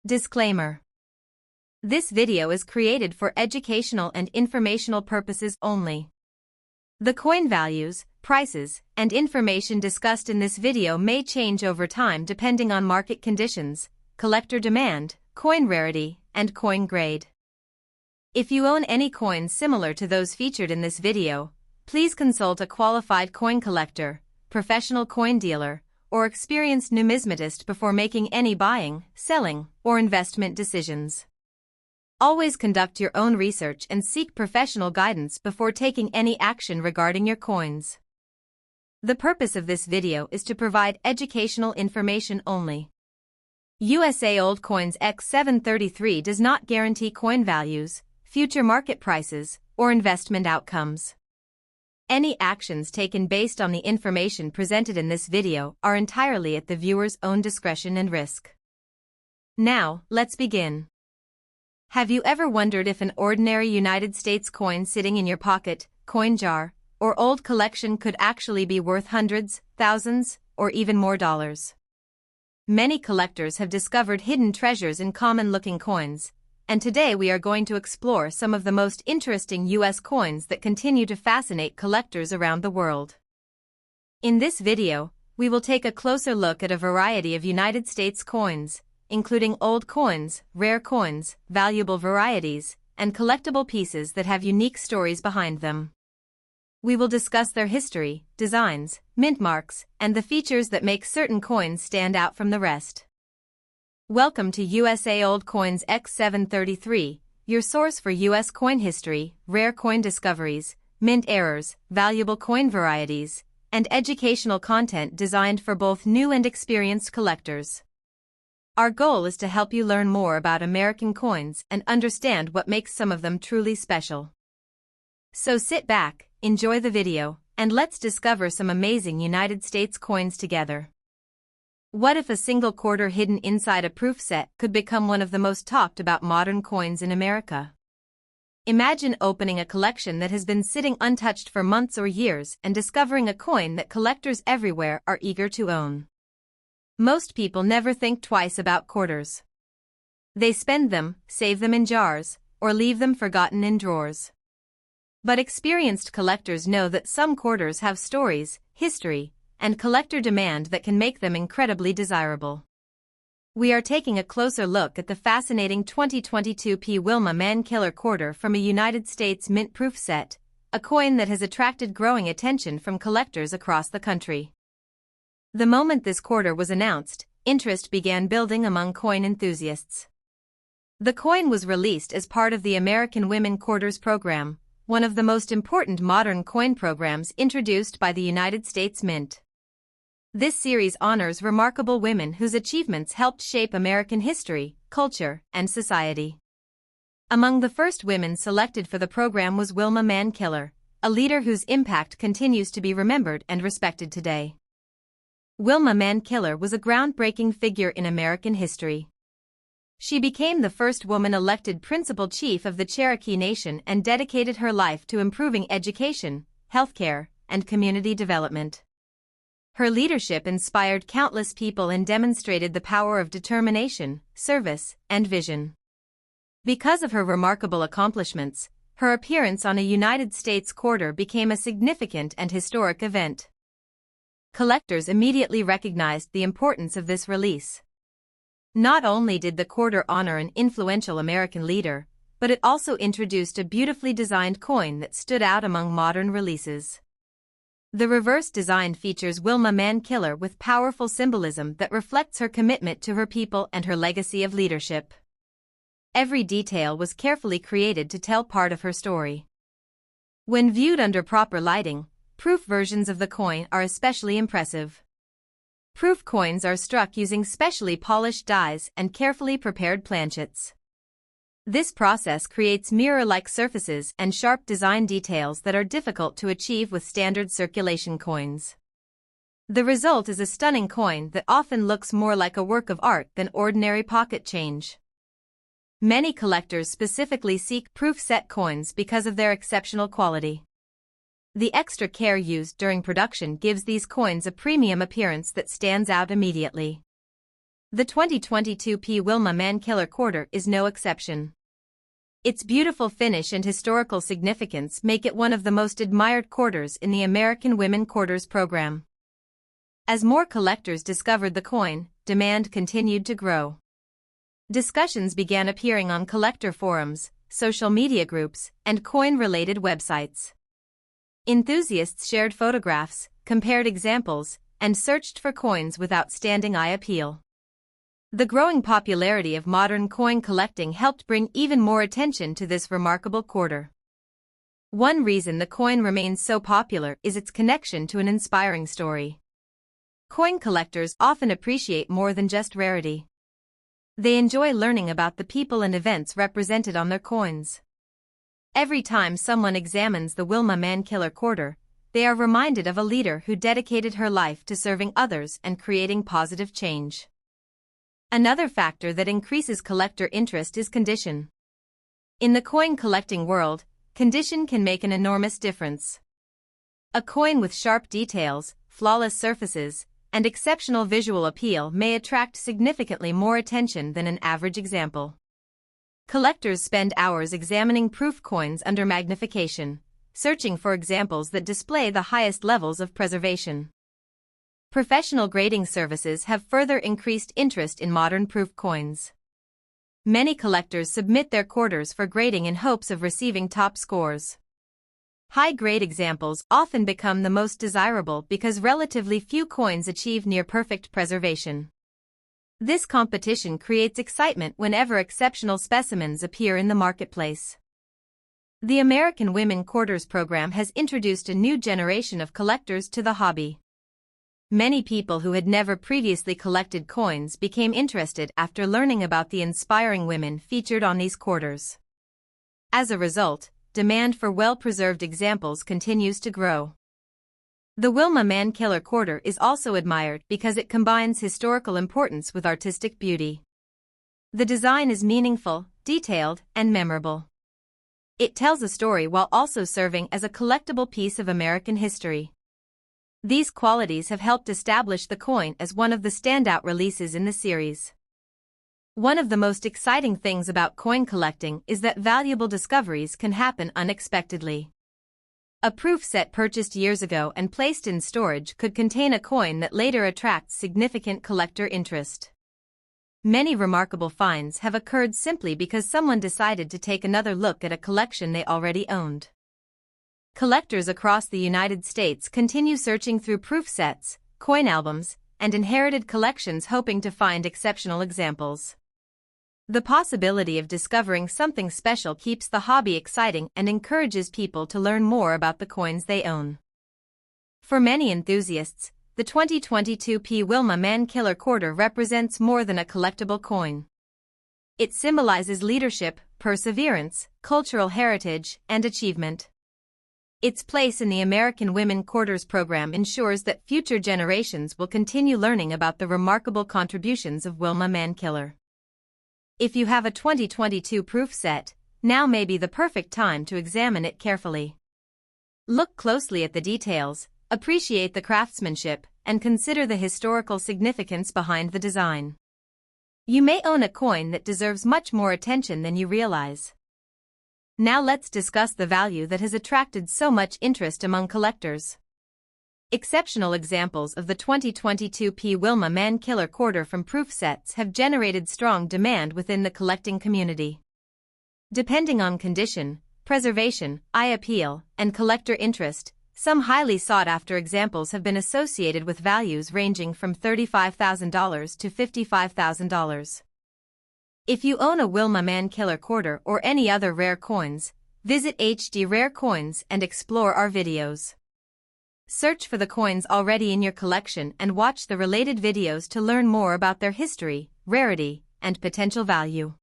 Disclaimer. This video is created for educational and informational purposes only. The coin values, prices, and information discussed in this video may change over time depending on market conditions, collector demand, coin rarity, and coin grade. If you own any coins similar to those featured in this video, please consult a qualified coin collector, professional coin dealer, or experienced numismatist before making any buying, selling, or investment decisions. Always conduct your own research and seek professional guidance before taking any action regarding your coins. The purpose of this video is to provide educational information only. USA Old Coins X733 does not guarantee coin values, future market prices, or investment outcomes. Any actions taken based on the information presented in this video are entirely at the viewer's own discretion and risk. Now, let's begin. Have you ever wondered if an ordinary United States coin sitting in your pocket, coin jar, or old collection could actually be worth hundreds, thousands, or even more dollars? Many collectors have discovered hidden treasures in common-looking coins, and today we are going to explore some of the most interesting U.S. coins that continue to fascinate collectors around the world. In this video, we will take a closer look at a variety of United States coins, including old coins, rare coins, valuable varieties, and collectible pieces that have unique stories behind them. We will discuss their history, designs, mint marks, and the features that make certain coins stand out from the rest. Welcome to USA Old Coins X733, your source for U.S. coin history, rare coin discoveries, mint errors, valuable coin varieties, and educational content designed for both new and experienced collectors. Our goal is to help you learn more about American coins and understand what makes some of them truly special. So sit back, enjoy the video, and let's discover some amazing United States coins together. What if a single quarter hidden inside a proof set could become one of the most talked about modern coins in America? Imagine opening a collection that has been sitting untouched for months or years and discovering a coin that collectors everywhere are eager to own. Most people never think twice about quarters. They spend them, save them in jars, or leave them forgotten in drawers. But experienced collectors know that some quarters have stories, history, and collector demand that can make them incredibly desirable. We are taking a closer look at the fascinating 2022 P. Wilma Man-Killer quarter from a United States mint proof set, a coin that has attracted growing attention from collectors across the country. The moment this quarter was announced, interest began building among coin enthusiasts. The coin was released as part of the American Women Quarters program, one of the most important modern coin programs introduced by the United States Mint. This series honors remarkable women whose achievements helped shape American history, culture, and society. Among the first women selected for the program was Wilma Man-Killer, a leader whose impact continues to be remembered and respected today. Wilma Man-Killer was a groundbreaking figure in American history. She became the first woman elected principal chief of the Cherokee Nation and dedicated her life to improving education, healthcare, and community development. Her leadership inspired countless people and demonstrated the power of determination, service, and vision. Because of her remarkable accomplishments, her appearance on a United States quarter became a significant and historic event. Collectors immediately recognized the importance of this release. Not only did the quarter honor an influential American leader, but it also introduced a beautifully designed coin that stood out among modern releases. The reverse design features Wilma Man-Killer with powerful symbolism that reflects her commitment to her people and her legacy of leadership. Every detail was carefully created to tell part of her story. When viewed under proper lighting, proof versions of the coin are especially impressive. Proof coins are struck using specially polished dies and carefully prepared planchets. This process creates mirror-like surfaces and sharp design details that are difficult to achieve with standard circulation coins. The result is a stunning coin that often looks more like a work of art than ordinary pocket change. Many collectors specifically seek proof set coins because of their exceptional quality. The extra care used during production gives these coins a premium appearance that stands out immediately. The 2022 P. Wilma Mankiller quarter is no exception. Its beautiful finish and historical significance make it one of the most admired quarters in the American Women Quarters program. As more collectors discovered the coin, demand continued to grow. Discussions began appearing on collector forums, social media groups, and coin-related websites. Enthusiasts shared photographs, compared examples, and searched for coins with outstanding eye appeal. The growing popularity of modern coin collecting helped bring even more attention to this remarkable quarter. One reason the coin remains so popular is its connection to an inspiring story. Coin collectors often appreciate more than just rarity. They enjoy learning about the people and events represented on their coins. Every time someone examines the Wilma Mankiller quarter, they are reminded of a leader who dedicated her life to serving others and creating positive change. Another factor that increases collector interest is condition. In the coin collecting world, condition can make an enormous difference. A coin with sharp details, flawless surfaces, and exceptional visual appeal may attract significantly more attention than an average example. Collectors spend hours examining proof coins under magnification, searching for examples that display the highest levels of preservation. Professional grading services have further increased interest in modern proof coins. Many collectors submit their quarters for grading in hopes of receiving top scores. High-grade examples often become the most desirable because relatively few coins achieve near-perfect preservation. This competition creates excitement whenever exceptional specimens appear in the marketplace. The American Women Quarters program has introduced a new generation of collectors to the hobby. Many people who had never previously collected coins became interested after learning about the inspiring women featured on these quarters. As a result, demand for well-preserved examples continues to grow. The Wilma Mankiller quarter is also admired because it combines historical importance with artistic beauty. The design is meaningful, detailed, and memorable. It tells a story while also serving as a collectible piece of American history. These qualities have helped establish the coin as one of the standout releases in the series. One of the most exciting things about coin collecting is that valuable discoveries can happen unexpectedly. A proof set purchased years ago and placed in storage could contain a coin that later attracts significant collector interest. Many remarkable finds have occurred simply because someone decided to take another look at a collection they already owned. Collectors across the United States continue searching through proof sets, coin albums, and inherited collections hoping to find exceptional examples. The possibility of discovering something special keeps the hobby exciting and encourages people to learn more about the coins they own. For many enthusiasts, the 2022 P. Wilma Mankiller quarter represents more than a collectible coin. It symbolizes leadership, perseverance, cultural heritage, and achievement. Its place in the American Women Quarters program ensures that future generations will continue learning about the remarkable contributions of Wilma Mankiller. If you have a 2022 proof set, now may be the perfect time to examine it carefully. Look closely at the details, appreciate the craftsmanship, and consider the historical significance behind the design. You may own a coin that deserves much more attention than you realize. Now let's discuss the value that has attracted so much interest among collectors. Exceptional examples of the 2022 P. Wilma Mankiller quarter from proof sets have generated strong demand within the collecting community. Depending on condition, preservation, eye appeal, and collector interest, some highly sought-after examples have been associated with values ranging from $35,000 to $55,000. If you own a Wilma Mankiller quarter or any other rare coins, visit SRareCoins and explore our videos. Search for the coins already in your collection and watch the related videos to learn more about their history, rarity, and potential value.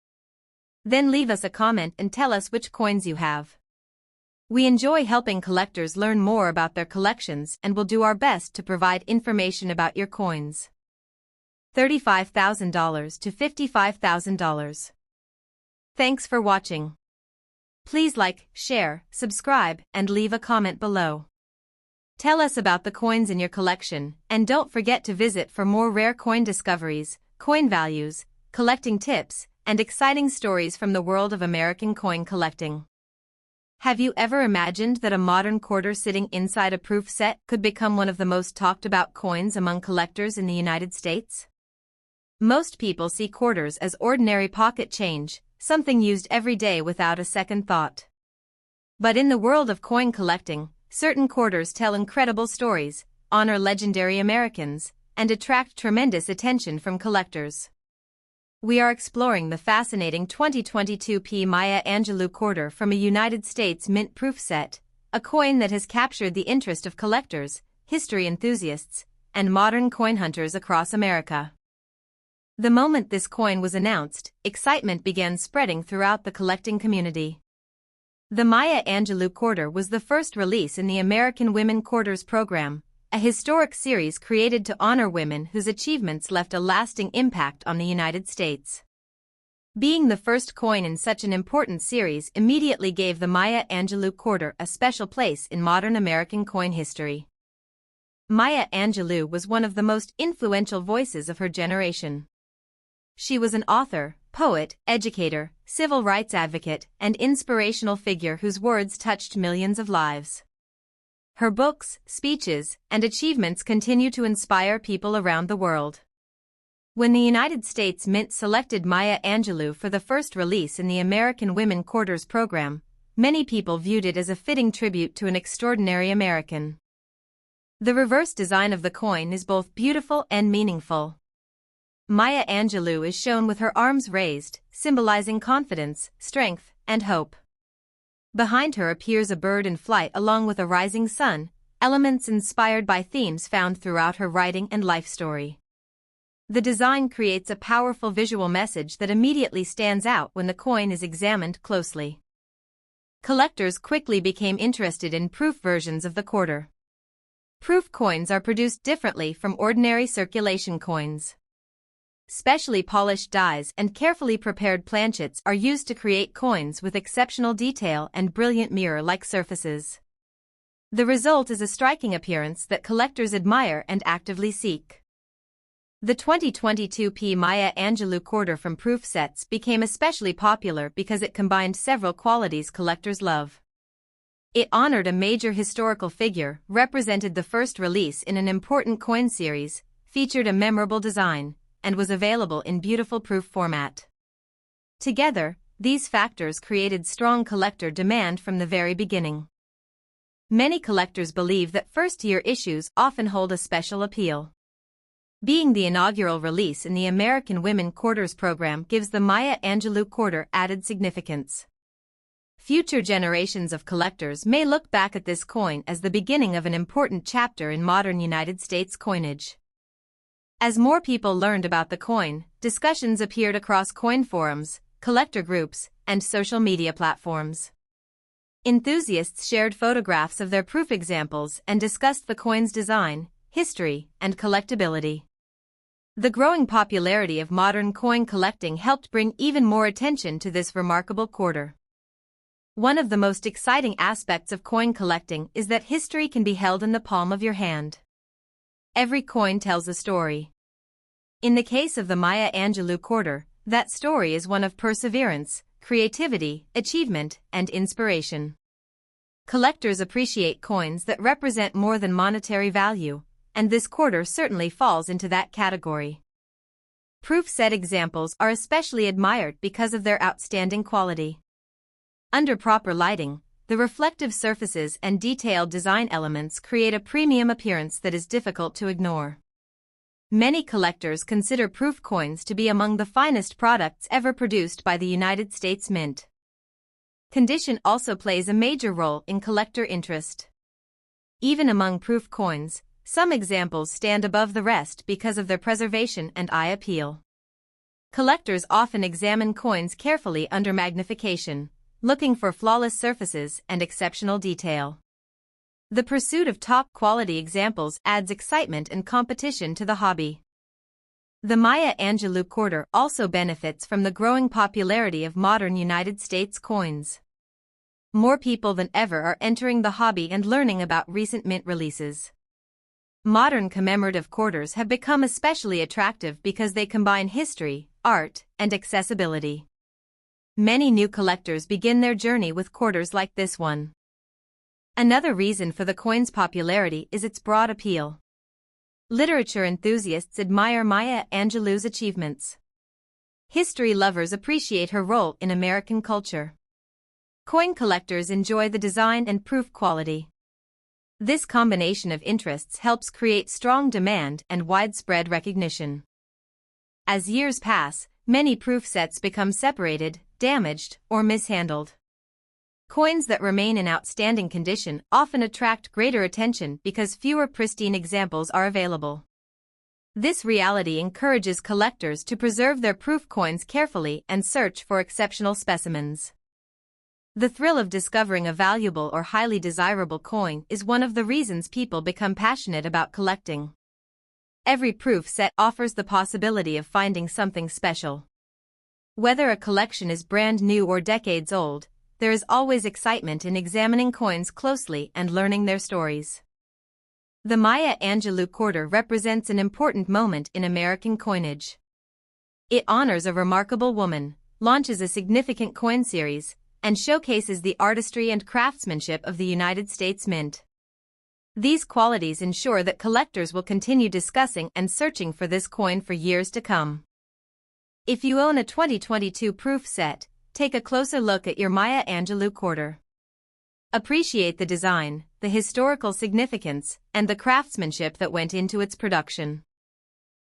Then leave us a comment and tell us which coins you have. We enjoy helping collectors learn more about their collections and will do our best to provide information about your coins. $35,000 to $55,000. Thanks for watching. Please like, share, subscribe, and leave a comment below. Tell us about the coins in your collection, and don't forget to visit for more rare coin discoveries, coin values, collecting tips, and exciting stories from the world of American coin collecting. Have you ever imagined that a modern quarter sitting inside a proof set could become one of the most talked about coins among collectors in the United States? Most people see quarters as ordinary pocket change, something used every day without a second thought. But in the world of coin collecting, certain quarters tell incredible stories, honor legendary Americans, and attract tremendous attention from collectors. We are exploring the fascinating 2022 P. Maya Angelou quarter from a United States Mint proof set, a coin that has captured the interest of collectors, history enthusiasts, and modern coin hunters across America. The moment this coin was announced, excitement began spreading throughout the collecting community. The Maya Angelou quarter was the first release in the American Women Quarters program, a historic series created to honor women whose achievements left a lasting impact on the United States. Being the first coin in such an important series immediately gave the Maya Angelou quarter a special place in modern American coin history. Maya Angelou was one of the most influential voices of her generation. She was an author, poet, educator, civil rights advocate, and inspirational figure whose words touched millions of lives. Her books, speeches, and achievements continue to inspire people around the world. When the United States Mint selected Maya Angelou for the first release in the American Women Quarters program, many people viewed it as a fitting tribute to an extraordinary American. The reverse design of the coin is both beautiful and meaningful. Maya Angelou is shown with her arms raised, symbolizing confidence, strength, and hope. Behind her appears a bird in flight along with a rising sun, elements inspired by themes found throughout her writing and life story. The design creates a powerful visual message that immediately stands out when the coin is examined closely. Collectors quickly became interested in proof versions of the quarter. Proof coins are produced differently from ordinary circulation coins. Specially polished dies and carefully prepared planchets are used to create coins with exceptional detail and brilliant mirror-like surfaces. The result is a striking appearance that collectors admire and actively seek. The 2022 P. Maya Angelou quarter from proof sets became especially popular because it combined several qualities collectors love. It honored a major historical figure, represented the first release in an important coin series, featured a memorable design, and was available in beautiful proof format. Together, these factors created strong collector demand from the very beginning. Many collectors believe that first-year issues often hold a special appeal. Being the inaugural release in the American Women Quarters program gives the Maya Angelou quarter added significance. Future generations of collectors may look back at this coin as the beginning of an important chapter in modern United States coinage. As more people learned about the coin, discussions appeared across coin forums, collector groups, and social media platforms. Enthusiasts shared photographs of their proof examples and discussed the coin's design, history, and collectability. The growing popularity of modern coin collecting helped bring even more attention to this remarkable quarter. One of the most exciting aspects of coin collecting is that history can be held in the palm of your hand. Every coin tells a story. In the case of the Maya Angelou quarter, that story is one of perseverance, creativity, achievement, and inspiration. Collectors appreciate coins that represent more than monetary value, and this quarter certainly falls into that category. Proof set examples are especially admired because of their outstanding quality. Under proper lighting, the reflective surfaces and detailed design elements create a premium appearance that is difficult to ignore. Many collectors consider proof coins to be among the finest products ever produced by the United States Mint. Condition also plays a major role in collector interest. Even among proof coins, some examples stand above the rest because of their preservation and eye appeal. Collectors often examine coins carefully under magnification, looking for flawless surfaces and exceptional detail. The pursuit of top-quality examples adds excitement and competition to the hobby. The Maya Angelou quarter also benefits from the growing popularity of modern United States coins. More people than ever are entering the hobby and learning about recent mint releases. Modern commemorative quarters have become especially attractive because they combine history, art, and accessibility. Many new collectors begin their journey with quarters like this one. Another reason for the coin's popularity is its broad appeal. Literature enthusiasts admire Maya Angelou's achievements. History lovers appreciate her role in American culture. Coin collectors enjoy the design and proof quality. This combination of interests helps create strong demand and widespread recognition. As years pass, many proof sets become separated, damaged, or mishandled. Coins that remain in outstanding condition often attract greater attention because fewer pristine examples are available. This reality encourages collectors to preserve their proof coins carefully and search for exceptional specimens. The thrill of discovering a valuable or highly desirable coin is one of the reasons people become passionate about collecting. Every proof set offers the possibility of finding something special. Whether a collection is brand new or decades old, there is always excitement in examining coins closely and learning their stories. The Maya Angelou quarter represents an important moment in American coinage. It honors a remarkable woman, launches a significant coin series, and showcases the artistry and craftsmanship of the United States Mint. These qualities ensure that collectors will continue discussing and searching for this coin for years to come. If you own a 2022 proof set, take a closer look at your Maya Angelou quarter. Appreciate the design, the historical significance, and the craftsmanship that went into its production.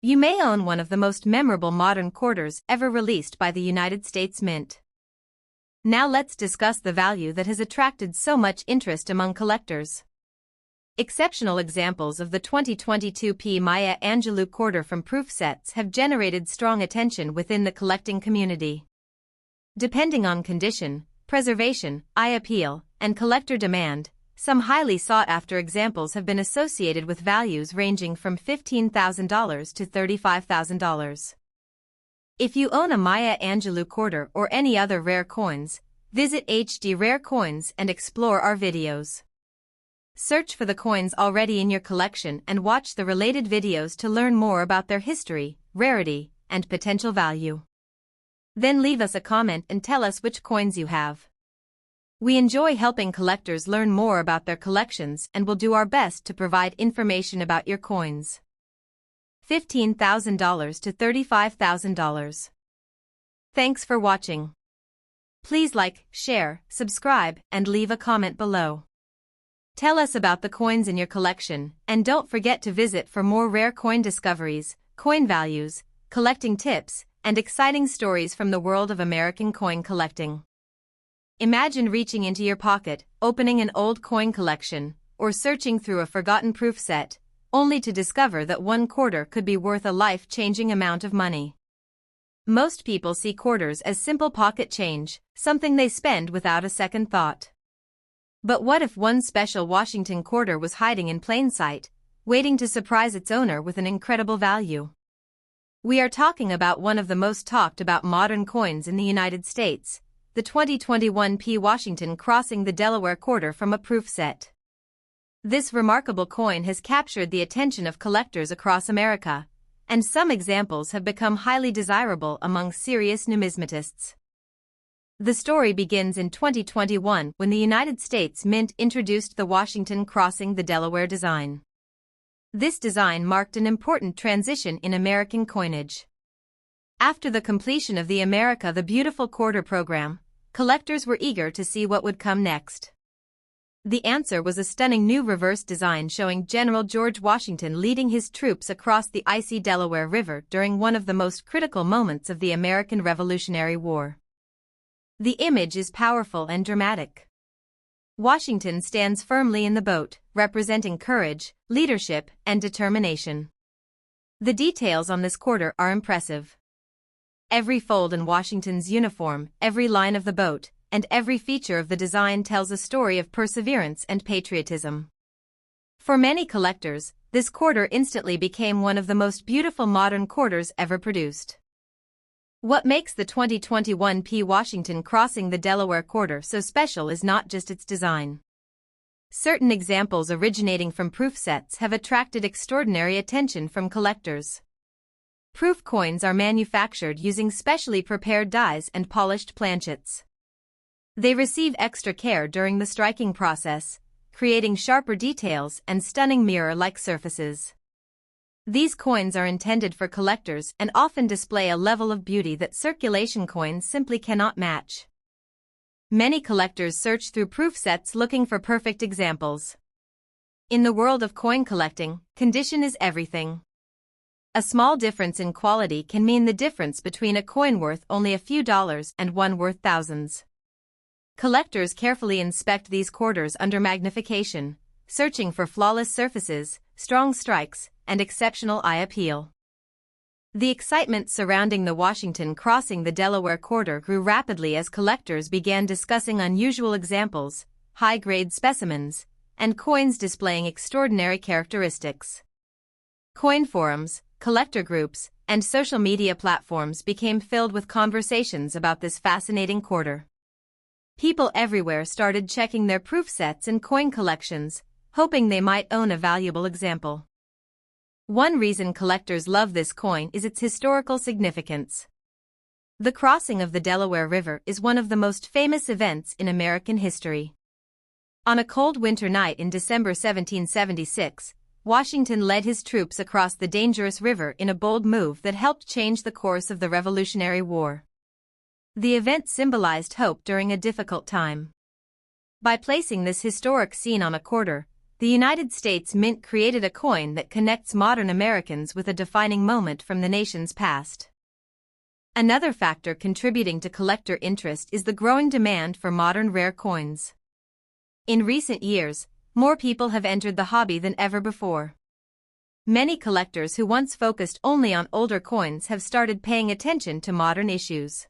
You may own one of the most memorable modern quarters ever released by the United States Mint. Now let's discuss the value that has attracted so much interest among collectors. Exceptional examples of the 2022 Maya Angelou quarter from proof sets have generated strong attention within the collecting community. Depending on condition, preservation, eye appeal, and collector demand, some highly sought-after examples have been associated with values ranging from $15,000 to $35,000. If you own a Maya Angelou quarter or any other rare coins, visit HD Rare Coins and explore our videos. Search for the coins already in your collection and watch the related videos to learn more about their history, rarity, and potential value. Then leave us a comment and tell us which coins you have. We enjoy helping collectors learn more about their collections and will do our best to provide information about your coins. $15,000 to $35,000. Thanks for watching. Please like, share, subscribe, and leave a comment below. Tell us about the coins in your collection, and don't forget to visit for more rare coin discoveries, coin values, collecting tips, and exciting stories from the world of American coin collecting. Imagine reaching into your pocket, opening an old coin collection, or searching through a forgotten proof set, only to discover that one quarter could be worth a life-changing amount of money. Most people see quarters as simple pocket change, something they spend without a second thought. But what if one special Washington quarter was hiding in plain sight, waiting to surprise its owner with an incredible value? We are talking about one of the most talked about modern coins in the United States, the 2021 Washington crossing the Delaware quarter from a proof set. This remarkable coin has captured the attention of collectors across America, and some examples have become highly desirable among serious numismatists. The story begins in 2021 when the United States Mint introduced the Washington crossing the Delaware design. This design marked an important transition in American coinage. After the completion of the America the Beautiful quarter program, collectors were eager to see what would come next. The answer was a stunning new reverse design showing General George Washington leading his troops across the icy Delaware River during one of the most critical moments of the American Revolutionary War. The image is powerful and dramatic. Washington stands firmly in the boat, representing courage, leadership, and determination. The details on this quarter are impressive. Every fold in Washington's uniform, every line of the boat, and every feature of the design tells a story of perseverance and patriotism. For many collectors, this quarter instantly became one of the most beautiful modern quarters ever produced. What makes the 2021 Washington crossing the Delaware quarter so special is not just its design. Certain examples originating from proof sets have attracted extraordinary attention from collectors. Proof coins are manufactured using specially prepared dies and polished planchets. They receive extra care during the striking process, creating sharper details and stunning mirror-like surfaces. These coins are intended for collectors and often display a level of beauty that circulation coins simply cannot match. Many collectors search through proof sets looking for perfect examples. In the world of coin collecting, condition is everything. A small difference in quality can mean the difference between a coin worth only a few dollars and one worth thousands. Collectors carefully inspect these quarters under magnification, searching for flawless surfaces, strong strikes, and exceptional eye appeal. The excitement surrounding the Washington crossing the Delaware quarter grew rapidly as collectors began discussing unusual examples, high-grade specimens, and coins displaying extraordinary characteristics. Coin forums, collector groups, and social media platforms became filled with conversations about this fascinating quarter. People everywhere started checking their proof sets and coin collections, hoping they might own a valuable example. One reason collectors love this coin is its historical significance. The crossing of the Delaware River is one of the most famous events in American history. On a cold winter night in December 1776, Washington led his troops across the dangerous river in a bold move that helped change the course of the Revolutionary War. The event symbolized hope during a difficult time. By placing this historic scene on a quarter, the United States Mint created a coin that connects modern Americans with a defining moment from the nation's past. Another factor contributing to collector interest is the growing demand for modern rare coins. In recent years, more people have entered the hobby than ever before. Many collectors who once focused only on older coins have started paying attention to modern issues.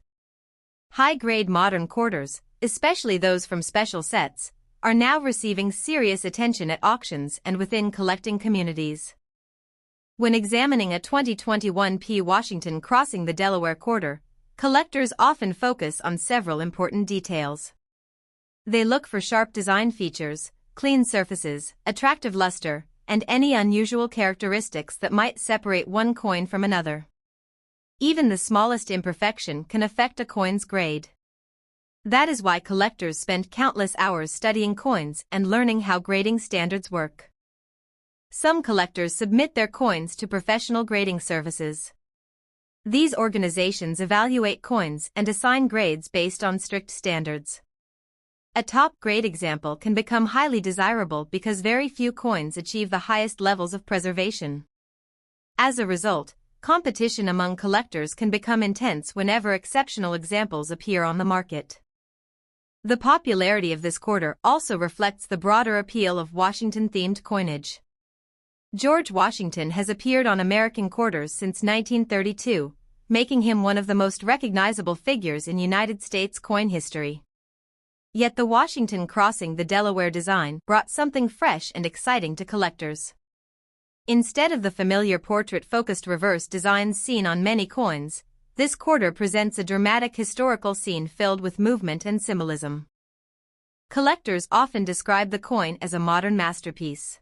High-grade modern quarters, especially those from special sets, are now receiving serious attention at auctions and within collecting communities. When examining a 2021 P. Washington crossing the Delaware quarter, collectors often focus on several important details. They look for sharp design features, clean surfaces, attractive luster, and any unusual characteristics that might separate one coin from another. Even the smallest imperfection can affect a coin's grade. That is why collectors spend countless hours studying coins and learning how grading standards work. Some collectors submit their coins to professional grading services. These organizations evaluate coins and assign grades based on strict standards. A top-grade example can become highly desirable because very few coins achieve the highest levels of preservation. As a result, competition among collectors can become intense whenever exceptional examples appear on the market. The popularity of this quarter also reflects the broader appeal of Washington-themed coinage. George Washington has appeared on American quarters since 1932, making him one of the most recognizable figures in United States coin history. Yet the Washington crossing the Delaware design brought something fresh and exciting to collectors. Instead of the familiar portrait-focused reverse designs seen on many coins, this quarter presents a dramatic historical scene filled with movement and symbolism. Collectors often describe the coin as a modern masterpiece.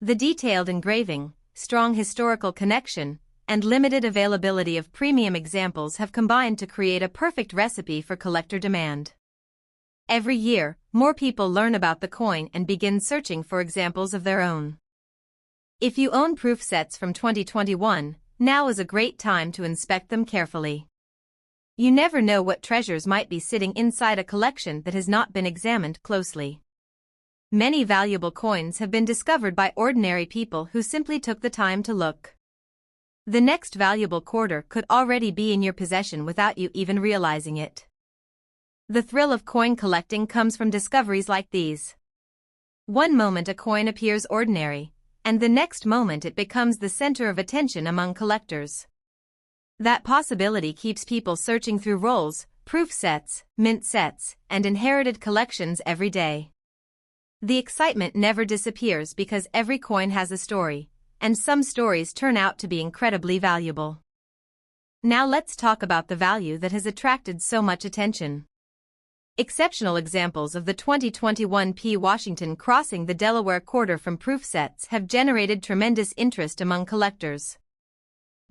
The detailed engraving, strong historical connection, and limited availability of premium examples have combined to create a perfect recipe for collector demand. Every year, more people learn about the coin and begin searching for examples of their own. If you own proof sets from 2021, now is a great time to inspect them carefully. You never know what treasures might be sitting inside a collection that has not been examined closely. Many valuable coins have been discovered by ordinary people who simply took the time to look. The next valuable quarter could already be in your possession without you even realizing it. The thrill of coin collecting comes from discoveries like these. One moment a coin appears ordinary, and the next moment it becomes the center of attention among collectors. That possibility keeps people searching through rolls, proof sets, mint sets, and inherited collections every day. The excitement never disappears because every coin has a story, and some stories turn out to be incredibly valuable. Now let's talk about the value that has attracted so much attention. Exceptional examples of the 2021 P. Washington crossing the Delaware quarter from proof sets have generated tremendous interest among collectors.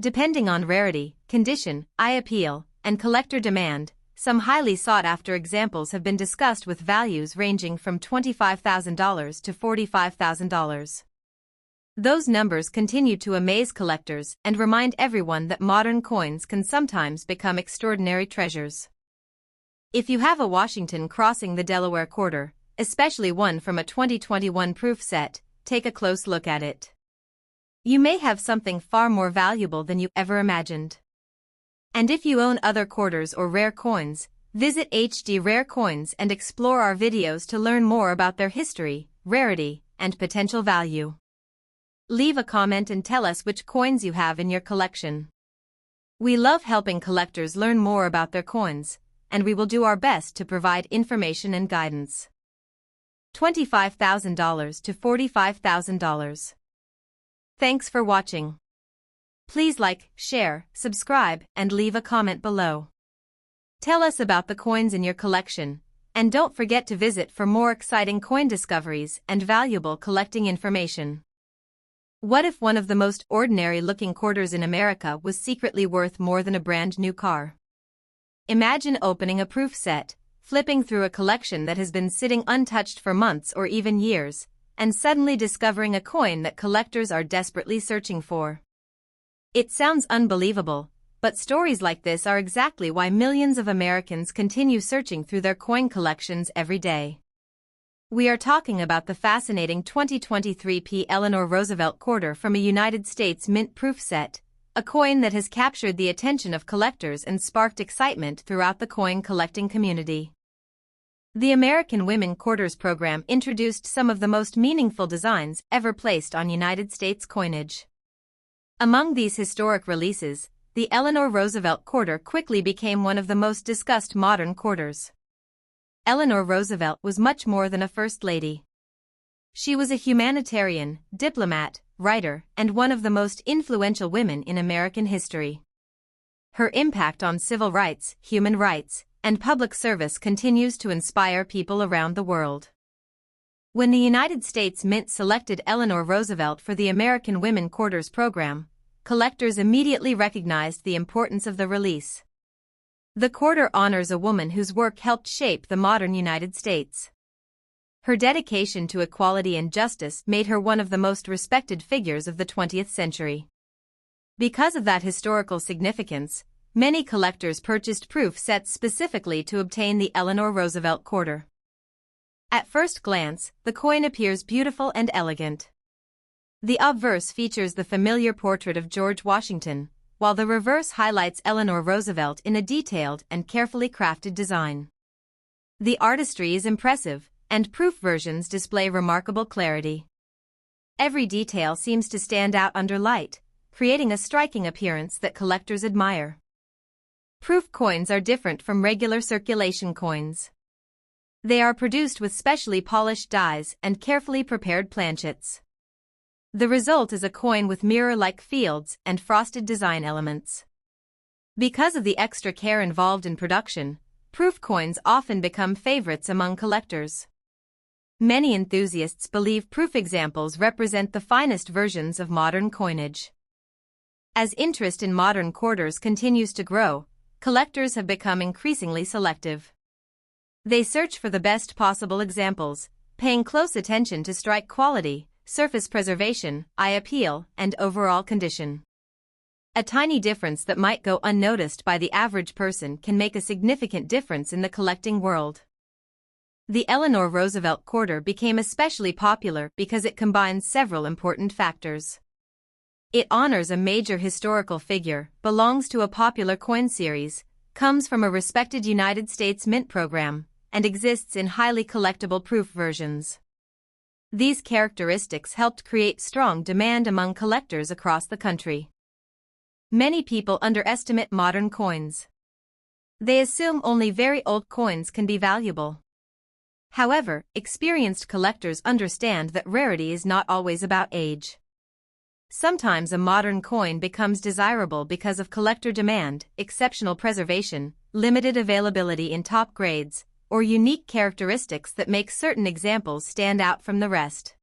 Depending on rarity, condition, eye appeal, and collector demand, some highly sought-after examples have been discussed with values ranging from $25,000 to $45,000. Those numbers continue to amaze collectors and remind everyone that modern coins can sometimes become extraordinary treasures. If you have a Washington crossing the Delaware quarter, especially one from a 2021 proof set, take a close look at it. You may have something far more valuable than you ever imagined. And if you own other quarters or rare coins, visit SRareCoins and explore our videos to learn more about their history, rarity, and potential value. Leave a comment and tell us which coins you have in your collection. We love helping collectors learn more about their coins, and we will do our best to provide information and guidance. $25,000 to $45,000. Thanks for watching. Please like, share, subscribe, and leave a comment below. Tell us about the coins in your collection, and don't forget to visit for more exciting coin discoveries and valuable collecting information. What if one of the most ordinary-looking quarters in America was secretly worth more than a brand new car? Imagine opening a proof set, flipping through a collection that has been sitting untouched for months or even years, and suddenly discovering a coin that collectors are desperately searching for. It sounds unbelievable, but stories like this are exactly why millions of Americans continue searching through their coin collections every day. We are talking about the fascinating 2023 P. Eleanor Roosevelt quarter from a United States Mint proof set, a coin that has captured the attention of collectors and sparked excitement throughout the coin collecting community. The American Women Quarters program introduced some of the most meaningful designs ever placed on United States coinage. Among these historic releases, the Eleanor Roosevelt quarter quickly became one of the most discussed modern quarters. Eleanor Roosevelt was much more than a first lady. She was a humanitarian, diplomat, writer, and one of the most influential women in American history. Her impact on civil rights, human rights, and public service continues to inspire people around the world. When the United States Mint selected Eleanor Roosevelt for the American Women Quarters program, collectors immediately recognized the importance of the release. The quarter honors a woman whose work helped shape the modern United States. Her dedication to equality and justice made her one of the most respected figures of the 20th century. Because of that historical significance, many collectors purchased proof sets specifically to obtain the Eleanor Roosevelt quarter. At first glance, the coin appears beautiful and elegant. The obverse features the familiar portrait of George Washington, while the reverse highlights Eleanor Roosevelt in a detailed and carefully crafted design. The artistry is impressive, and proof versions display remarkable clarity. Every detail seems to stand out under light, creating a striking appearance that collectors admire. Proof coins are different from regular circulation coins. They are produced with specially polished dies and carefully prepared planchets. The result is a coin with mirror-like fields and frosted design elements. Because of the extra care involved in production, proof coins often become favorites among collectors. Many enthusiasts believe proof examples represent the finest versions of modern coinage. As interest in modern quarters continues to grow, collectors have become increasingly selective. They search for the best possible examples, paying close attention to strike quality, surface preservation, eye appeal, and overall condition. A tiny difference that might go unnoticed by the average person can make a significant difference in the collecting world. The Eleanor Roosevelt quarter became especially popular because it combines several important factors. It honors a major historical figure, belongs to a popular coin series, comes from a respected United States Mint program, and exists in highly collectible proof versions. These characteristics helped create strong demand among collectors across the country. Many people underestimate modern coins. They assume only very old coins can be valuable. However, experienced collectors understand that rarity is not always about age. Sometimes a modern coin becomes desirable because of collector demand, exceptional preservation, limited availability in top grades, or unique characteristics that make certain examples stand out from the rest.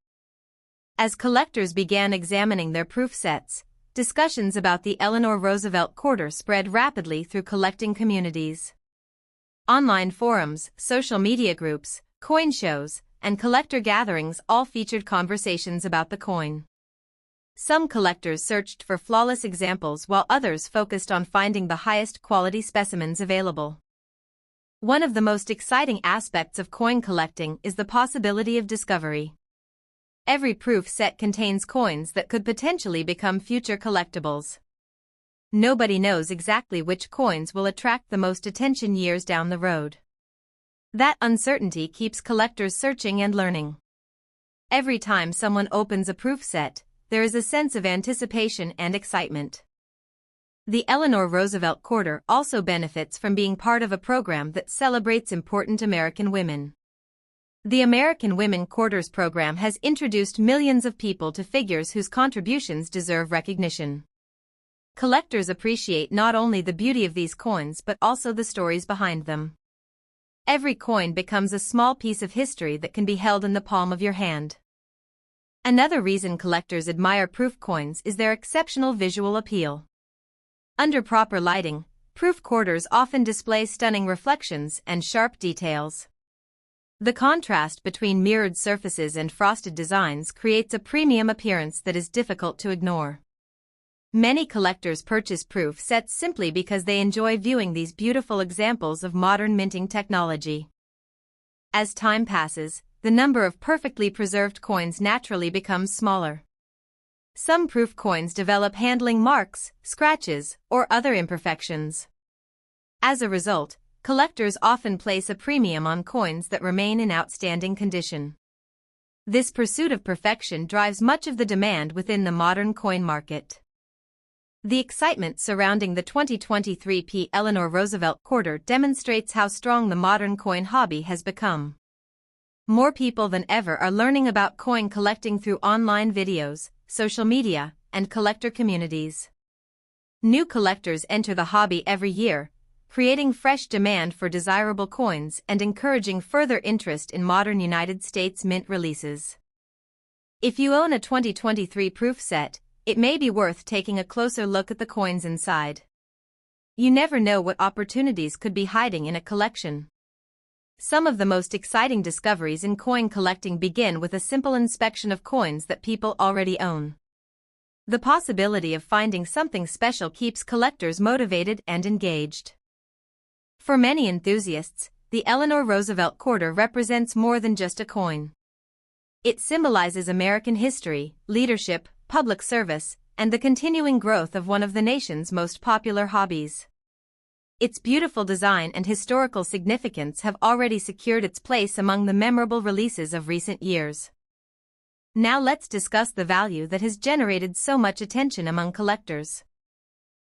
As collectors began examining their proof sets, discussions about the Eleanor Roosevelt quarter spread rapidly through collecting communities. Online forums, social media groups, coin shows, and collector gatherings all featured conversations about the coin. Some collectors searched for flawless examples while others focused on finding the highest quality specimens available. One of the most exciting aspects of coin collecting is the possibility of discovery. Every proof set contains coins that could potentially become future collectibles. Nobody knows exactly which coins will attract the most attention years down the road. That uncertainty keeps collectors searching and learning. Every time someone opens a proof set, there is a sense of anticipation and excitement. The Eleanor Roosevelt quarter also benefits from being part of a program that celebrates important American women. The American Women Quarters program has introduced millions of people to figures whose contributions deserve recognition. Collectors appreciate not only the beauty of these coins but also the stories behind them. Every coin becomes a small piece of history that can be held in the palm of your hand. Another reason collectors admire proof coins is their exceptional visual appeal. Under proper lighting, proof quarters often display stunning reflections and sharp details. The contrast between mirrored surfaces and frosted designs creates a premium appearance that is difficult to ignore. Many collectors purchase proof sets simply because they enjoy viewing these beautiful examples of modern minting technology. As time passes, the number of perfectly preserved coins naturally becomes smaller. Some proof coins develop handling marks, scratches, or other imperfections. As a result, collectors often place a premium on coins that remain in outstanding condition. This pursuit of perfection drives much of the demand within the modern coin market. The excitement surrounding the 2023 Eleanor Roosevelt quarter demonstrates how strong the modern coin hobby has become. More people than ever are learning about coin collecting through online videos, social media, and collector communities. New collectors enter the hobby every year, creating fresh demand for desirable coins and encouraging further interest in modern United States mint releases. If you own a 2023 proof set, it may be worth taking a closer look at the coins inside. You never know what opportunities could be hiding in a collection. Some of the most exciting discoveries in coin collecting begin with a simple inspection of coins that people already own. The possibility of finding something special keeps collectors motivated and engaged. For many enthusiasts, the Eleanor Roosevelt quarter represents more than just a coin. It symbolizes American history, leadership, public service, and the continuing growth of one of the nation's most popular hobbies. Its beautiful design and historical significance have already secured its place among the memorable releases of recent years. Now let's discuss the value that has generated so much attention among collectors.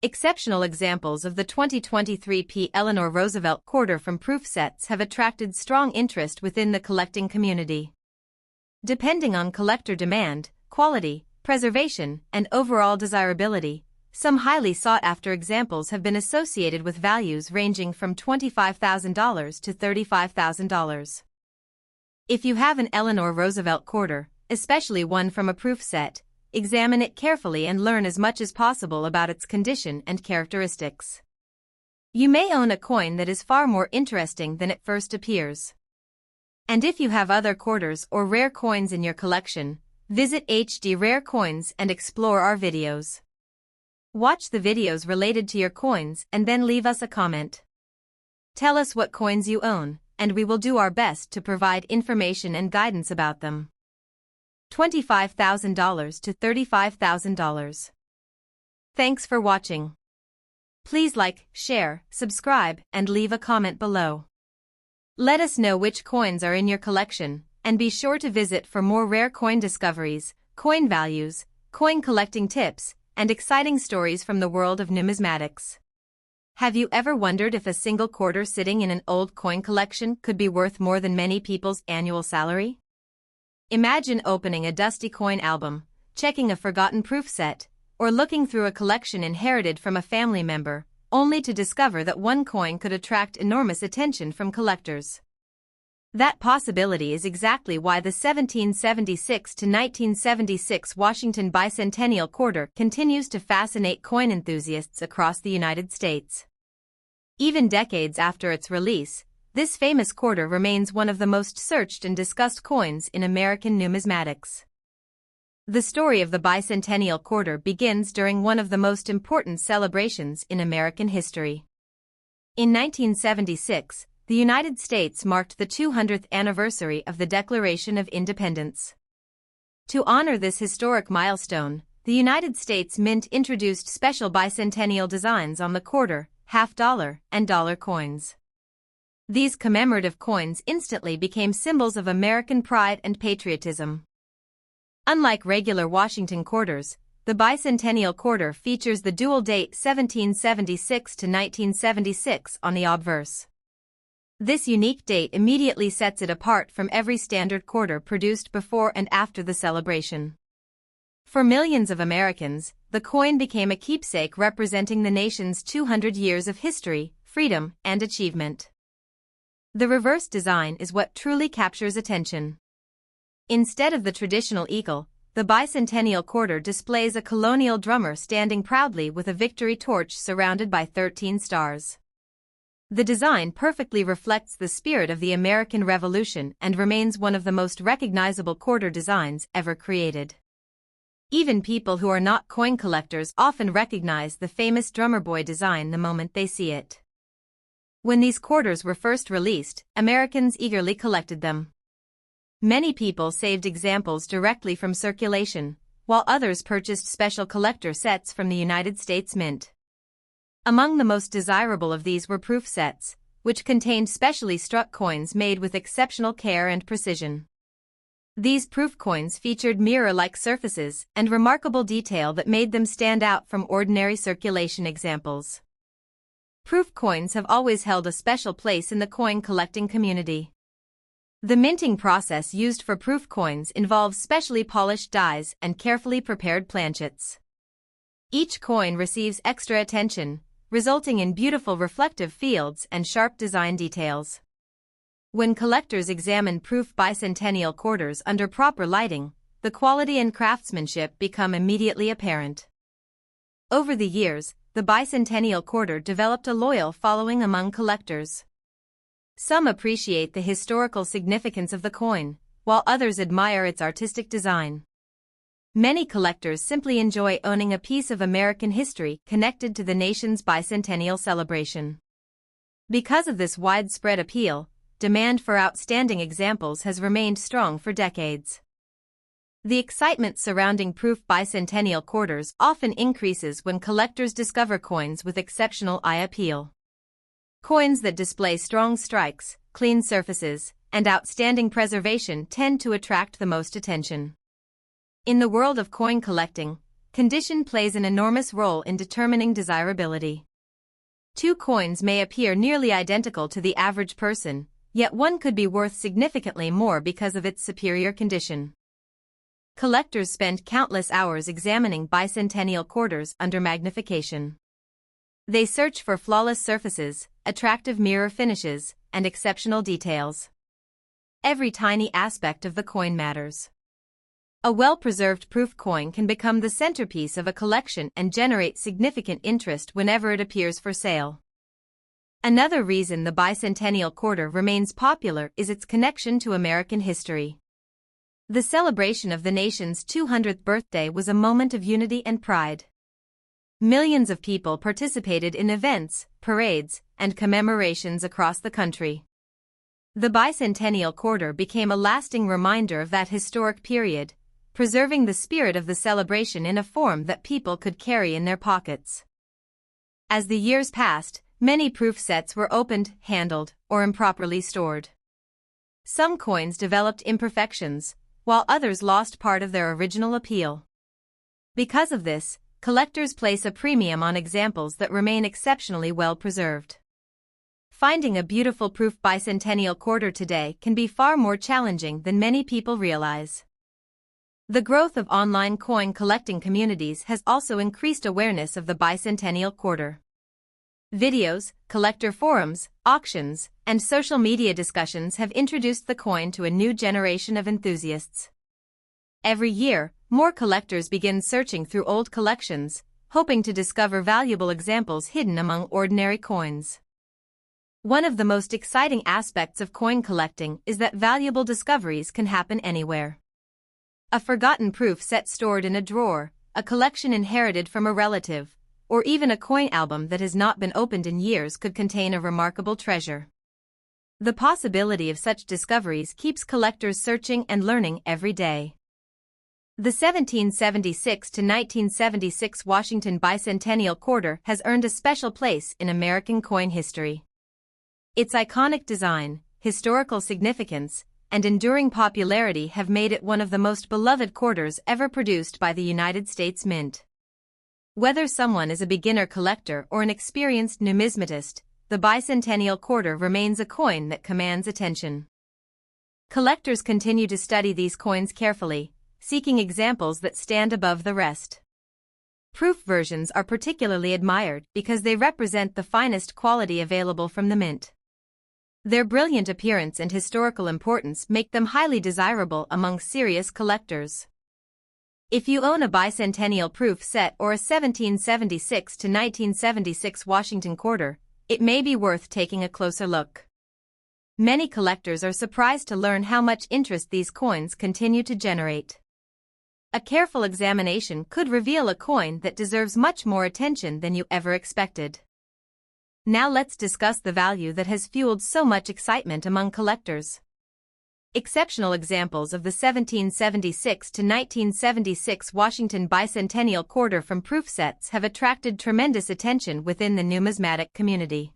Exceptional examples of the 2023 Eleanor Roosevelt quarter from proof sets have attracted strong interest within the collecting community. Depending on collector demand, quality, preservation, and overall desirability, some highly sought-after examples have been associated with values ranging from $25,000 to $35,000. If you have an Eleanor Roosevelt quarter, especially one from a proof set, examine it carefully and learn as much as possible about its condition and characteristics. You may own a coin that is far more interesting than it first appears. And if you have other quarters or rare coins in your collection, visit SRareCoins and explore our videos. Watch the videos related to your coins and then leave us a comment. Tell us what coins you own, and we will do our best to provide information and guidance about them. $25,000 to $35,000. Thanks for watching. Please like, share, subscribe, and leave a comment below. Let us know which coins are in your collection, and be sure to visit for more rare coin discoveries, coin values, coin collecting tips, and exciting stories from the world of numismatics. Have you ever wondered if a single quarter sitting in an old coin collection could be worth more than many people's annual salary? Imagine opening a dusty coin album, checking a forgotten proof set, or looking through a collection inherited from a family member, only to discover that one coin could attract enormous attention from collectors. That possibility is exactly why the 1776 to 1976 Washington bicentennial quarter continues to fascinate coin enthusiasts across the United States. Even decades after its release, this famous quarter remains one of the most searched and discussed coins in American numismatics. The story of the bicentennial quarter begins during one of the most important celebrations in American history. In 1976, the United States marked the 200th anniversary of the Declaration of Independence. To honor this historic milestone, the United States Mint introduced special bicentennial designs on the quarter, half-dollar, and dollar coins. These commemorative coins instantly became symbols of American pride and patriotism. Unlike regular Washington quarters, the bicentennial quarter features the dual date 1776 to 1976 on the obverse. This unique date immediately sets it apart from every standard quarter produced before and after the celebration. For millions of Americans, the coin became a keepsake representing the nation's 200 years of history, freedom, and achievement. The reverse design is what truly captures attention. Instead of the traditional eagle, the bicentennial quarter displays a colonial drummer standing proudly with a victory torch surrounded by 13 stars. The design perfectly reflects the spirit of the American Revolution and remains one of the most recognizable quarter designs ever created. Even people who are not coin collectors often recognize the famous drummer boy design the moment they see it. When these quarters were first released, Americans eagerly collected them. Many people saved examples directly from circulation, while others purchased special collector sets from the United States Mint. Among the most desirable of these were proof sets, which contained specially struck coins made with exceptional care and precision. These proof coins featured mirror-like surfaces and remarkable detail that made them stand out from ordinary circulation examples. Proof coins have always held a special place in the coin collecting community. The minting process used for proof coins involves specially polished dies and carefully prepared planchets. Each coin receives extra attention, resulting in beautiful reflective fields and sharp design details. When collectors examine proof bicentennial quarters under proper lighting, the quality and craftsmanship become immediately apparent. Over the years, the bicentennial quarter developed a loyal following among collectors. Some appreciate the historical significance of the coin, while others admire its artistic design. Many collectors simply enjoy owning a piece of American history connected to the nation's bicentennial celebration. Because of this widespread appeal, demand for outstanding examples has remained strong for decades. The excitement surrounding proof bicentennial quarters often increases when collectors discover coins with exceptional eye appeal. Coins that display strong strikes, clean surfaces, and outstanding preservation tend to attract the most attention. In the world of coin collecting, condition plays an enormous role in determining desirability. Two coins may appear nearly identical to the average person, yet one could be worth significantly more because of its superior condition. Collectors spend countless hours examining bicentennial quarters under magnification. They search for flawless surfaces, attractive mirror finishes, and exceptional details. Every tiny aspect of the coin matters. A well-preserved proof coin can become the centerpiece of a collection and generate significant interest whenever it appears for sale. Another reason the bicentennial quarter remains popular is its connection to American history. The celebration of the nation's 200th birthday was a moment of unity and pride. Millions of people participated in events, parades, and commemorations across the country. The bicentennial quarter became a lasting reminder of that historic period, preserving the spirit of the celebration in a form that people could carry in their pockets. As the years passed, many proof sets were opened, handled, or improperly stored. Some coins developed imperfections, while others lost part of their original appeal. Because of this, collectors place a premium on examples that remain exceptionally well preserved. Finding a beautiful proof bicentennial quarter today can be far more challenging than many people realize. The growth of online coin collecting communities has also increased awareness of the bicentennial quarter. Videos, collector forums, auctions, and social media discussions have introduced the coin to a new generation of enthusiasts. Every year, more collectors begin searching through old collections, hoping to discover valuable examples hidden among ordinary coins. One of the most exciting aspects of coin collecting is that valuable discoveries can happen anywhere. A forgotten proof set stored in a drawer, a collection inherited from a relative, or even a coin album that has not been opened in years could contain a remarkable treasure. The possibility of such discoveries keeps collectors searching and learning every day. The 1776 to 1976 Washington Bicentennial Quarter has earned a special place in American coin history. Its iconic design, historical significance, and enduring popularity have made it one of the most beloved quarters ever produced by the United States Mint. Whether someone is a beginner collector or an experienced numismatist, the bicentennial quarter remains a coin that commands attention. Collectors continue to study these coins carefully, seeking examples that stand above the rest. Proof versions are particularly admired because they represent the finest quality available from the mint. Their brilliant appearance and historical importance make them highly desirable among serious collectors. If you own a bicentennial proof set or a 1776 to 1976 Washington quarter, it may be worth taking a closer look. Many collectors are surprised to learn how much interest these coins continue to generate. A careful examination could reveal a coin that deserves much more attention than you ever expected. Now let's discuss the value that has fueled so much excitement among collectors. Exceptional examples of the 1776 to 1976 Washington Bicentennial Quarter from proof sets have attracted tremendous attention within the numismatic community.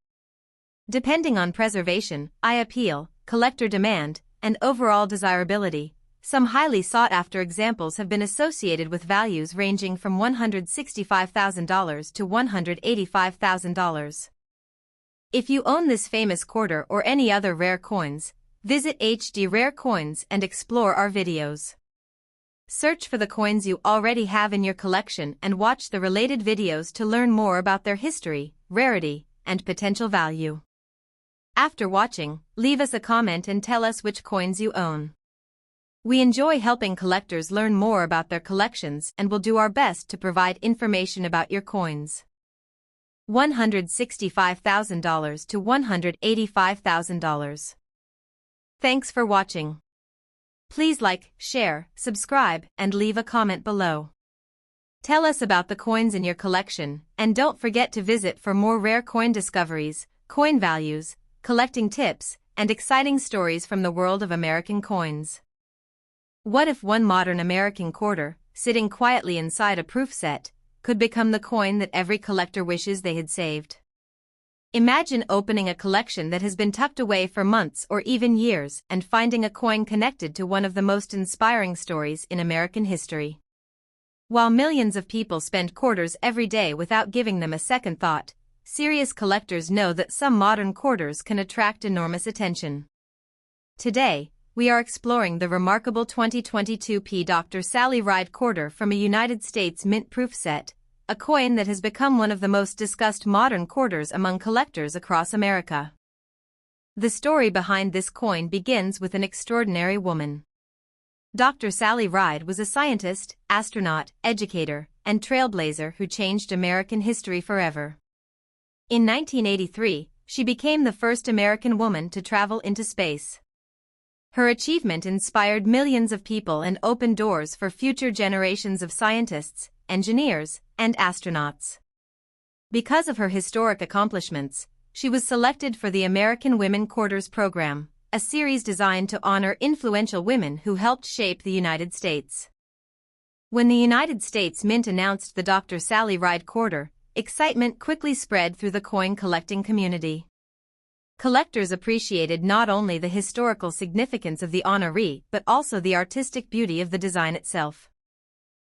Depending on preservation, eye appeal, collector demand, and overall desirability, some highly sought-after examples have been associated with values ranging from $165,000 to $185,000. If you own this famous quarter or any other rare coins, visit SRareCoins and explore our videos. Search for the coins you already have in your collection and watch the related videos to learn more about their history, rarity, and potential value. After watching, leave us a comment and tell us which coins you own. We enjoy helping collectors learn more about their collections and will do our best to provide information about your coins. $165,000 to $185,000. Thanks for watching. Please like, share, subscribe, and leave a comment below. Tell us about the coins in your collection, and don't forget to visit for more rare coin discoveries, coin values, collecting tips, and exciting stories from the world of American coins. What if one modern American quarter, sitting quietly inside a proof set, could become the coin that every collector wishes they had saved? Imagine opening a collection that has been tucked away for months or even years and finding a coin connected to one of the most inspiring stories in American history. While millions of people spend quarters every day without giving them a second thought, serious collectors know that some modern quarters can attract enormous attention. Today, we are exploring the remarkable 2022 Dr. Sally Ride quarter from a United States Mint proof set, a coin that has become one of the most discussed modern quarters among collectors across America. The story behind this coin begins with an extraordinary woman. Dr. Sally Ride was a scientist, astronaut, educator, and trailblazer who changed American history forever. In 1983, she became the first American woman to travel into space. Her achievement inspired millions of people and opened doors for future generations of scientists, engineers, and astronauts. Because of her historic accomplishments, she was selected for the American Women Quarters Program, a series designed to honor influential women who helped shape the United States. When the United States Mint announced the Dr. Sally Ride quarter, excitement quickly spread through the coin collecting community. Collectors appreciated not only the historical significance of the honoree but also the artistic beauty of the design itself.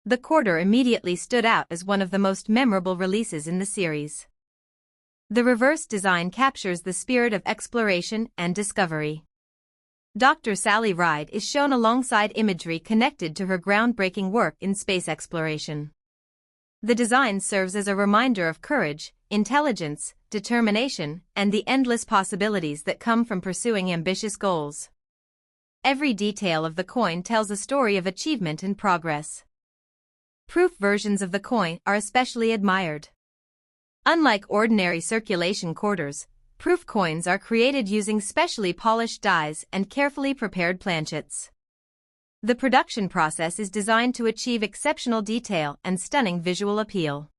The quarter immediately stood out as one of the most memorable releases in the series. The reverse design captures the spirit of exploration and discovery. Dr. Sally Ride is shown alongside imagery connected to her groundbreaking work in space exploration. The design serves as a reminder of courage, intelligence, determination, and the endless possibilities that come from pursuing ambitious goals. Every detail of the coin tells a story of achievement and progress. Proof versions of the coin are especially admired. Unlike ordinary circulation quarters, proof coins are created using specially polished dies and carefully prepared planchets. The production process is designed to achieve exceptional detail and stunning visual appeal.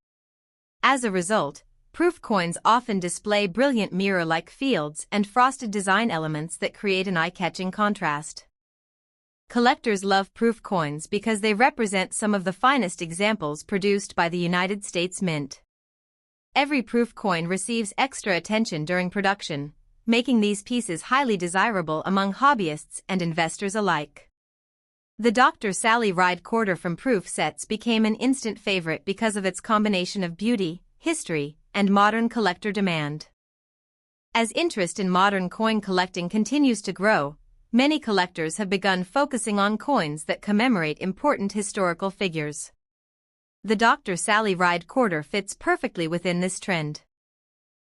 As a result, proof coins often display brilliant mirror-like fields and frosted design elements that create an eye-catching contrast. Collectors love proof coins because they represent some of the finest examples produced by the United States Mint. Every proof coin receives extra attention during production, making these pieces highly desirable among hobbyists and investors alike. The Dr. Sally Ride quarter from proof sets became an instant favorite because of its combination of beauty, history, and modern collector demand. As interest in modern coin collecting continues to grow, many collectors have begun focusing on coins that commemorate important historical figures. The Dr. Sally Ride quarter fits perfectly within this trend.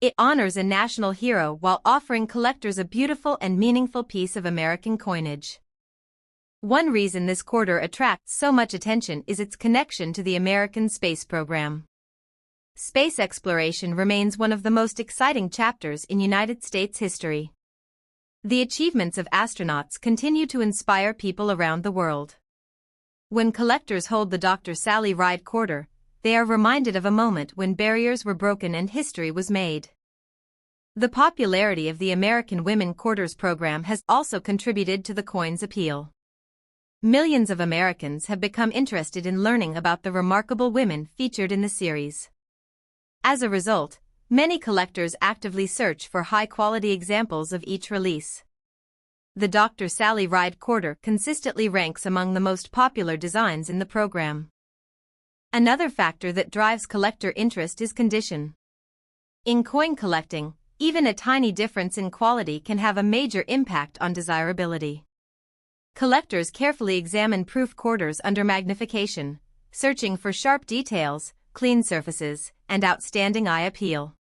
It honors a national hero while offering collectors a beautiful and meaningful piece of American coinage. One reason this quarter attracts so much attention is its connection to the American space program. Space exploration remains one of the most exciting chapters in United States history. The achievements of astronauts continue to inspire people around the world. When collectors hold the Dr. Sally Ride quarter, they are reminded of a moment when barriers were broken and history was made. The popularity of the American Women Quarters program has also contributed to the coin's appeal. Millions of Americans have become interested in learning about the remarkable women featured in the series. As a result, many collectors actively search for high-quality examples of each release. The Dr. Sally Ride quarter consistently ranks among the most popular designs in the program. Another factor that drives collector interest is condition. In coin collecting, even a tiny difference in quality can have a major impact on desirability. Collectors carefully examine proof quarters under magnification, searching for sharp details, clean surfaces, and outstanding eye appeal.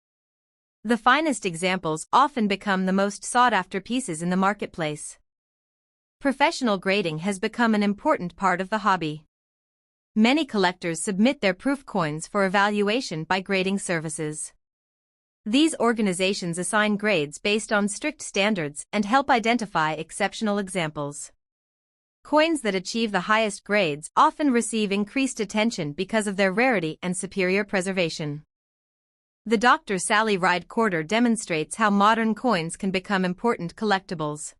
The finest examples often become the most sought-after pieces in the marketplace. Professional grading has become an important part of the hobby. Many collectors submit their proof coins for evaluation by grading services. These organizations assign grades based on strict standards and help identify exceptional examples. Coins that achieve the highest grades often receive increased attention because of their rarity and superior preservation. The Dr. Sally Ride quarter demonstrates how modern coins can become important collectibles.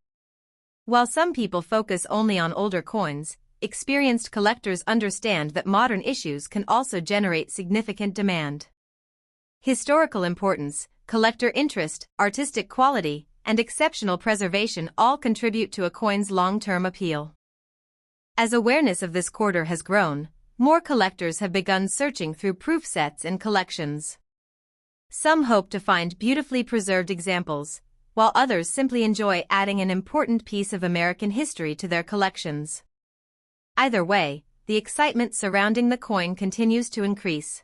While some people focus only on older coins, experienced collectors understand that modern issues can also generate significant demand. Historical importance, collector interest, artistic quality, and exceptional preservation all contribute to a coin's long-term appeal. As awareness of this quarter has grown, more collectors have begun searching through proof sets and collections. Some hope to find beautifully preserved examples, while others simply enjoy adding an important piece of American history to their collections. Either way, the excitement surrounding the coin continues to increase.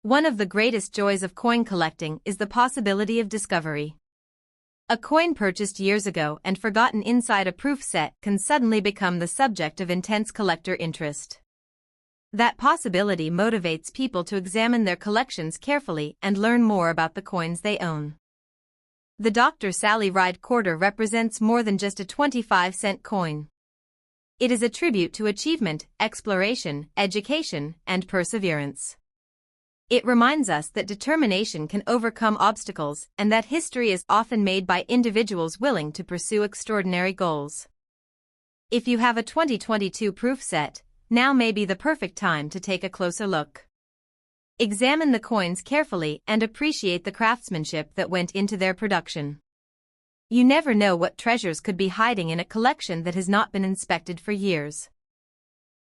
One of the greatest joys of coin collecting is the possibility of discovery. A coin purchased years ago and forgotten inside a proof set can suddenly become the subject of intense collector interest. That possibility motivates people to examine their collections carefully and learn more about the coins they own. The Dr. Sally Ride quarter represents more than just a 25-cent coin. It is a tribute to achievement, exploration, education, and perseverance. It reminds us that determination can overcome obstacles and that history is often made by individuals willing to pursue extraordinary goals. If you have a 2022 proof set, now may be the perfect time to take a closer look. Examine the coins carefully and appreciate the craftsmanship that went into their production. You never know what treasures could be hiding in a collection that has not been inspected for years.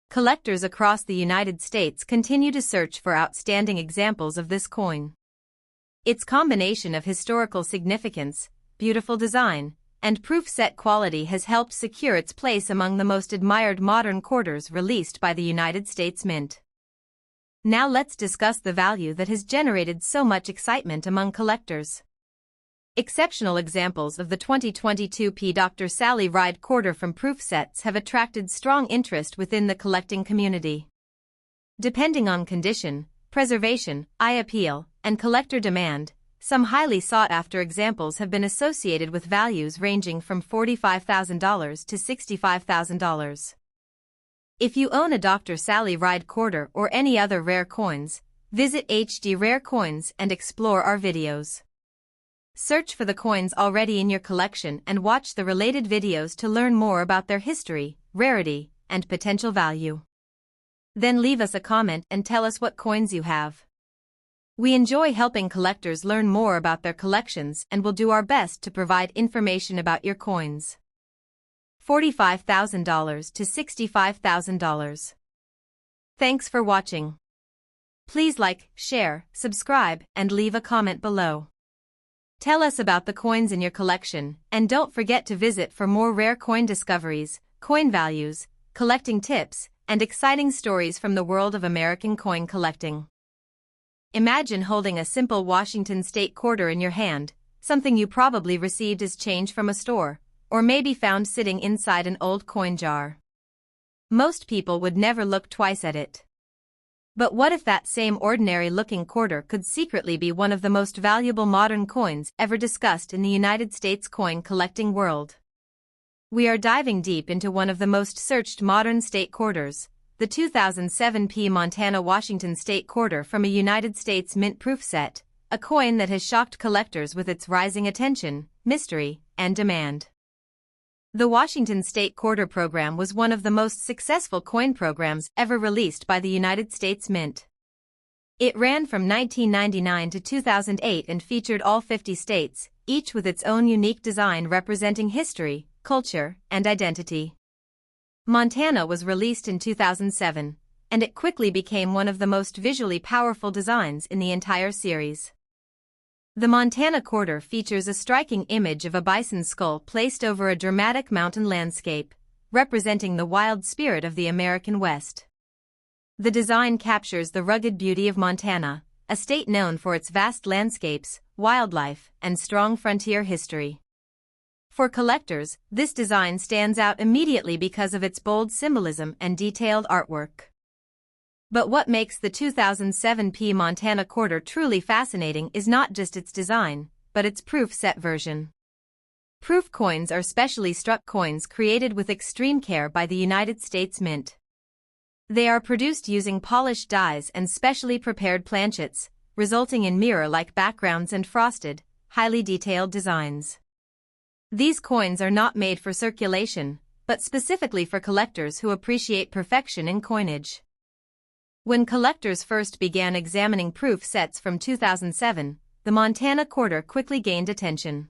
Collectors across the United States continue to search for outstanding examples of this coin. Its combination of historical significance, beautiful design, and proof set quality has helped secure its place among the most admired modern quarters released by the United States Mint. Now let's discuss the value that has generated so much excitement among collectors. Exceptional examples of the 2022 Dr. Sally Ride quarter from proof sets have attracted strong interest within the collecting community. Depending on condition, preservation, eye appeal, and collector demand, some highly sought-after examples have been associated with values ranging from $45,000 to $65,000. If you own a Dr. Sally Ride quarter or any other rare coins, visit HD Rare Coins and explore our videos. Search for the coins already in your collection and watch the related videos to learn more about their history, rarity, and potential value. Then leave us a comment and tell us what coins you have. We enjoy helping collectors learn more about their collections and will do our best to provide information about your coins. $45,000 to $65,000. Thanks for watching. Please like, share, subscribe, and leave a comment below. Tell us about the coins in your collection, and don't forget to visit for more rare coin discoveries, coin values, collecting tips, and exciting stories from the world of American coin collecting. Imagine holding a simple Washington State quarter in your hand, something you probably received as change from a store, or maybe found sitting inside an old coin jar. Most people would never look twice at it. But what if that same ordinary-looking quarter could secretly be one of the most valuable modern coins ever discussed in the United States coin collecting world? We are diving deep into one of the most searched modern state quarters, the 2007 Montana Washington State quarter from a United States Mint proof set, a coin that has shocked collectors with its rising attention, mystery, and demand. The Washington State Quarter program was one of the most successful coin programs ever released by the United States Mint. It ran from 1999 to 2008 and featured all 50 states, each with its own unique design representing history, culture, and identity. Montana was released in 2007, and it quickly became one of the most visually powerful designs in the entire series. The Montana quarter features a striking image of a bison skull placed over a dramatic mountain landscape, representing the wild spirit of the American West. The design captures the rugged beauty of Montana, a state known for its vast landscapes, wildlife, and strong frontier history. For collectors, this design stands out immediately because of its bold symbolism and detailed artwork. But what makes the 2007 Montana quarter truly fascinating is not just its design, but its proof set version. Proof coins are specially struck coins created with extreme care by the United States Mint. They are produced using polished dies and specially prepared planchets, resulting in mirror-like backgrounds and frosted, highly detailed designs. These coins are not made for circulation, but specifically for collectors who appreciate perfection in coinage. When collectors first began examining proof sets from 2007, the Montana quarter quickly gained attention.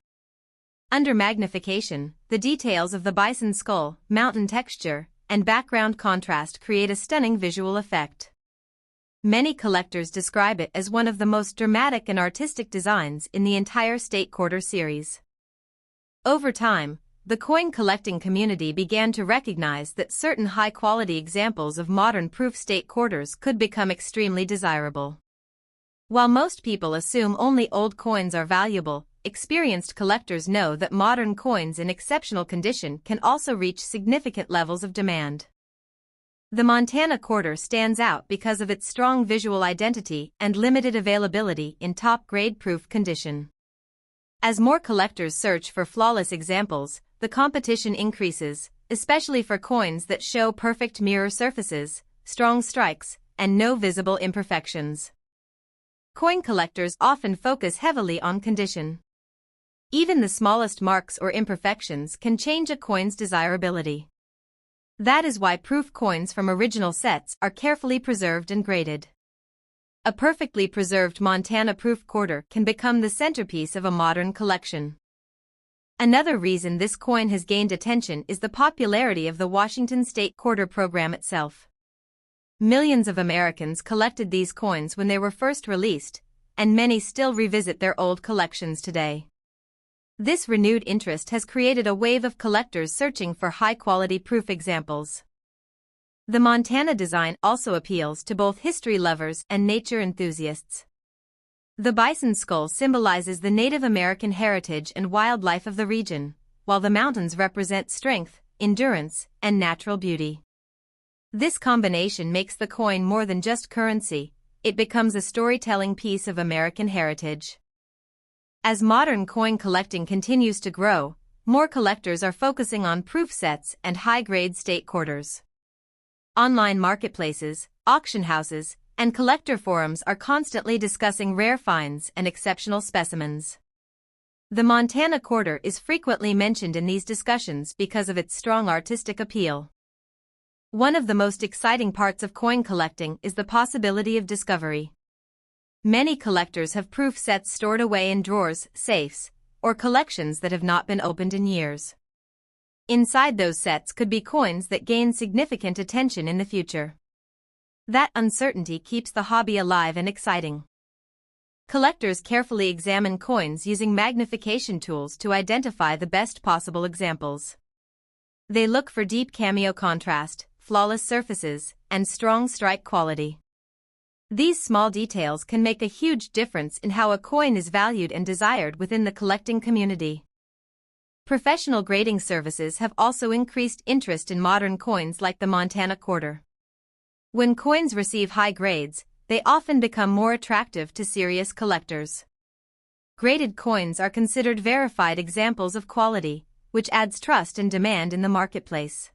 Under magnification, the details of the bison skull, mountain texture, and background contrast create a stunning visual effect. Many collectors describe it as one of the most dramatic and artistic designs in the entire state quarter series. Over time, the coin collecting community began to recognize that certain high-quality examples of modern proof state quarters could become extremely desirable. While most people assume only old coins are valuable, experienced collectors know that modern coins in exceptional condition can also reach significant levels of demand. The Montana quarter stands out because of its strong visual identity and limited availability in top-grade proof condition. As more collectors search for flawless examples, the competition increases, especially for coins that show perfect mirror surfaces, strong strikes, and no visible imperfections. Coin collectors often focus heavily on condition. Even the smallest marks or imperfections can change a coin's desirability. That is why proof coins from original sets are carefully preserved and graded. A perfectly preserved Montana proof quarter can become the centerpiece of a modern collection. Another reason this coin has gained attention is the popularity of the Washington State Quarter program itself. Millions of Americans collected these coins when they were first released, and many still revisit their old collections today. This renewed interest has created a wave of collectors searching for high-quality proof examples. The Montana design also appeals to both history lovers and nature enthusiasts. The bison skull symbolizes the Native American heritage and wildlife of the region, while the mountains represent strength, endurance, and natural beauty. This combination makes the coin more than just currency, it becomes a storytelling piece of American heritage. As modern coin collecting continues to grow, more collectors are focusing on proof sets and high-grade state quarters. Online marketplaces, auction houses, and collector forums are constantly discussing rare finds and exceptional specimens. The Montana quarter is frequently mentioned in these discussions because of its strong artistic appeal. One of the most exciting parts of coin collecting is the possibility of discovery. Many collectors have proof sets stored away in drawers, safes, or collections that have not been opened in years. Inside those sets could be coins that gain significant attention in the future. That uncertainty keeps the hobby alive and exciting. Collectors carefully examine coins using magnification tools to identify the best possible examples. They look for deep cameo contrast, flawless surfaces, and strong strike quality. These small details can make a huge difference in how a coin is valued and desired within the collecting community. Professional grading services have also increased interest in modern coins like the Montana quarter. When coins receive high grades, they often become more attractive to serious collectors. Graded coins are considered verified examples of quality, which adds trust and demand in the marketplace.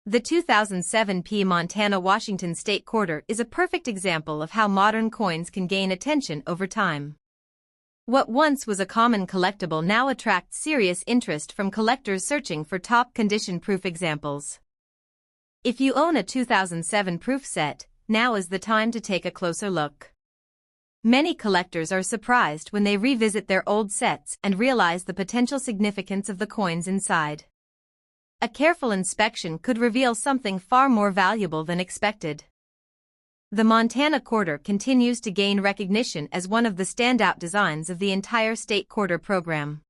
The 2007 Montana Washington State Quarter is a perfect example of how modern coins can gain attention over time. What once was a common collectible now attracts serious interest from collectors searching for top condition-proof examples. If you own a 2007 proof set, now is the time to take a closer look. Many collectors are surprised when they revisit their old sets and realize the potential significance of the coins inside. A careful inspection could reveal something far more valuable than expected. The Montana quarter continues to gain recognition as one of the standout designs of the entire state quarter program.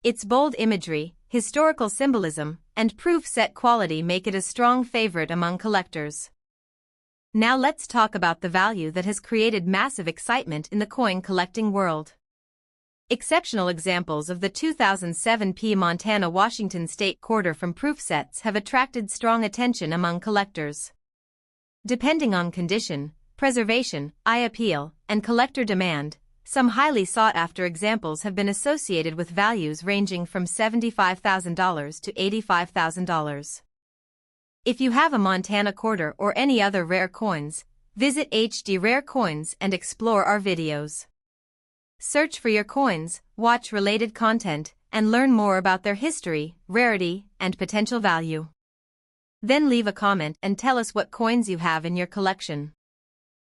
Its bold imagery, historical symbolism, and proof set quality make it a strong favorite among collectors. Now let's talk about the value that has created massive excitement in the coin collecting world. Exceptional examples of the 2007 Montana Washington State Quarter from proof sets have attracted strong attention among collectors. Depending on condition, preservation, eye appeal, and collector demand, some highly sought-after examples have been associated with values ranging from $75,000 to $85,000. If you have a Montana quarter or any other rare coins, visit HD Rare Coins and explore our videos. Search for your coins, watch related content, and learn more about their history, rarity, and potential value. Then leave a comment and tell us what coins you have in your collection.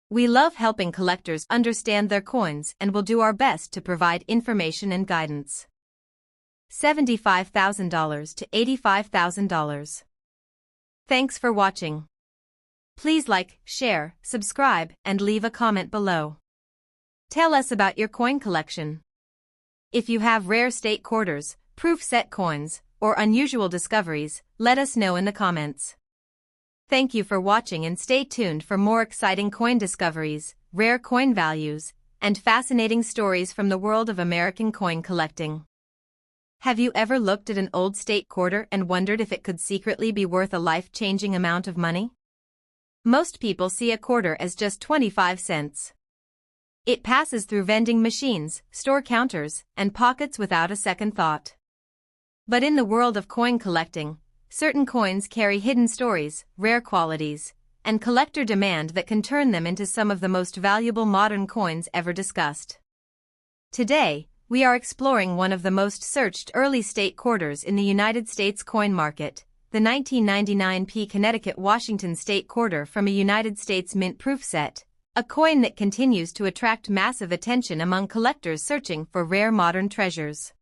We love helping collectors understand their coins and will do our best to provide information and guidance. $75,000 to $85,000. Thanks for watching. Please like, share, subscribe, and leave a comment below. Tell us about your coin collection. If you have rare state quarters, proof set coins, or unusual discoveries, let us know in the comments. Thank you for watching and stay tuned for more exciting coin discoveries, rare coin values, and fascinating stories from the world of American coin collecting. Have you ever looked at an old state quarter and wondered if it could secretly be worth a life-changing amount of money? Most people see a quarter as just 25 cents. It passes through vending machines, store counters, and pockets without a second thought. But in the world of coin collecting, certain coins carry hidden stories, rare qualities, and collector demand that can turn them into some of the most valuable modern coins ever discussed. Today, we are exploring one of the most searched early state quarters in the United States coin market, the 1999 Connecticut Washington State Quarter from a United States Mint proof set, a coin that continues to attract massive attention among collectors searching for rare modern treasures.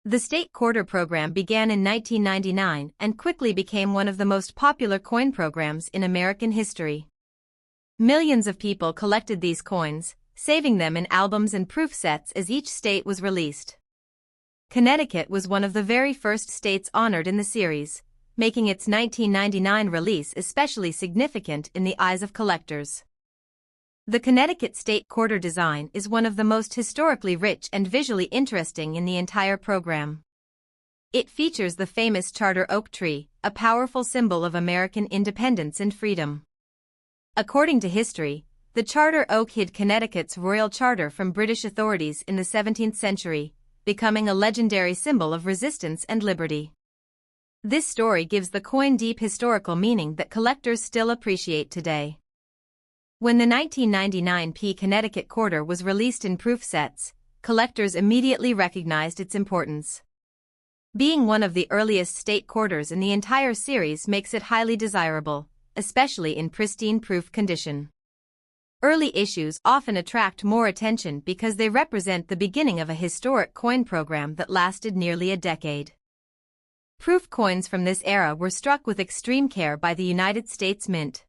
The State Quarter program began in 1999 and quickly became one of the most popular coin programs in American history. Millions of people collected these coins, saving them in albums and proof sets as each state was released. Connecticut was one of the very first states honored in the series, making its 1999 release especially significant in the eyes of collectors. The Connecticut State Quarter design is one of the most historically rich and visually interesting in the entire program. It features the famous charter oak tree, a powerful symbol of American independence and freedom. According to history, the charter oak hid Connecticut's royal charter from British authorities in the 17th century, becoming a legendary symbol of resistance and liberty. This story gives the coin deep historical meaning that collectors still appreciate today. When the 1999 Connecticut Quarter was released in proof sets, collectors immediately recognized its importance. Being one of the earliest state quarters in the entire series makes it highly desirable, especially in pristine proof condition. Early issues often attract more attention because they represent the beginning of a historic coin program that lasted nearly a decade. Proof coins from this era were struck with extreme care by the United States Mint.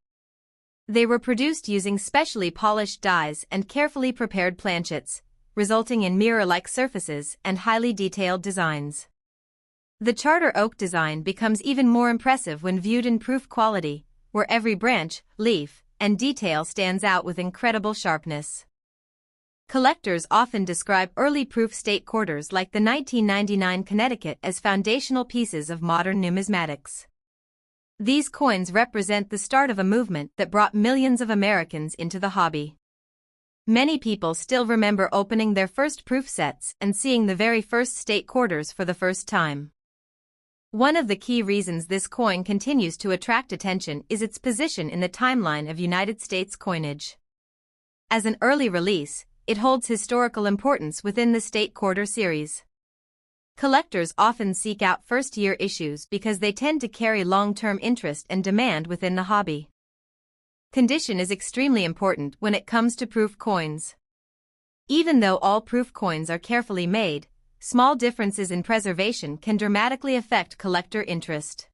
They were produced using specially polished dies and carefully prepared planchets, resulting in mirror-like surfaces and highly detailed designs. The charter oak design becomes even more impressive when viewed in proof quality, where every branch, leaf, and detail stands out with incredible sharpness. Collectors often describe early proof state quarters like the 1999 Connecticut as foundational pieces of modern numismatics. These coins represent the start of a movement that brought millions of Americans into the hobby. Many people still remember opening their first proof sets and seeing the very first state quarters for the first time. One of the key reasons this coin continues to attract attention is its position in the timeline of United States coinage. As an early release, it holds historical importance within the state quarter series. Collectors often seek out first-year issues because they tend to carry long-term interest and demand within the hobby. Condition is extremely important when it comes to proof coins. Even though all proof coins are carefully made, small differences in preservation can dramatically affect collector interest.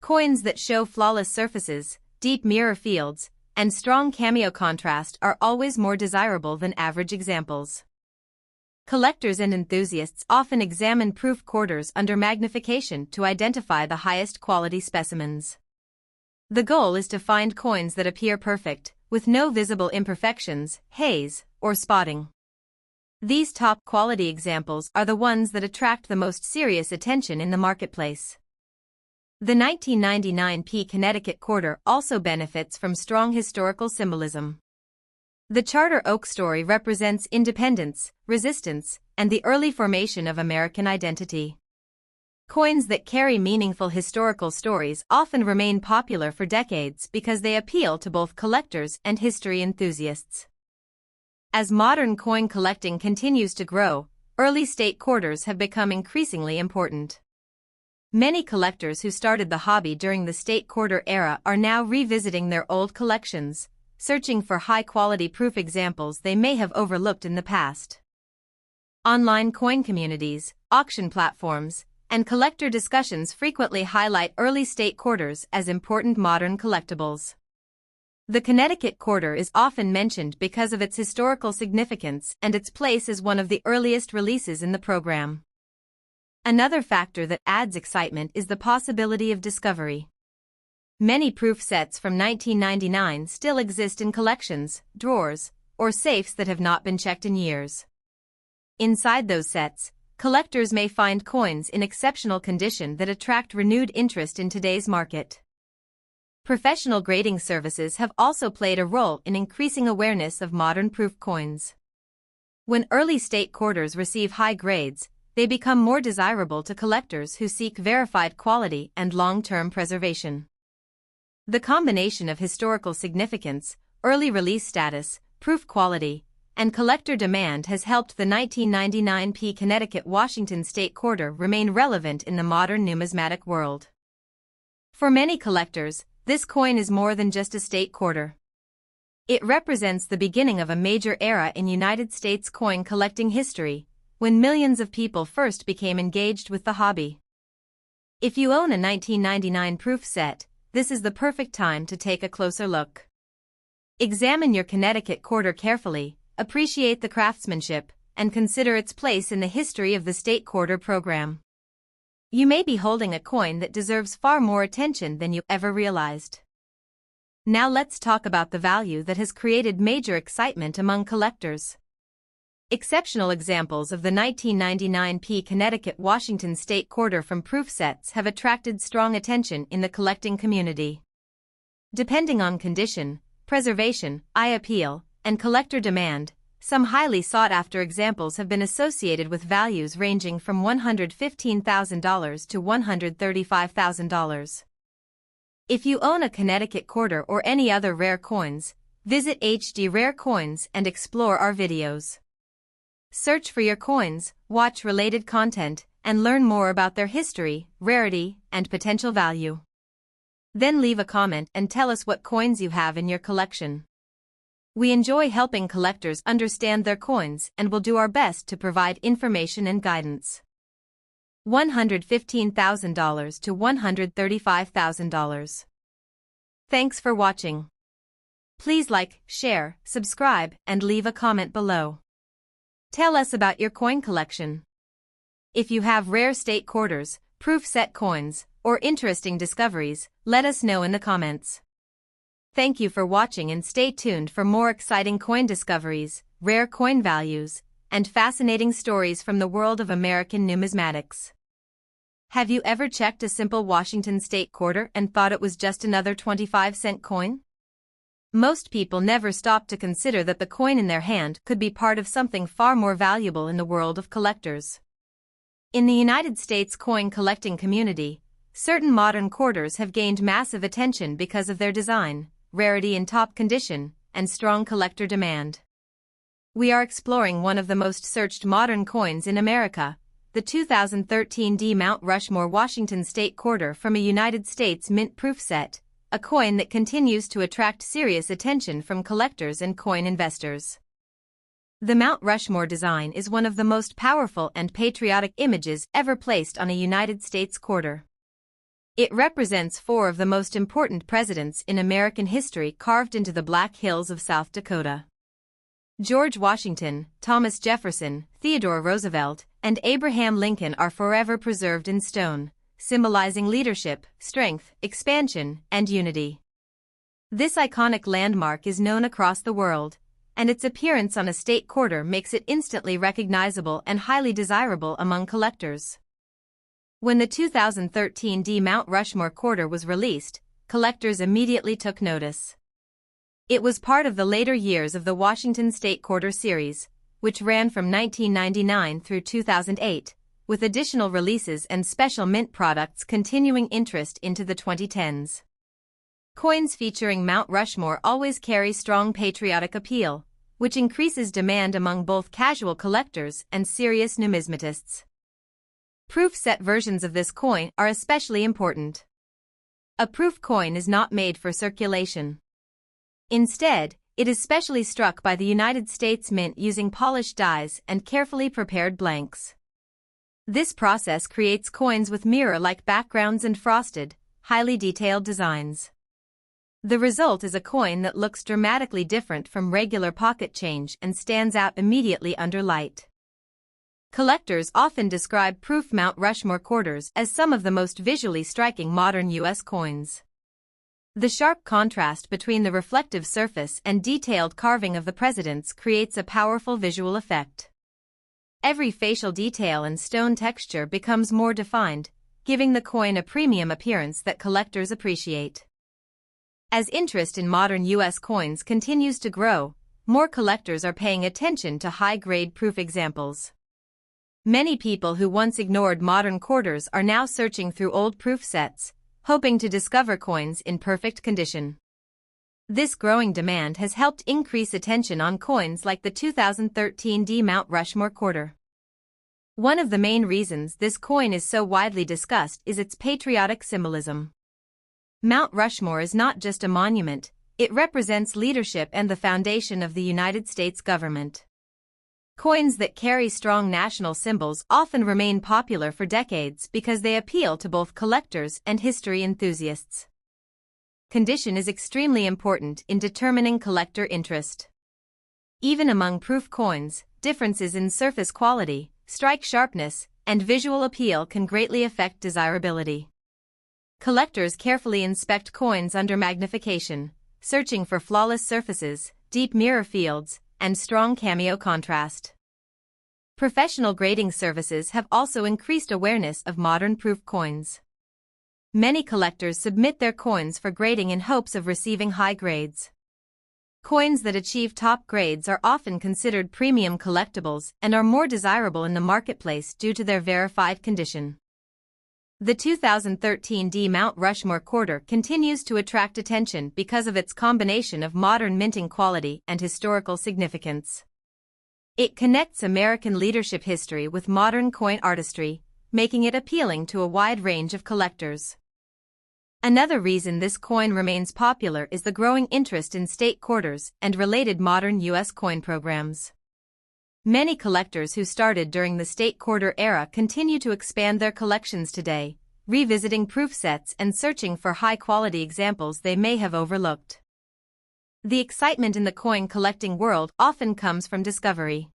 Coins that show flawless surfaces, deep mirror fields, and strong cameo contrast are always more desirable than average examples. Collectors and enthusiasts often examine proof quarters under magnification to identify the highest quality specimens. The goal is to find coins that appear perfect, with no visible imperfections, haze, or spotting. These top-quality examples are the ones that attract the most serious attention in the marketplace. The 1999 Connecticut Quarter also benefits from strong historical symbolism. The charter oak story represents independence, resistance, and the early formation of American identity. Coins that carry meaningful historical stories often remain popular for decades because they appeal to both collectors and history enthusiasts. As modern coin collecting continues to grow, early state quarters have become increasingly important. Many collectors who started the hobby during the state quarter era are now revisiting their old collections, searching for high-quality proof examples they may have overlooked in the past. Online coin communities, auction platforms, and collector discussions frequently highlight early state quarters as important modern collectibles. The Connecticut Quarter is often mentioned because of its historical significance and its place as one of the earliest releases in the program. Another factor that adds excitement is the possibility of discovery. Many proof sets from 1999 still exist in collections, drawers, or safes that have not been checked in years. Inside those sets, collectors may find coins in exceptional condition that attract renewed interest in today's market. Professional grading services have also played a role in increasing awareness of modern proof coins. When early state quarters receive high grades, they become more desirable to collectors who seek verified quality and long-term preservation. The combination of historical significance, early release status, proof quality, and collector demand has helped the 1999 Connecticut Washington State Quarter remain relevant in the modern numismatic world. For many collectors, this coin is more than just a state quarter. It represents the beginning of a major era in United States coin collecting history, when millions of people first became engaged with the hobby. If you own a 1999 proof set, this is the perfect time to take a closer look. Examine your Connecticut Quarter carefully, appreciate the craftsmanship, and consider its place in the history of the state quarter program. You may be holding a coin that deserves far more attention than you ever realized. Now let's talk about the value that has created major excitement among collectors. Exceptional examples of the 1999 Connecticut Washington State Quarter from proof sets have attracted strong attention in the collecting community. Depending on condition, preservation, eye appeal, and collector demand, some highly sought-after examples have been associated with values ranging from $115,000 to $135,000. If you own a Connecticut quarter or any other rare coins, visit HD Rare Coins and explore our videos. Search for your coins, watch related content, and learn more about their history, rarity, and potential value. Then leave a comment and tell us what coins you have in your collection. We enjoy helping collectors understand their coins and will do our best to provide information and guidance. $115,000 to $135,000. Thanks for watching. Please like, share, subscribe, and leave a comment below. Tell us about your coin collection. If you have rare state quarters, proof set coins, or interesting discoveries, let us know in the comments. Thank you for watching and stay tuned for more exciting coin discoveries, rare coin values, and fascinating stories from the world of American numismatics. Have you ever checked a simple Washington State quarter and thought it was just another 25-cent coin? Most people never stop to consider that the coin in their hand could be part of something far more valuable in the world of collectors. In the United States coin collecting community, certain modern quarters have gained massive attention because of their design, rarity in top condition, and strong collector demand. We are exploring one of the most searched modern coins in America, the 2013 Mount Rushmore Washington State Quarter from a United States Mint proof set, a coin that continues to attract serious attention from collectors and coin investors. The Mount Rushmore design is one of the most powerful and patriotic images ever placed on a United States quarter. It represents 4 of the most important presidents in American history carved into the Black Hills of South Dakota. George Washington, Thomas Jefferson, Theodore Roosevelt, and Abraham Lincoln are forever preserved in stone, symbolizing leadership, strength, expansion, and unity. This iconic landmark is known across the world, and its appearance on a state quarter makes it instantly recognizable and highly desirable among collectors. When the 2013 Mount Rushmore quarter was released, collectors immediately took notice. It was part of the later years of the Washington State Quarter series, which ran from 1999 through 2008, with additional releases and special mint products continuing interest into the 2010s. Coins featuring Mount Rushmore always carry strong patriotic appeal, which increases demand among both casual collectors and serious numismatists. Proof set versions of this coin are especially important. A proof coin is not made for circulation. Instead, it is specially struck by the United States Mint using polished dies and carefully prepared blanks. This process creates coins with mirror-like backgrounds and frosted, highly detailed designs. The result is a coin that looks dramatically different from regular pocket change and stands out immediately under light. Collectors often describe proof Mount Rushmore quarters as some of the most visually striking modern U.S. coins. The sharp contrast between the reflective surface and detailed carving of the presidents creates a powerful visual effect. Every facial detail and stone texture becomes more defined, giving the coin a premium appearance that collectors appreciate. As interest in modern U.S. coins continues to grow, more collectors are paying attention to high-grade proof examples. Many people who once ignored modern quarters are now searching through old proof sets, hoping to discover coins in perfect condition. This growing demand has helped increase attention on coins like the 2013 Mount Rushmore quarter. One of the main reasons this coin is so widely discussed is its patriotic symbolism. Mount Rushmore is not just a monument, it represents leadership and the foundation of the United States government. Coins that carry strong national symbols often remain popular for decades because they appeal to both collectors and history enthusiasts. Condition is extremely important in determining collector interest. Even among proof coins, differences in surface quality, strike sharpness, and visual appeal can greatly affect desirability. Collectors carefully inspect coins under magnification, searching for flawless surfaces, deep mirror fields, and strong cameo contrast. Professional grading services have also increased awareness of modern proof coins. Many collectors submit their coins for grading in hopes of receiving high grades. Coins that achieve top grades are often considered premium collectibles and are more desirable in the marketplace due to their verified condition. The 2013 Mount Rushmore quarter continues to attract attention because of its combination of modern minting quality and historical significance. It connects American leadership history with modern coin artistry, making it appealing to a wide range of collectors. Another reason this coin remains popular is the growing interest in state quarters and related modern U.S. coin programs. Many collectors who started during the state quarter era continue to expand their collections today, revisiting proof sets and searching for high-quality examples they may have overlooked. The excitement in the coin collecting world often comes from discovery.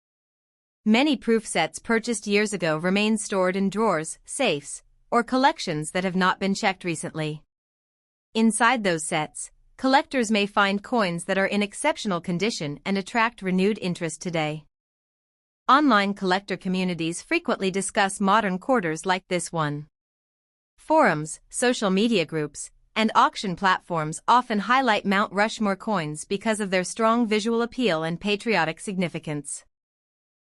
Many proof sets purchased years ago remain stored in drawers, safes, or collections that have not been checked recently. Inside those sets, collectors may find coins that are in exceptional condition and attract renewed interest today. Online collector communities frequently discuss modern quarters like this one. Forums, social media groups, and auction platforms often highlight Mount Rushmore coins because of their strong visual appeal and patriotic significance.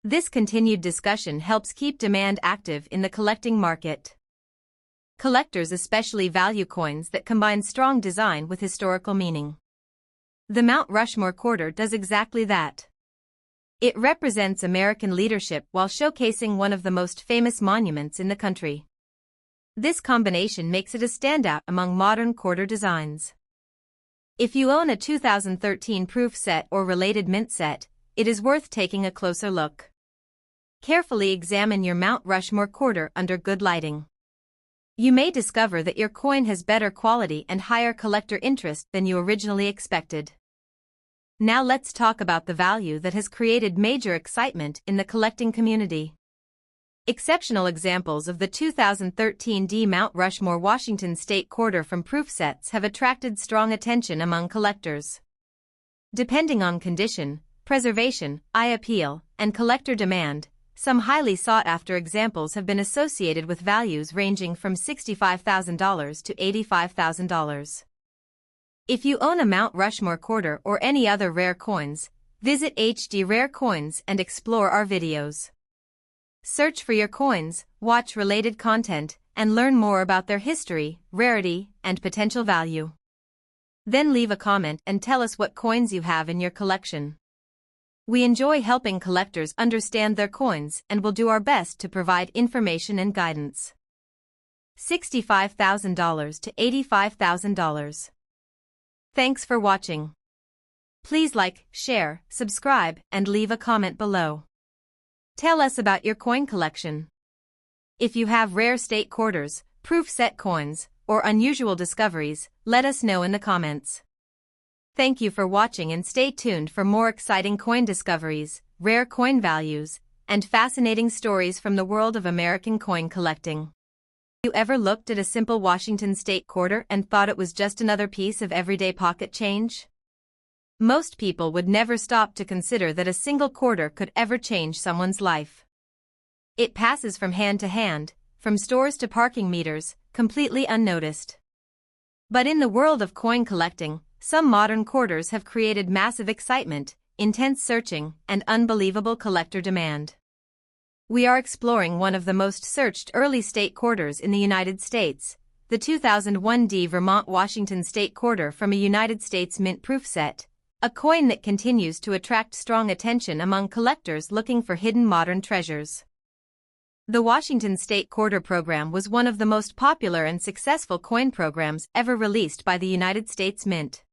This continued discussion helps keep demand active in the collecting market. Collectors especially value coins that combine strong design with historical meaning. The Mount Rushmore quarter does exactly that. It represents American leadership while showcasing one of the most famous monuments in the country. This combination makes it a standout among modern quarter designs. If you own a 2013 proof set or related mint set, it is worth taking a closer look. Carefully examine your Mount Rushmore quarter under good lighting. You may discover that your coin has better quality and higher collector interest than you originally expected. Now let's talk about the value that has created major excitement in the collecting community. Exceptional examples of the 2013 Mount Rushmore Washington State quarter from proof sets have attracted strong attention among collectors. Depending on condition, preservation, eye appeal, and collector demand, some highly sought-after examples have been associated with values ranging from $65,000 to $85,000. If you own a Mount Rushmore quarter or any other rare coins, visit HD Rare Coins and explore our videos. Search for your coins, watch related content, and learn more about their history, rarity, and potential value. Then leave a comment and tell us what coins you have in your collection. We enjoy helping collectors understand their coins and will do our best to provide information and guidance. $65,000 to $85,000. Thanks for watching. Please like, share, subscribe, and leave a comment below. Tell us about your coin collection. If you have rare state quarters, proof set coins, or unusual discoveries, let us know in the comments. Thank you for watching and stay tuned for more exciting coin discoveries, rare coin values, and fascinating stories from the world of American coin collecting. Have you ever looked at a simple Washington State quarter and thought it was just another piece of everyday pocket change? Most people would never stop to consider that a single quarter could ever change someone's life. It passes from hand to hand, from stores to parking meters, completely unnoticed. But in the world of coin collecting, some modern quarters have created massive excitement, intense searching, and unbelievable collector demand. We are exploring one of the most searched early state quarters in the United States, the 2001 Vermont Washington State quarter from a United States mint proof set, a coin that continues to attract strong attention among collectors looking for hidden modern treasures. The Washington State Quarter program was one of the most popular and successful coin programs ever released by the United States Mint.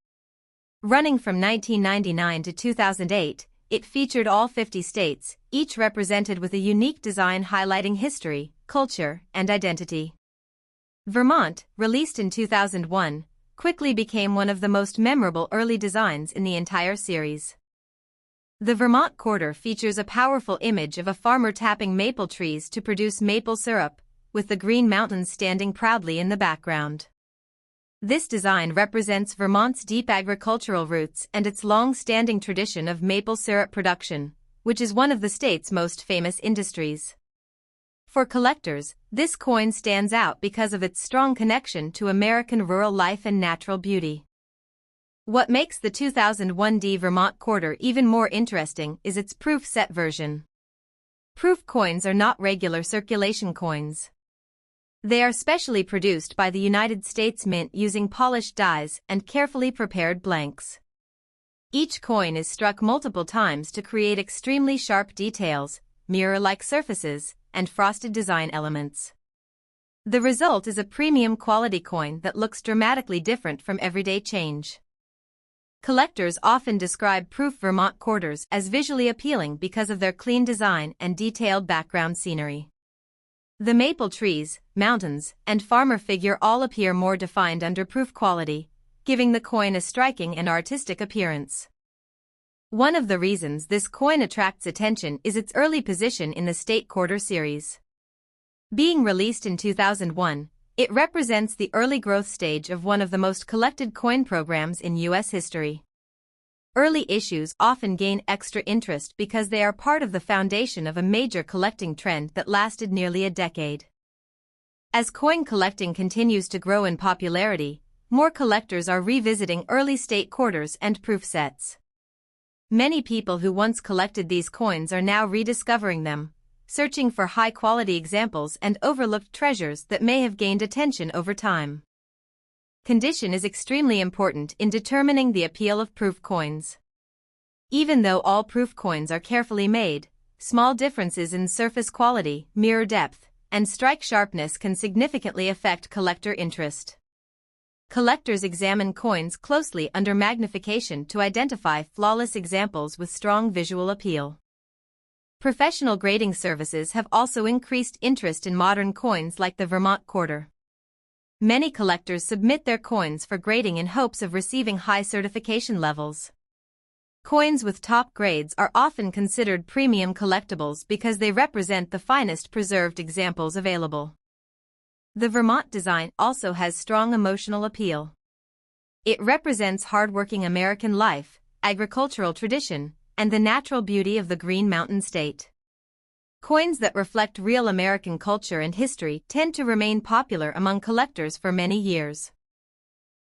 Running from 1999 to 2008, it featured all 50 states, each represented with a unique design highlighting history, culture, and identity. Vermont, released in 2001, quickly became one of the most memorable early designs in the entire series. The Vermont quarter features a powerful image of a farmer tapping maple trees to produce maple syrup, with the Green Mountains standing proudly in the background. This design represents Vermont's deep agricultural roots and its long-standing tradition of maple syrup production, which is one of the state's most famous industries. For collectors, this coin stands out because of its strong connection to American rural life and natural beauty. What makes the 2001 Vermont quarter even more interesting is its proof set version. Proof coins are not regular circulation coins. They are specially produced by the United States Mint using polished dies and carefully prepared blanks. Each coin is struck multiple times to create extremely sharp details, mirror-like surfaces, and frosted design elements. The result is a premium quality coin that looks dramatically different from everyday change. Collectors often describe proof Vermont quarters as visually appealing because of their clean design and detailed background scenery. The maple trees, mountains, and farmer figure all appear more defined under proof quality, giving the coin a striking and artistic appearance. One of the reasons this coin attracts attention is its early position in the state quarter series. Being released in 2001, it represents the early growth stage of one of the most collected coin programs in U.S. history. Early issues often gain extra interest because they are part of the foundation of a major collecting trend that lasted nearly a decade. As coin collecting continues to grow in popularity, more collectors are revisiting early state quarters and proof sets. Many people who once collected these coins are now rediscovering them, searching for high-quality examples and overlooked treasures that may have gained attention over time. Condition is extremely important in determining the appeal of proof coins. Even though all proof coins are carefully made, small differences in surface quality, mirror depth, and strike sharpness can significantly affect collector interest. Collectors examine coins closely under magnification to identify flawless examples with strong visual appeal. Professional grading services have also increased interest in modern coins like the Vermont quarter. Many collectors submit their coins for grading in hopes of receiving high certification levels. Coins with top grades are often considered premium collectibles because they represent the finest preserved examples available. The Vermont design also has strong emotional appeal. It represents hardworking American life, agricultural tradition, and the natural beauty of the Green Mountain State. Coins that reflect real American culture and history tend to remain popular among collectors for many years.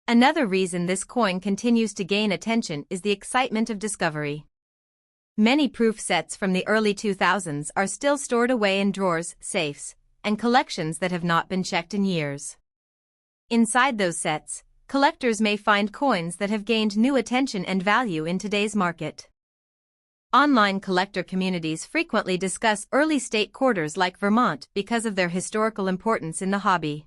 Another reason this coin continues to gain attention is the excitement of discovery. Many proof sets from the early 2000s are still stored away in drawers, safes, and collections that have not been checked in years. Inside those sets, collectors may find coins that have gained new attention and value in today's market. Online collector communities frequently discuss early state quarters like Vermont because of their historical importance in the hobby.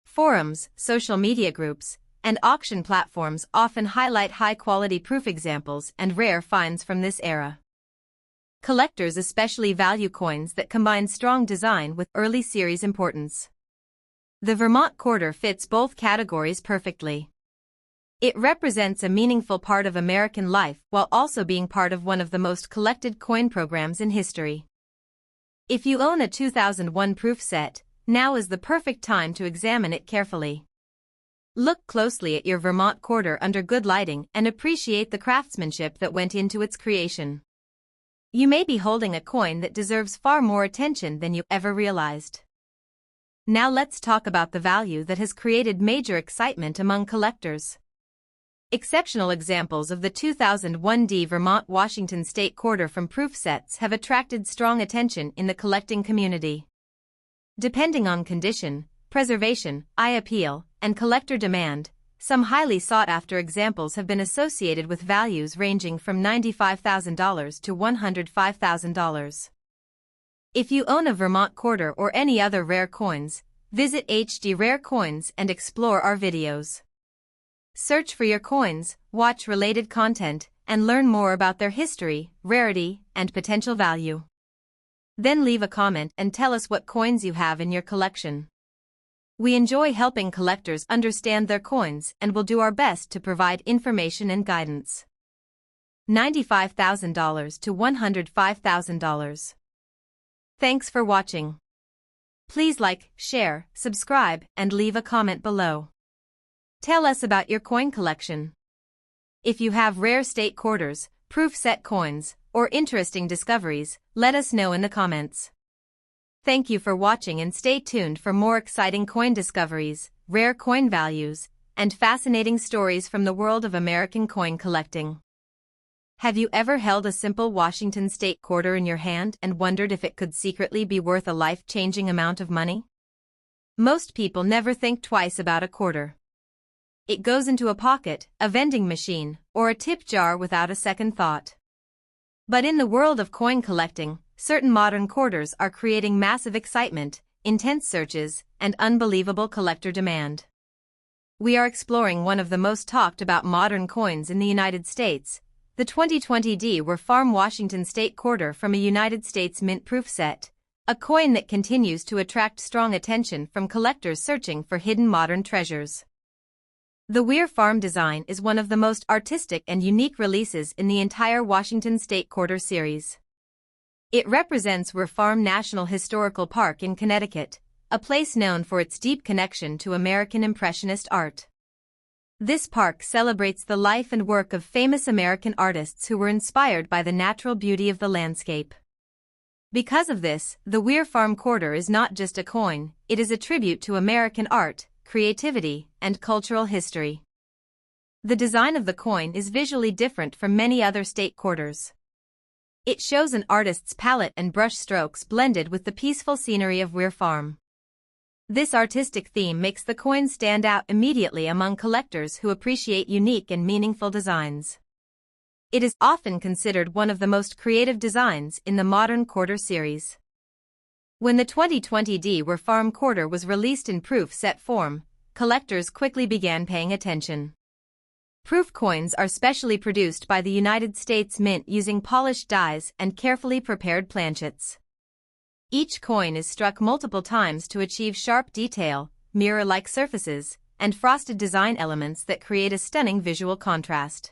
Forums, social media groups, and auction platforms often highlight high-quality proof examples and rare finds from this era. Collectors especially value coins that combine strong design with early series importance. The Vermont quarter fits both categories perfectly. It represents a meaningful part of American life while also being part of one of the most collected coin programs in history. If you own a 2001 proof set, now is the perfect time to examine it carefully. Look closely at your Vermont quarter under good lighting and appreciate the craftsmanship that went into its creation. You may be holding a coin that deserves far more attention than you ever realized. Now let's talk about the value that has created major excitement among collectors. Exceptional examples of the 2001 Vermont Washington State quarter from proof sets have attracted strong attention in the collecting community. Depending on condition, preservation, eye appeal, and collector demand, some highly sought-after examples have been associated with values ranging from $95,000 to $105,000. If you own a Vermont quarter or any other rare coins, visit SRareCoins and explore our videos. Search for your coins, watch related content, and learn more about their history, rarity, and potential value. Then leave a comment and tell us what coins you have in your collection. We enjoy helping collectors understand their coins and will do our best to provide information and guidance. $95,000 to $105,000. Thanks for watching. Please like, share, subscribe, and leave a comment below. Tell us about your coin collection. If you have rare state quarters, proof set coins, or interesting discoveries, let us know in the comments. Thank you for watching and stay tuned for more exciting coin discoveries, rare coin values, and fascinating stories from the world of American coin collecting. Have you ever held a simple Washington state quarter in your hand and wondered if it could secretly be worth a life-changing amount of money? Most people never think twice about a quarter. It goes into a pocket, a vending machine, or a tip jar without a second thought. But in the world of coin collecting, certain modern quarters are creating massive excitement, intense searches, and unbelievable collector demand. We are exploring one of the most talked about modern coins in the United States, the 2020 Were Farm Washington State Quarter from a United States Mint proof set, a coin that continues to attract strong attention from collectors searching for hidden modern treasures. The Weir Farm design is one of the most artistic and unique releases in the entire Washington State Quarter series. It represents Weir Farm National Historical Park in Connecticut, a place known for its deep connection to American Impressionist art. This park celebrates the life and work of famous American artists who were inspired by the natural beauty of the landscape. Because of this, the Weir Farm Quarter is not just a coin, it is a tribute to American art, creativity, and cultural history. The design of the coin is visually different from many other state quarters. It shows an artist's palette and brush strokes blended with the peaceful scenery of Weir Farm. This artistic theme makes the coin stand out immediately among collectors who appreciate unique and meaningful designs. It is often considered one of the most creative designs in the modern quarter series. When the 2020 Weir Farm Quarter was released in proof set form, collectors quickly began paying attention. Proof coins are specially produced by the United States Mint using polished dies and carefully prepared planchets. Each coin is struck multiple times to achieve sharp detail, mirror-like surfaces, and frosted design elements that create a stunning visual contrast.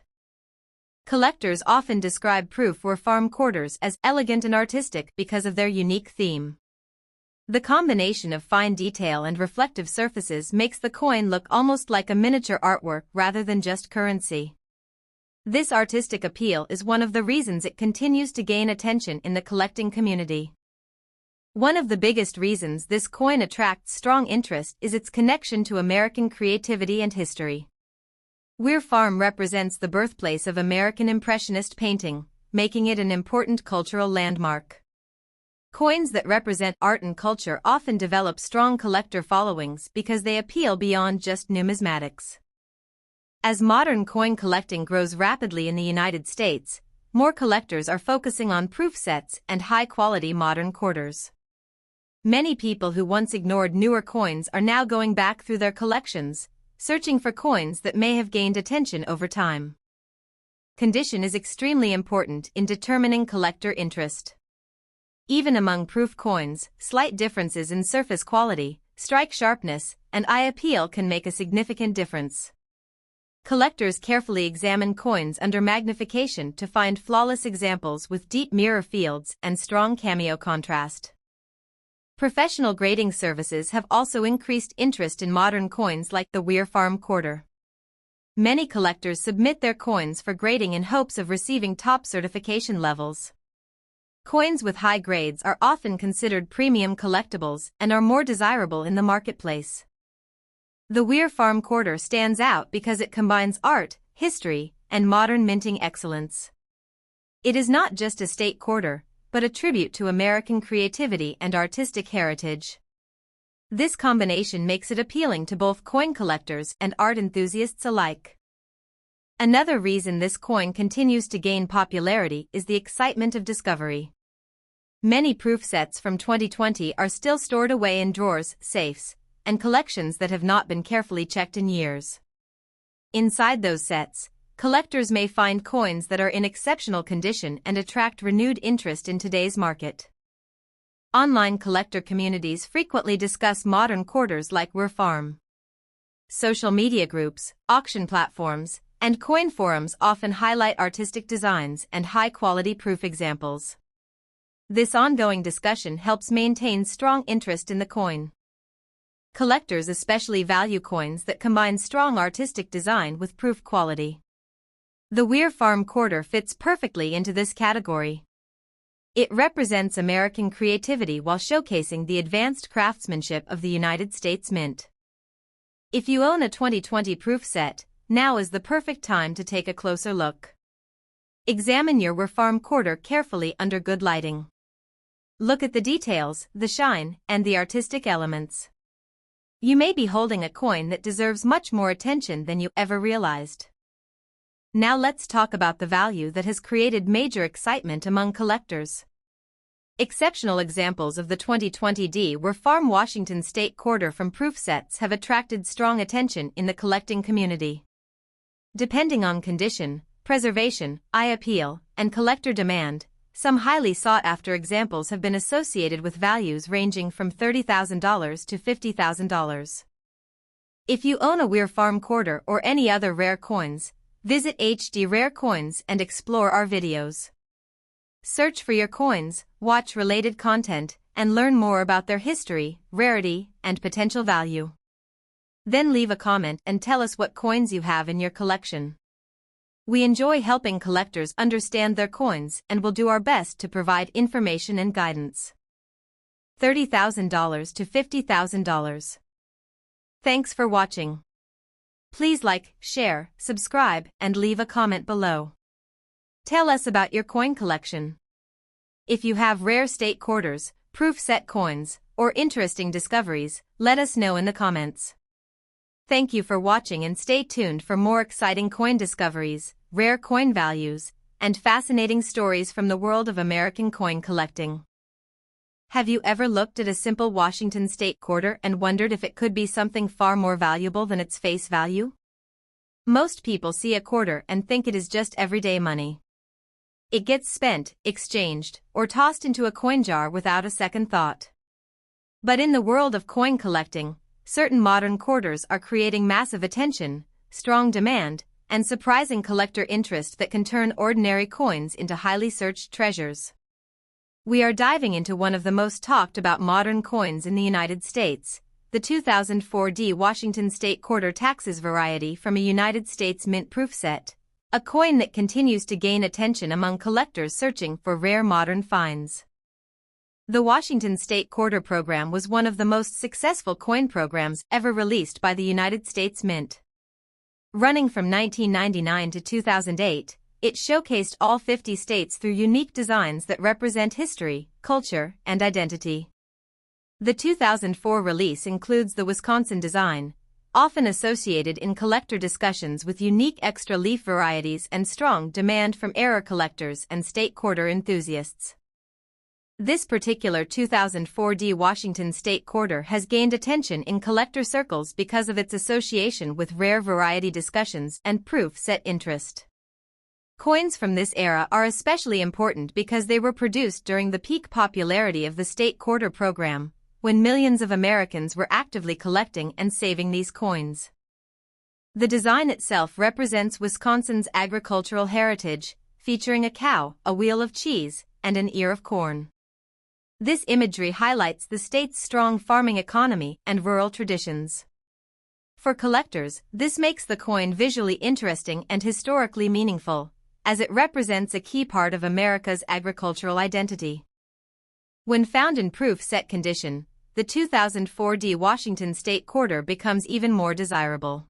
Collectors often describe proof Weir Farm quarters as elegant and artistic because of their unique theme. The combination of fine detail and reflective surfaces makes the coin look almost like a miniature artwork rather than just currency. This artistic appeal is one of the reasons it continues to gain attention in the collecting community. One of the biggest reasons this coin attracts strong interest is its connection to American creativity and history. Weir Farm represents the birthplace of American Impressionist painting, making it an important cultural landmark. Coins that represent art and culture often develop strong collector followings because they appeal beyond just numismatics. As modern coin collecting grows rapidly in the United States, more collectors are focusing on proof sets and high-quality modern quarters. Many people who once ignored newer coins are now going back through their collections, searching for coins that may have gained attention over time. Condition is extremely important in determining collector interest. Even among proof coins, slight differences in surface quality, strike sharpness, and eye appeal can make a significant difference. Collectors carefully examine coins under magnification to find flawless examples with deep mirror fields and strong cameo contrast. Professional grading services have also increased interest in modern coins like the Weir Farm Quarter. Many collectors submit their coins for grading in hopes of receiving top certification levels. Coins with high grades are often considered premium collectibles and are more desirable in the marketplace. The Weir Farm Quarter stands out because it combines art, history, and modern minting excellence. It is not just a state quarter, but a tribute to American creativity and artistic heritage. This combination makes it appealing to both coin collectors and art enthusiasts alike. Another reason this coin continues to gain popularity is the excitement of discovery. Many proof sets from 2020 are still stored away in drawers, safes, and collections that have not been carefully checked in years. Inside those sets, collectors may find coins that are in exceptional condition and attract renewed interest in today's market. Online collector communities frequently discuss modern quarters like Weir Farm. Social media groups, auction platforms, And coin forums often highlight artistic designs and high-quality proof examples. This ongoing discussion helps maintain strong interest in the coin. Collectors especially value coins that combine strong artistic design with proof quality. The Weir Farm quarter fits perfectly into this category. It represents American creativity while showcasing the advanced craftsmanship of the United States Mint. If you own a 2020 proof set, now is the perfect time to take a closer look. Examine your Weir Farm quarter carefully under good lighting. Look at the details, the shine, and the artistic elements. You may be holding a coin that deserves much more attention than you ever realized. Now let's talk about the value that has created major excitement among collectors. Exceptional examples of the 2020 Weir Farm Washington State quarter from proof sets have attracted strong attention in the collecting community. Depending on condition, preservation, eye appeal, and collector demand, some highly sought-after examples have been associated with values ranging from $30,000 to $50,000. If you own a Weir Farm quarter or any other rare coins, visit HD Rare Coins and explore our videos. Search for your coins, watch related content, and learn more about their history, rarity, and potential value. Then leave a comment and tell us what coins you have in your collection. We enjoy helping collectors understand their coins and will do our best to provide information and guidance. $30,000 to $50,000. Thanks for watching. Please like, share, subscribe, and leave a comment below. Tell us about your coin collection. If you have rare state quarters, proof set coins, or interesting discoveries, let us know in the comments. Thank you for watching and stay tuned for more exciting coin discoveries, rare coin values, and fascinating stories from the world of American coin collecting. Have you ever looked at a simple Washington State quarter and wondered if it could be something far more valuable than its face value? Most people see a quarter and think it is just everyday money. It gets spent, exchanged, or tossed into a coin jar without a second thought. But in the world of coin collecting, certain modern quarters are creating massive attention, strong demand, and surprising collector interest that can turn ordinary coins into highly searched treasures. We are diving into one of the most talked about modern coins in the United States, the 2004 Washington State Quarter Taxes variety from a United States Mint proof set, a coin that continues to gain attention among collectors searching for rare modern finds. The Washington State Quarter program was one of the most successful coin programs ever released by the United States Mint. Running from 1999 to 2008, it showcased all 50 states through unique designs that represent history, culture, and identity. The 2004 release includes the Wisconsin design, often associated in collector discussions with unique extra leaf varieties and strong demand from era collectors and state quarter enthusiasts. This particular 2004 Washington State quarter has gained attention in collector circles because of its association with rare variety discussions and proof set interest. Coins from this era are especially important because they were produced during the peak popularity of the state quarter program, when millions of Americans were actively collecting and saving these coins. The design itself represents Wisconsin's agricultural heritage, featuring a cow, a wheel of cheese, and an ear of corn. This imagery highlights the state's strong farming economy and rural traditions. For collectors, this makes the coin visually interesting and historically meaningful, as it represents a key part of America's agricultural identity. When found in proof set condition, the 2004 Washington State Quarter becomes even more desirable.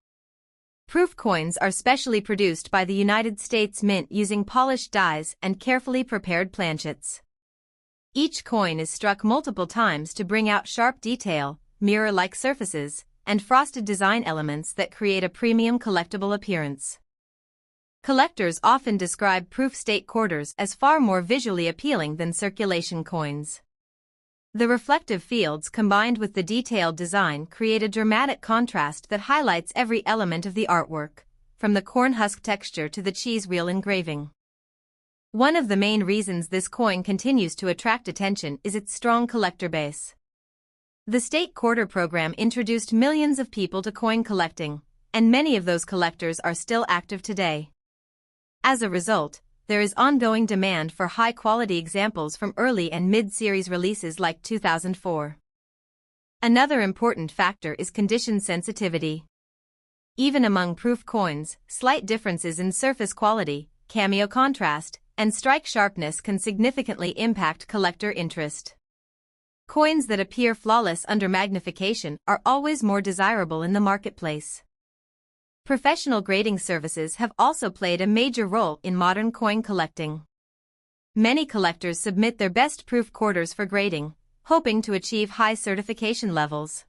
Proof coins are specially produced by the United States Mint using polished dies and carefully prepared planchets. Each coin is struck multiple times to bring out sharp detail, mirror-like surfaces, and frosted design elements that create a premium collectible appearance. Collectors often describe proof state quarters as far more visually appealing than circulation coins. The reflective fields combined with the detailed design create a dramatic contrast that highlights every element of the artwork, from the corn husk texture to the cheese wheel engraving. One of the main reasons this coin continues to attract attention is its strong collector base. The state quarter program introduced millions of people to coin collecting, and many of those collectors are still active today. As a result, there is ongoing demand for high-quality examples from early and mid-series releases like 2004. Another important factor is condition sensitivity. Even among proof coins, slight differences in surface quality, cameo contrast, and strike sharpness can significantly impact collector interest. Coins that appear flawless under magnification are always more desirable in the marketplace. Professional grading services have also played a major role in modern coin collecting. Many collectors submit their best proof quarters for grading, hoping to achieve high certification levels.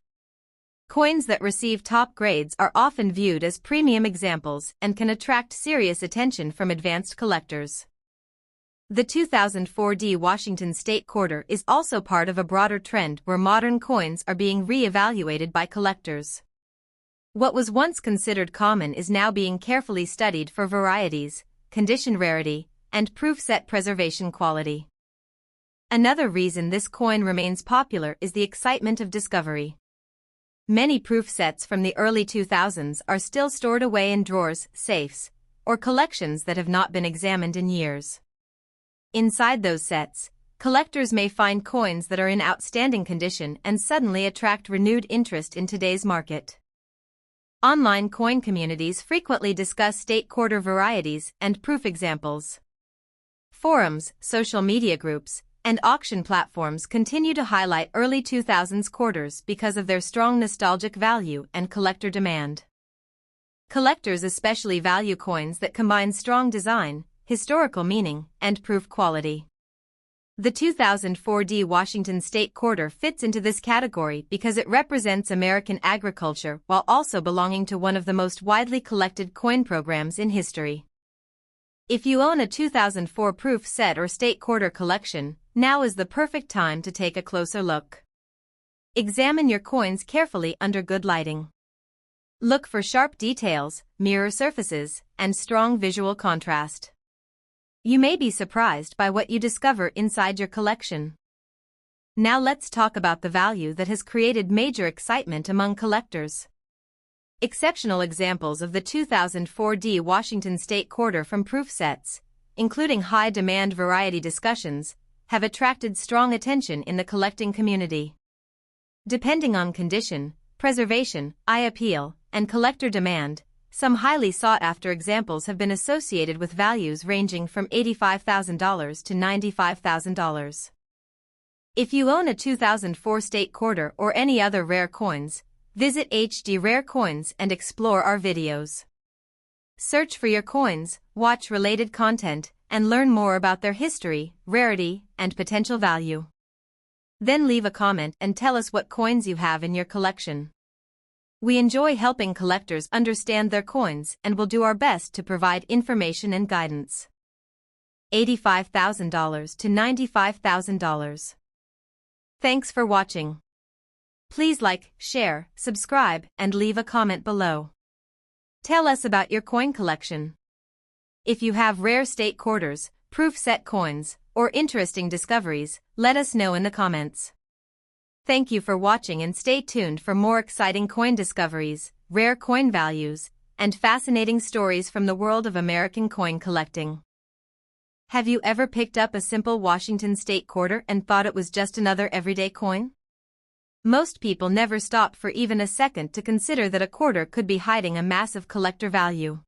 Coins that receive top grades are often viewed as premium examples and can attract serious attention from advanced collectors. The 2004 Washington State Quarter is also part of a broader trend where modern coins are being re-evaluated by collectors. What was once considered common is now being carefully studied for varieties, condition rarity, and proof set preservation quality. Another reason this coin remains popular is the excitement of discovery. Many proof sets from the early 2000s are still stored away in drawers, safes, or collections that have not been examined in years. Inside those sets, collectors may find coins that are in outstanding condition and suddenly attract renewed interest in today's market. Online coin communities frequently discuss state quarter varieties and proof examples. Forums, social media groups, and auction platforms continue to highlight early 2000s quarters because of their strong nostalgic value and collector demand. Collectors especially value coins that combine strong design, historical meaning, and proof quality. The 2004 Washington State Quarter fits into this category because it represents American agriculture while also belonging to one of the most widely collected coin programs in history. If you own a 2004 proof set or state quarter collection, now is the perfect time to take a closer look. Examine your coins carefully under good lighting. Look for sharp details, mirror surfaces, and strong visual contrast. You may be surprised by what you discover inside your collection. Now let's talk about the value that has created major excitement among collectors. Exceptional examples of the 2004 Washington State Quarter from proof sets, including high-demand variety discussions, have attracted strong attention in the collecting community. Depending on condition, preservation, eye appeal, and collector demand, some highly sought-after examples have been associated with values ranging from $85,000 to $95,000. If you own a 2004 State Quarter or any other rare coins, visit HD Rare Coins and explore our videos. Search for your coins, watch related content, and learn more about their history, rarity, and potential value. Then leave a comment and tell us what coins you have in your collection. We enjoy helping collectors understand their coins and will do our best to provide information and guidance. $85,000 to $95,000. Thanks for watching. Please like, share, subscribe, and leave a comment below. Tell us about your coin collection. If you have rare state quarters, proof set coins, or interesting discoveries, let us know in the comments. Thank you for watching and stay tuned for more exciting coin discoveries, rare coin values, and fascinating stories from the world of American coin collecting. Have you ever picked up a simple Washington State Quarter and thought it was just another everyday coin? Most people never stop for even a second to consider that a quarter could be hiding a massive collector value.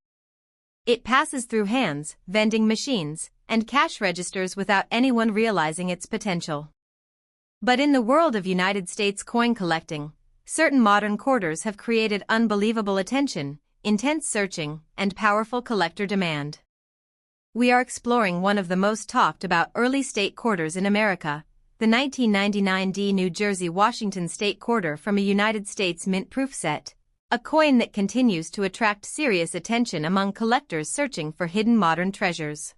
It passes through hands, vending machines, and cash registers without anyone realizing its potential. But in the world of United States coin collecting, certain modern quarters have created unbelievable attention, intense searching, and powerful collector demand. We are exploring one of the most talked about early state quarters in America, the 1999 New Jersey Washington State Quarter from a United States mint proof set, a coin that continues to attract serious attention among collectors searching for hidden modern treasures.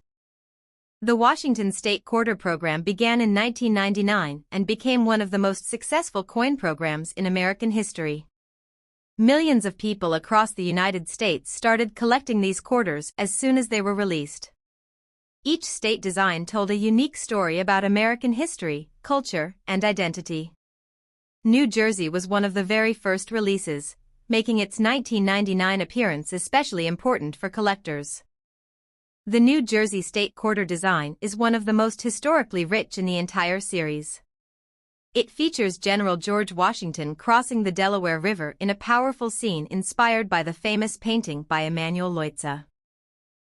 The Washington State Quarter program began in 1999 and became one of the most successful coin programs in American history. Millions of people across the United States started collecting these quarters as soon as they were released. Each state design told a unique story about American history, culture, and identity. New Jersey was one of the very first releases, making its 1999 appearance especially important for collectors. The New Jersey State Quarter design is one of the most historically rich in the entire series. It features General George Washington crossing the Delaware River in a powerful scene inspired by the famous painting by Emanuel Leutze.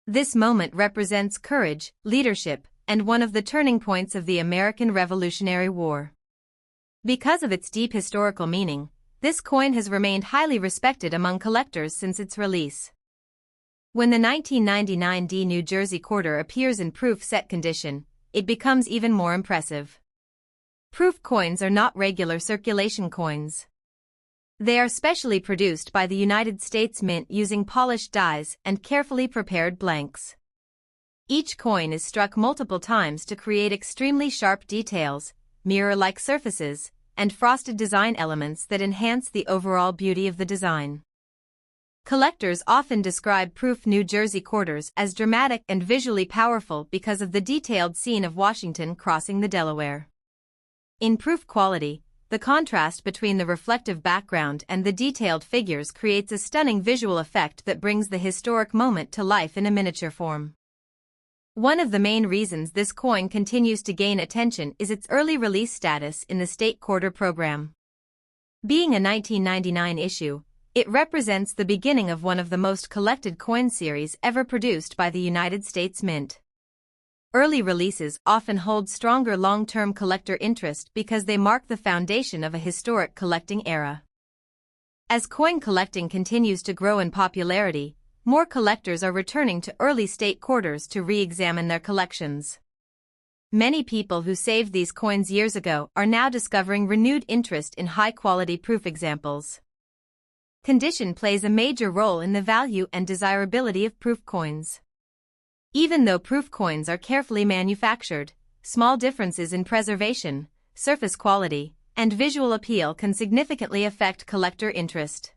This moment represents courage, leadership, and one of the turning points of the American Revolutionary War. Because of its deep historical meaning, this coin has remained highly respected among collectors since its release. When the 1999 D New Jersey Quarter appears in proof set condition, it becomes even more impressive. Proof coins are not regular circulation coins. They are specially produced by the United States Mint using polished dies and carefully prepared blanks. Each coin is struck multiple times to create extremely sharp details, mirror-like surfaces, and frosted design elements that enhance the overall beauty of the design. Collectors often describe proof New Jersey quarters as dramatic and visually powerful because of the detailed scene of Washington crossing the Delaware. In proof quality, the contrast between the reflective background and the detailed figures creates a stunning visual effect that brings the historic moment to life in a miniature form. One of the main reasons this coin continues to gain attention is its early release status in the State Quarter program. Being a 1999 issue, it represents the beginning of one of the most collected coin series ever produced by the United States Mint. Early releases often hold stronger long-term collector interest because they mark the foundation of a historic collecting era. As coin collecting continues to grow in popularity, more collectors are returning to early state quarters to re-examine their collections. Many people who saved these coins years ago are now discovering renewed interest in high-quality proof examples. Condition plays a major role in the value and desirability of proof coins. Even though proof coins are carefully manufactured, small differences in preservation, surface quality, and visual appeal can significantly affect collector interest.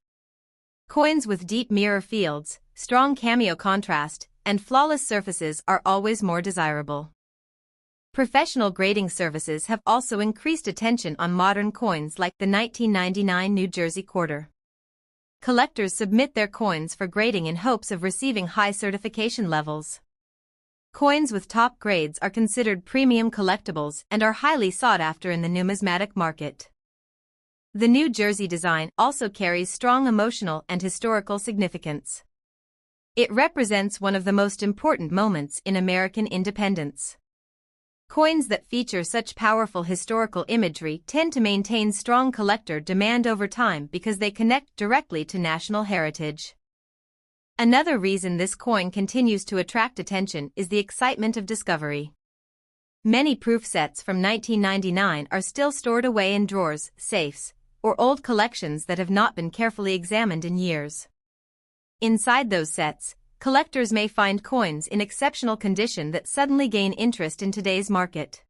Coins with deep mirror fields, strong cameo contrast, and flawless surfaces are always more desirable. Professional grading services have also increased attention on modern coins like the 1999 New Jersey Quarter. Collectors submit their coins for grading in hopes of receiving high certification levels. Coins with top grades are considered premium collectibles and are highly sought after in the numismatic market. The New Jersey design also carries strong emotional and historical significance. It represents one of the most important moments in American independence. Coins that feature such powerful historical imagery tend to maintain strong collector demand over time because they connect directly to national heritage. Another reason this coin continues to attract attention is the excitement of discovery. Many proof sets from 1999 are still stored away in drawers, safes, or old collections that have not been carefully examined in years. Inside those sets, collectors may find coins in exceptional condition that suddenly gain interest in today's market.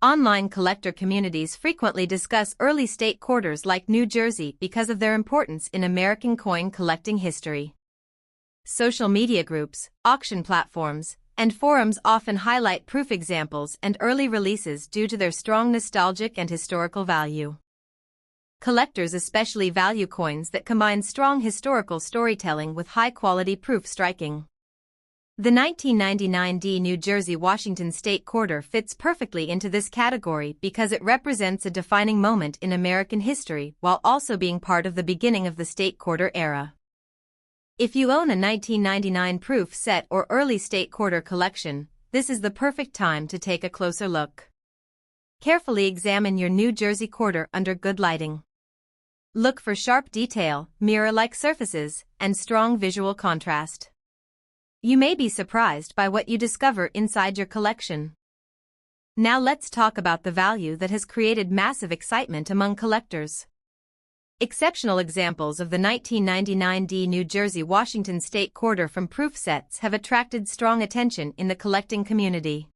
Online collector communities frequently discuss early state quarters like New Jersey because of their importance in American coin collecting history. Social media groups, auction platforms, and forums often highlight proof examples and early releases due to their strong nostalgic and historical value. Collectors especially value coins that combine strong historical storytelling with high-quality proof striking. The 1999 D New Jersey Washington State Quarter fits perfectly into this category because it represents a defining moment in American history while also being part of the beginning of the State Quarter era. If you own a 1999 proof set or early State Quarter collection, this is the perfect time to take a closer look. Carefully examine your New Jersey Quarter under good lighting. Look for sharp detail, mirror-like surfaces, and strong visual contrast. You may be surprised by what you discover inside your collection. Now let's talk about the value that has created massive excitement among collectors. Exceptional examples of the 1999 D New Jersey Washington State Quarter from proof sets have attracted strong attention in the collecting community.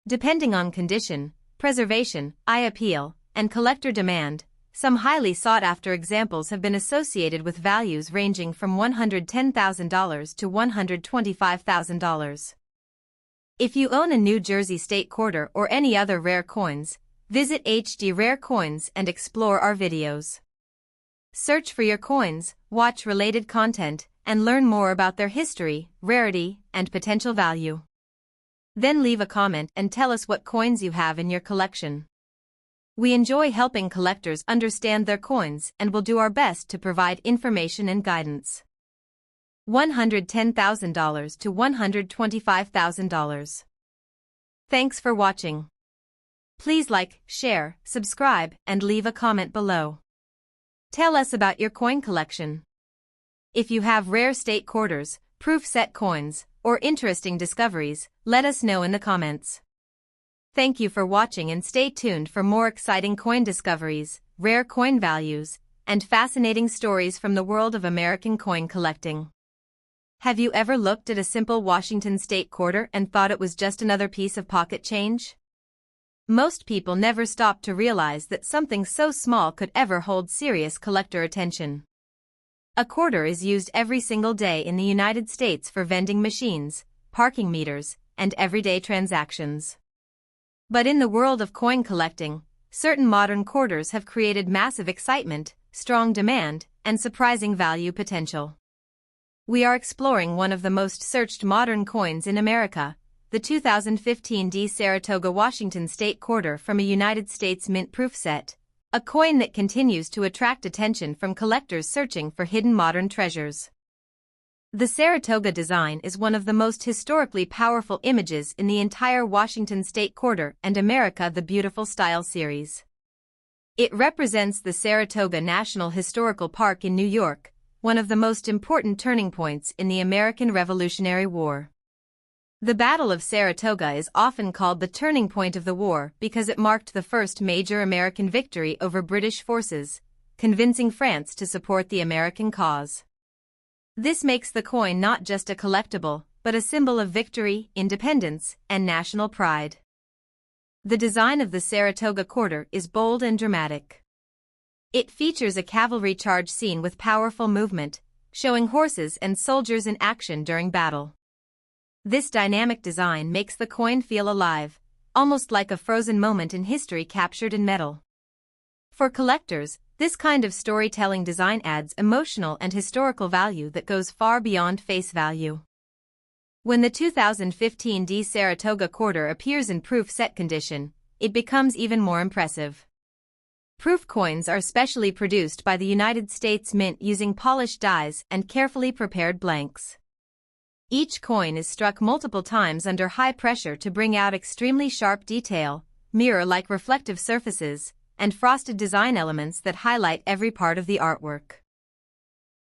Depending on condition, preservation, eye appeal, and collector demand, some highly sought-after examples have been associated with values ranging from $110,000 to $125,000. If you own a New Jersey State Quarter or any other rare coins, visit HD Rare Coins and explore our videos. Search for your coins, watch related content, and learn more about their history, rarity, and potential value. Then leave a comment and tell us what coins you have in your collection. We enjoy helping collectors understand their coins and will do our best to provide information and guidance. $110,000 to $125,000. Thanks for watching. Please like, share, subscribe, and leave a comment below. Tell us about your coin collection. If you have rare state quarters, proof set coins, or interesting discoveries, let us know in the comments. Thank you for watching and stay tuned for more exciting coin discoveries, rare coin values, and fascinating stories from the world of American coin collecting. Have you ever looked at a simple Washington state quarter and thought it was just another piece of pocket change? Most people never stop to realize that something so small could ever hold serious collector attention. A quarter is used every single day in the United States for vending machines, parking meters, and everyday transactions. But in the world of coin collecting, certain modern quarters have created massive excitement, strong demand, and surprising value potential. We are exploring one of the most searched modern coins in America, the 2015 Saratoga Washington State Quarter from a United States Mint proof set, a coin that continues to attract attention from collectors searching for hidden modern treasures. The Saratoga design is one of the most historically powerful images in the entire Washington State Quarter and America the Beautiful Style series. It represents the Saratoga National Historical Park in New York, one of the most important turning points in the American Revolutionary War. The Battle of Saratoga is often called the turning point of the war because it marked the first major American victory over British forces, convincing France to support the American cause. This makes the coin not just a collectible, but a symbol of victory, independence, and national pride. The design of the Saratoga quarter is bold and dramatic. It features a cavalry charge scene with powerful movement, showing horses and soldiers in action during battle. This dynamic design makes the coin feel alive, almost like a frozen moment in history captured in metal. For collectors, this kind of storytelling design adds emotional and historical value that goes far beyond face value. When the 2015 Saratoga quarter appears in proof set condition, it becomes even more impressive. Proof coins are specially produced by the United States Mint using polished dies and carefully prepared blanks. Each coin is struck multiple times under high pressure to bring out extremely sharp detail, mirror-like reflective surfaces, and frosted design elements that highlight every part of the artwork.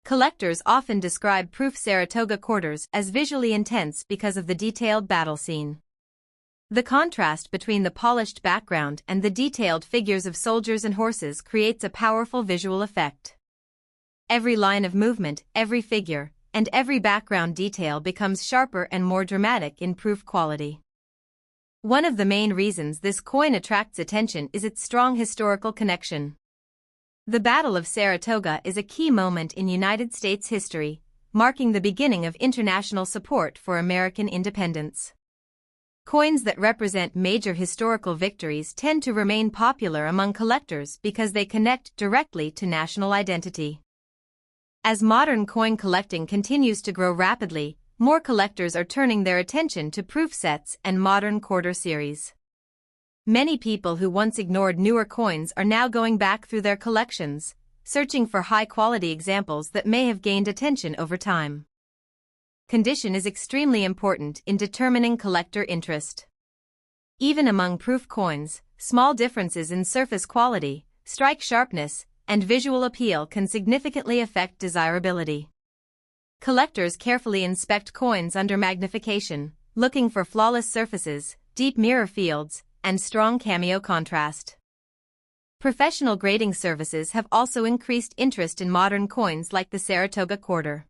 Collectors often describe proof Saratoga quarters as visually intense because of the detailed battle scene. The contrast between the polished background and the detailed figures of soldiers and horses creates a powerful visual effect. Every line of movement, every figure, and every background detail becomes sharper and more dramatic in proof quality. One of the main reasons this coin attracts attention is its strong historical connection. The Battle of Saratoga is a key moment in United States history, marking the beginning of international support for American independence. Coins that represent major historical victories tend to remain popular among collectors because they connect directly to national identity. As modern coin collecting continues to grow rapidly, more collectors are turning their attention to proof sets and modern quarter series. Many people who once ignored newer coins are now going back through their collections, searching for high-quality examples that may have gained attention over time. Condition is extremely important in determining collector interest. Even among proof coins, small differences in surface quality, strike sharpness, and visual appeal can significantly affect desirability. Collectors carefully inspect coins under magnification, looking for flawless surfaces, deep mirror fields, and strong cameo contrast. Professional grading services have also increased interest in modern coins like the Saratoga quarter.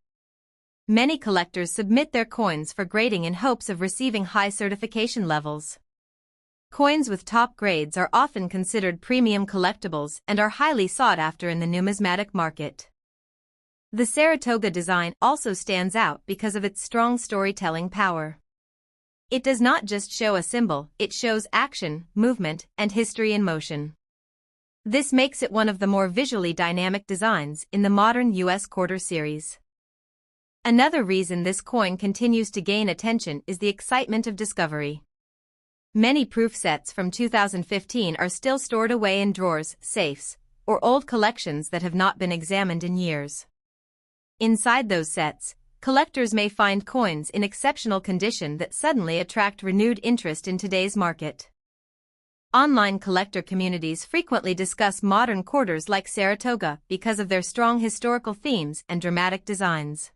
Many collectors submit their coins for grading in hopes of receiving high certification levels. Coins with top grades are often considered premium collectibles and are highly sought after in the numismatic market. The Saratoga design also stands out because of its strong storytelling power. It does not just show a symbol, it shows action, movement, and history in motion. This makes it one of the more visually dynamic designs in the modern US quarter series. Another reason this coin continues to gain attention is the excitement of discovery. Many proof sets from 2015 are still stored away in drawers, safes, or old collections that have not been examined in years. Inside those sets, collectors may find coins in exceptional condition that suddenly attract renewed interest in today's market. Online collector communities frequently discuss modern quarters like Saratoga because of their strong historical themes and dramatic designs.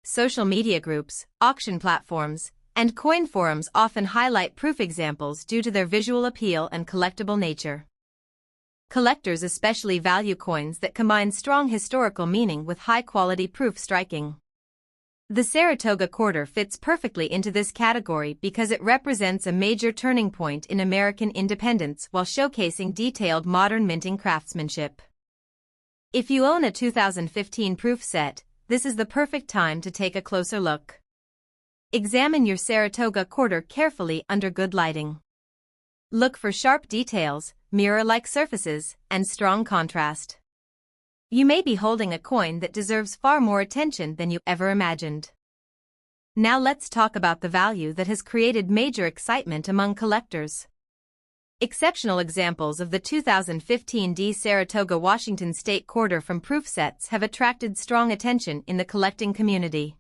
Social media groups, auction platforms, and coin forums often highlight proof examples due to their visual appeal and collectible nature. Collectors especially value coins that combine strong historical meaning with high-quality proof striking. The Saratoga quarter fits perfectly into this category because it represents a major turning point in American independence while showcasing detailed modern minting craftsmanship. If you own a 2015 proof set, this is the perfect time to take a closer look. Examine your Saratoga quarter carefully under good lighting. Look for sharp details, mirror-like surfaces, and strong contrast. You may be holding a coin that deserves far more attention than you ever imagined. Now let's talk about the value that has created major excitement among collectors. Exceptional examples of the 2015 Saratoga Washington State quarter from proof sets have attracted strong attention in the collecting community.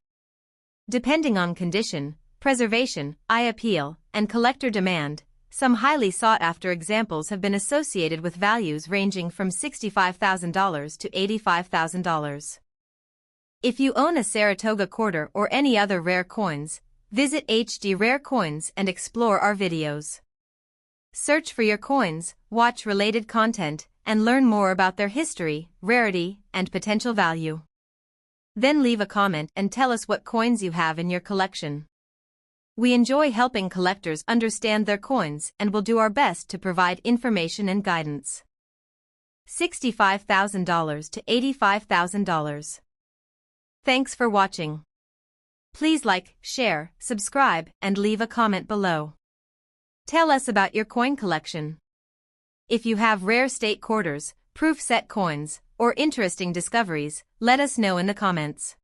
Depending on condition, preservation, eye appeal, and collector demand, some highly sought-after examples have been associated with values ranging from $65,000 to $85,000. If you own a Saratoga quarter or any other rare coins, visit SRareCoins and explore our videos. Search for your coins, watch related content, and learn more about their history, rarity, and potential value. Then leave a comment and tell us what coins you have in your collection. We enjoy helping collectors understand their coins and will do our best to provide information and guidance. $65,000 to $85,000. Thanks for watching. Please like, share, subscribe, and leave a comment below. Tell us about your coin collection. If you have rare state quarters, proof set coins, or interesting discoveries, let us know in the comments.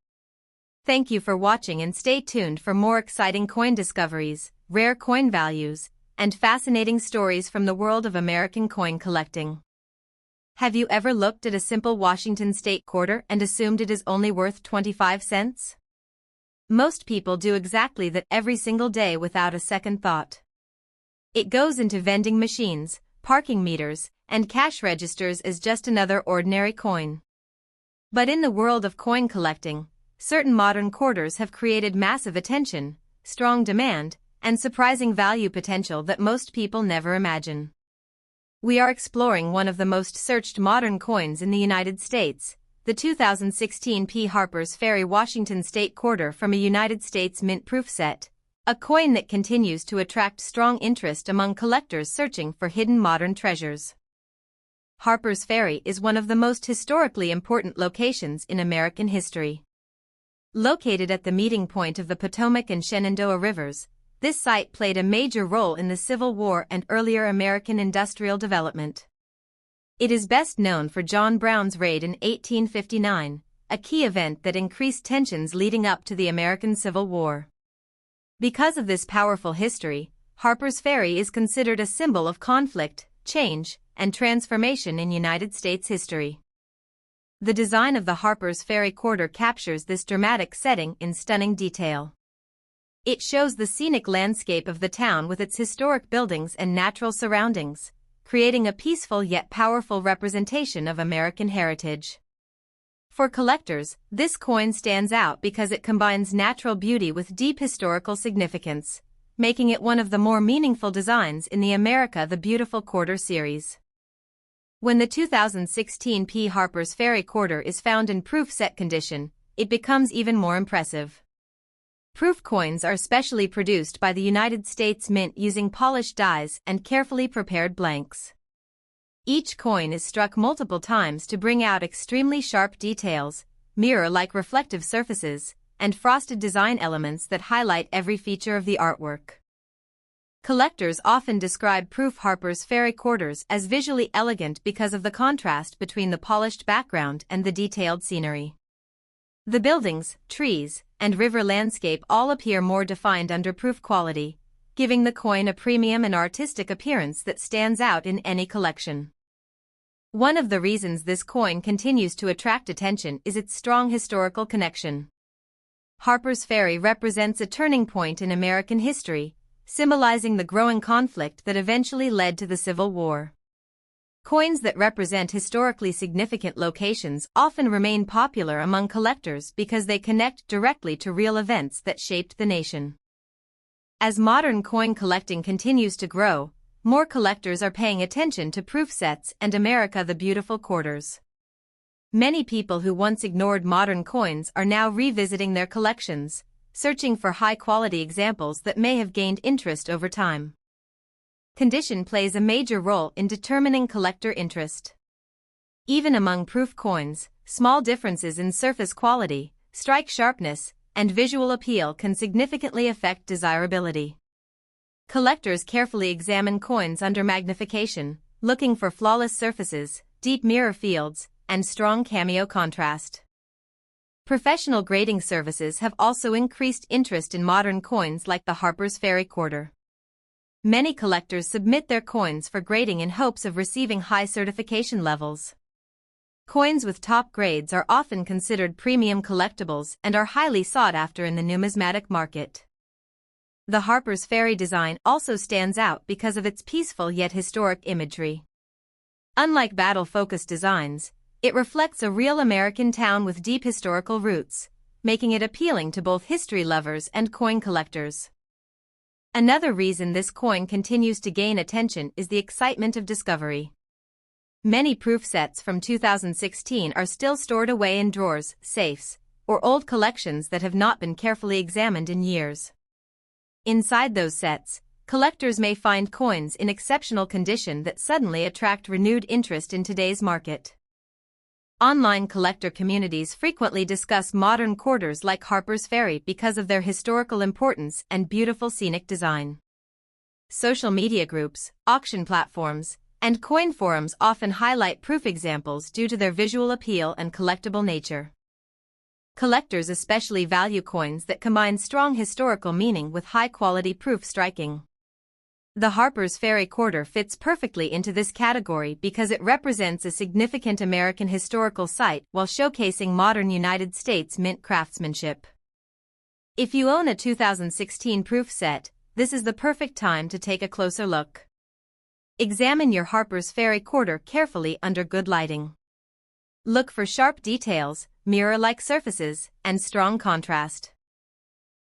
Thank you for watching and stay tuned for more exciting coin discoveries, rare coin values, and fascinating stories from the world of American coin collecting. Have you ever looked at a simple Washington State quarter and assumed it is only worth 25 cents? Most people do exactly that every single day without a second thought. It goes into vending machines, parking meters, and cash registers as just another ordinary coin. But in the world of coin collecting, certain modern quarters have created massive attention, strong demand, and surprising value potential that most people never imagine. We are exploring one of the most searched modern coins in the United States, the 2016 P. Harper's Ferry Washington State quarter from a United States mint proof set, a coin that continues to attract strong interest among collectors searching for hidden modern treasures. Harper's Ferry is one of the most historically important locations in American history. Located at the meeting point of the Potomac and Shenandoah rivers, this site played a major role in the Civil War and earlier American industrial development. It is best known for John Brown's raid in 1859, a key event that increased tensions leading up to the American Civil War. Because of this powerful history, Harper's Ferry is considered a symbol of conflict, change, and transformation in United States history. The design of the Harper's Ferry quarter captures this dramatic setting in stunning detail. It shows the scenic landscape of the town with its historic buildings and natural surroundings, creating a peaceful yet powerful representation of American heritage. For collectors, this coin stands out because it combines natural beauty with deep historical significance, making it one of the more meaningful designs in the America the Beautiful quarter series. When the 2016 P. Harper's Ferry quarter is found in proof set condition, it becomes even more impressive. Proof coins are specially produced by the United States Mint using polished dies and carefully prepared blanks. Each coin is struck multiple times to bring out extremely sharp details, mirror-like reflective surfaces, and frosted design elements that highlight every feature of the artwork. Collectors often describe proof Harper's Ferry quarters as visually elegant because of the contrast between the polished background and the detailed scenery. The buildings, trees, and river landscape all appear more defined under proof quality, giving the coin a premium and artistic appearance that stands out in any collection. One of the reasons this coin continues to attract attention is its strong historical connection. Harper's Ferry represents a turning point in American history, symbolizing the growing conflict that eventually led to the Civil War. Coins that represent historically significant locations often remain popular among collectors because they connect directly to real events that shaped the nation. As modern coin collecting continues to grow, more collectors are paying attention to proof sets and America the Beautiful quarters. Many people who once ignored modern coins are now revisiting their collections, searching for high-quality examples that may have gained interest over time. Condition plays a major role in determining collector interest. Even among proof coins, small differences in surface quality, strike sharpness, and visual appeal can significantly affect desirability. Collectors carefully examine coins under magnification, looking for flawless surfaces, deep mirror fields, and strong cameo contrast. Professional grading services have also increased interest in modern coins like the Harper's Ferry quarter. Many collectors submit their coins for grading in hopes of receiving high certification levels. Coins with top grades are often considered premium collectibles and are highly sought after in the numismatic market. The Harper's Ferry design also stands out because of its peaceful yet historic imagery. Unlike battle-focused designs, it reflects a real American town with deep historical roots, making it appealing to both history lovers and coin collectors. Another reason this coin continues to gain attention is the excitement of discovery. Many proof sets from 2016 are still stored away in drawers, safes, or old collections that have not been carefully examined in years. Inside those sets, collectors may find coins in exceptional condition that suddenly attract renewed interest in today's market. Online collector communities frequently discuss modern quarters like Harper's Ferry because of their historical importance and beautiful scenic design. Social media groups, auction platforms, and coin forums often highlight proof examples due to their visual appeal and collectible nature. Collectors especially value coins that combine strong historical meaning with high-quality proof striking. The Harper's Ferry quarter fits perfectly into this category because it represents a significant American historical site while showcasing modern United States mint craftsmanship. If you own a 2016 proof set, this is the perfect time to take a closer look. Examine your Harper's Ferry quarter carefully under good lighting. Look for sharp details, mirror-like surfaces, and strong contrast.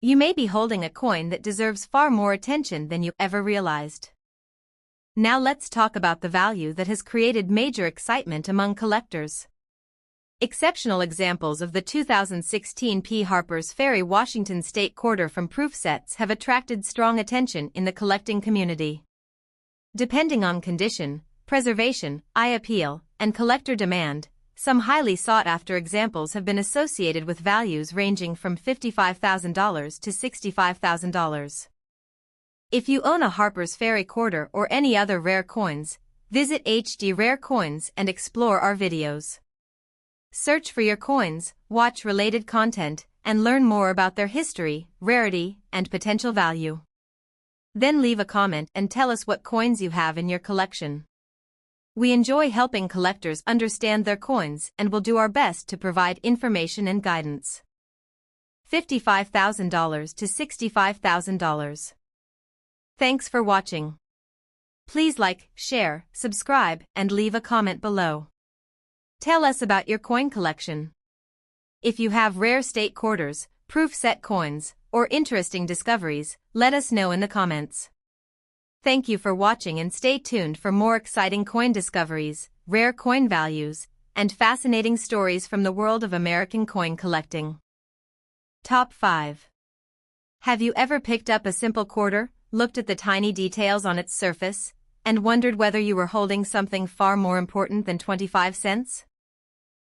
You may be holding a coin that deserves far more attention than you ever realized. Now let's talk about the value that has created major excitement among collectors. Exceptional examples of the 2016 P. Harper's Ferry Washington State quarter from proof sets have attracted strong attention in the collecting community. Depending on condition, preservation, eye appeal, and collector demand, some highly sought-after examples have been associated with values ranging from $55,000 to $65,000. If you own a Harper's Ferry quarter or any other rare coins, visit HD Rare Coins and explore our videos. Search for your coins, watch related content, and learn more about their history, rarity, and potential value. Then leave a comment and tell us what coins you have in your collection. We enjoy helping collectors understand their coins and will do our best to provide information and guidance. $55,000 to $65,000. Thanks for watching. Please like, share, subscribe, and leave a comment below. Tell us about your coin collection. If you have rare state quarters, proof set coins, or interesting discoveries, let us know in the comments. Thank you for watching and stay tuned for more exciting coin discoveries, rare coin values, and fascinating stories from the world of American coin collecting. Top 5. Have you ever picked up a simple quarter, looked at the tiny details on its surface, and wondered whether you were holding something far more important than 25 cents?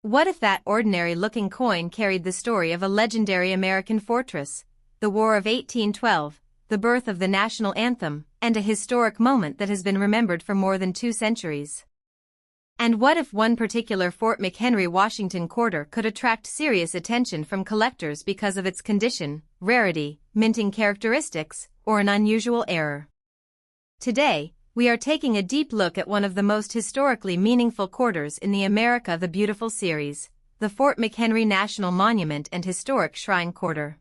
What if that ordinary-looking coin carried the story of a legendary American fortress, the War of 1812, the birth of the national anthem, and a historic moment that has been remembered for more than 2 centuries. And what if one particular Fort McHenry, Washington quarter could attract serious attention from collectors because of its condition, rarity, minting characteristics, or an unusual error? Today, we are taking a deep look at one of the most historically meaningful quarters in the America the Beautiful series, the Fort McHenry National Monument and Historic Shrine Quarter.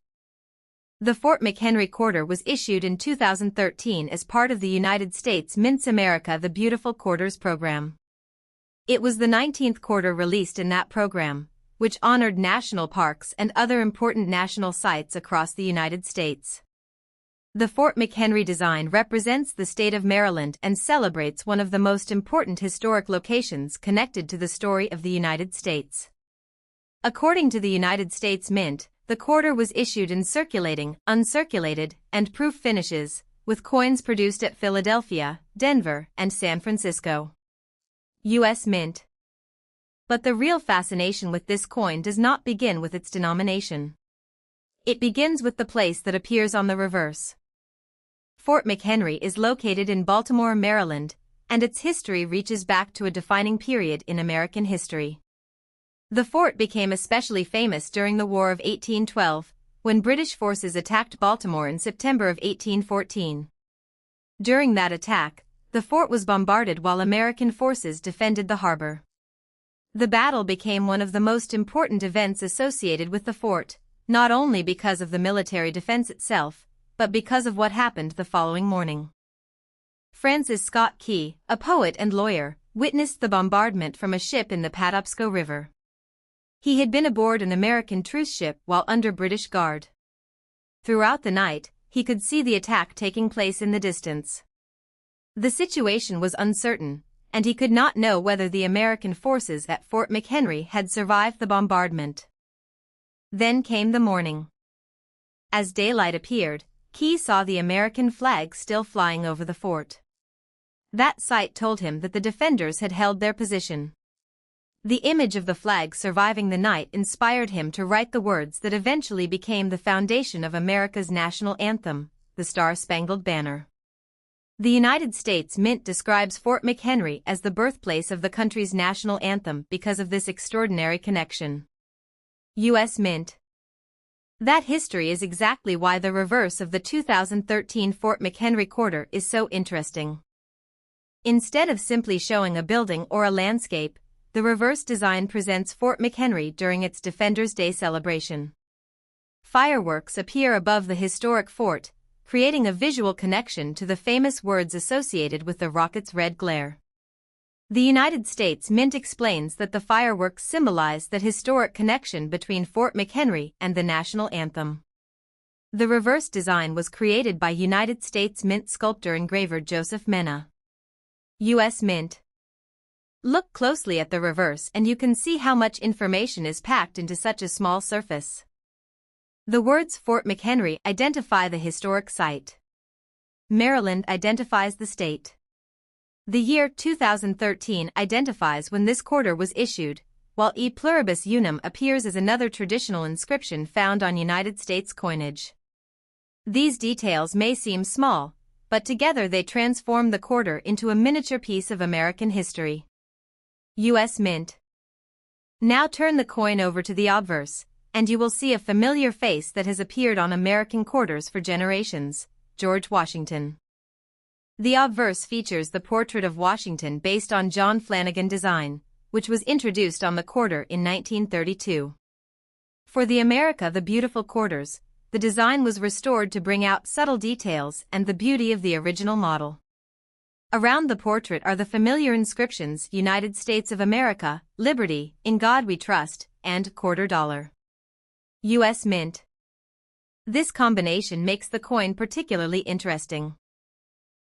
The Fort McHenry quarter was issued in 2013 as part of the United States Mint's America the Beautiful Quarters program. It was the 19th quarter released in that program, which honored national parks and other important national sites across the United States. The Fort McHenry design represents the state of Maryland and celebrates one of the most important historic locations connected to the story of the United States. According to the United States Mint, the quarter was issued in circulating, uncirculated, and proof finishes, with coins produced at Philadelphia, Denver, and San Francisco. U.S. Mint. But the real fascination with this coin does not begin with its denomination. It begins with the place that appears on the reverse. Fort McHenry is located in Baltimore, Maryland, and its history reaches back to a defining period in American history. The fort became especially famous during the War of 1812, when British forces attacked Baltimore in September of 1814. During that attack, the fort was bombarded while American forces defended the harbor. The battle became one of the most important events associated with the fort, not only because of the military defense itself, but because of what happened the following morning. Francis Scott Key, a poet and lawyer, witnessed the bombardment from a ship in the Patapsco River. He had been aboard an American truce ship while under British guard. Throughout the night, he could see the attack taking place in the distance. The situation was uncertain, and he could not know whether the American forces at Fort McHenry had survived the bombardment. Then came the morning. As daylight appeared, Key saw the American flag still flying over the fort. That sight told him that the defenders had held their position. The image of the flag surviving the night inspired him to write the words that eventually became the foundation of America's national anthem, the Star-Spangled Banner. The United States Mint describes Fort McHenry as the birthplace of the country's national anthem because of this extraordinary connection. U.S. Mint. That history is exactly why the reverse of the 2013 Fort McHenry quarter is so interesting. Instead of simply showing a building or a landscape, the reverse design presents Fort McHenry during its Defenders Day celebration. Fireworks appear above the historic fort, creating a visual connection to the famous words associated with the rocket's red glare. The United States Mint explains that the fireworks symbolize that historic connection between Fort McHenry and the national anthem. The reverse design was created by United States Mint sculptor engraver Joseph Mena. U.S. Mint. Look closely at the reverse and you can see how much information is packed into such a small surface. The words Fort McHenry identify the historic site. Maryland identifies the state. The year 2013 identifies when this quarter was issued, while E pluribus unum appears as another traditional inscription found on United States coinage. These details may seem small, but together they transform the quarter into a miniature piece of American history. U.S. Mint. Now turn the coin over to the obverse, and you will see a familiar face that has appeared on American quarters for generations, George Washington. The obverse features the portrait of Washington based on John Flanagan design, which was introduced on the quarter in 1932. For the America the Beautiful quarters, the design was restored to bring out subtle details and the beauty of the original model. Around the portrait are the familiar inscriptions United States of America, Liberty, In God We Trust, and Quarter Dollar. U.S. Mint. This combination makes the coin particularly interesting.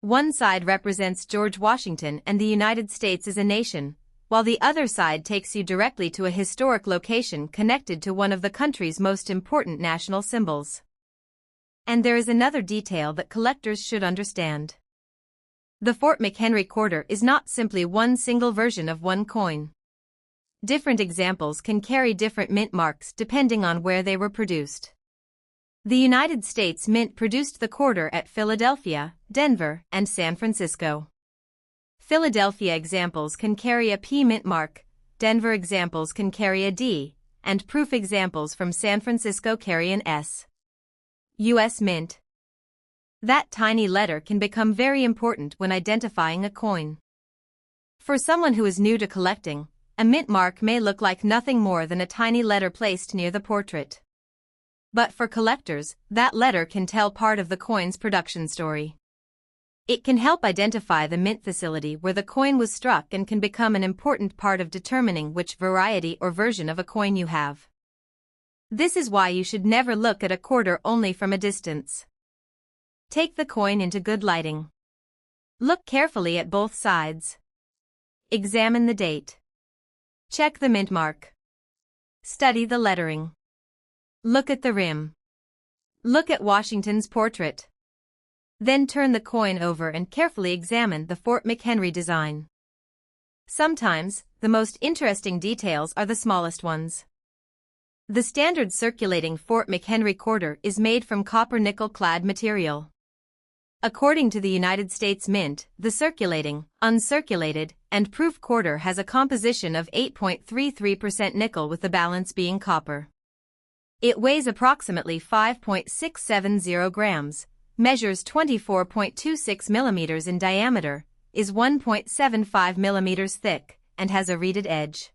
One side represents George Washington and the United States as a nation, while the other side takes you directly to a historic location connected to one of the country's most important national symbols. And there is another detail that collectors should understand. The Fort McHenry quarter is not simply one single version of one coin. Different examples can carry different mint marks depending on where they were produced. The United States Mint produced the quarter at Philadelphia, Denver, and San Francisco. Philadelphia examples can carry a P mint mark, Denver examples can carry a D, and proof examples from San Francisco carry an S. U.S. Mint. That tiny letter can become very important when identifying a coin. For someone who is new to collecting, a mint mark may look like nothing more than a tiny letter placed near the portrait. But for collectors, that letter can tell part of the coin's production story. It can help identify the mint facility where the coin was struck and can become an important part of determining which variety or version of a coin you have. This is why you should never look at a quarter only from a distance. Take the coin into good lighting. Look carefully at both sides. Examine the date. Check the mint mark. Study the lettering. Look at the rim. Look at Washington's portrait. Then turn the coin over and carefully examine the Fort McHenry design. Sometimes, the most interesting details are the smallest ones. The standard circulating Fort McHenry quarter is made from copper nickel-clad material. According to the United States Mint, the circulating, uncirculated, and proof quarter has a composition of 8.33% nickel with the balance being copper. It weighs approximately 5.670 grams, measures 24.26 millimeters in diameter, is 1.75 millimeters thick, and has a reeded edge.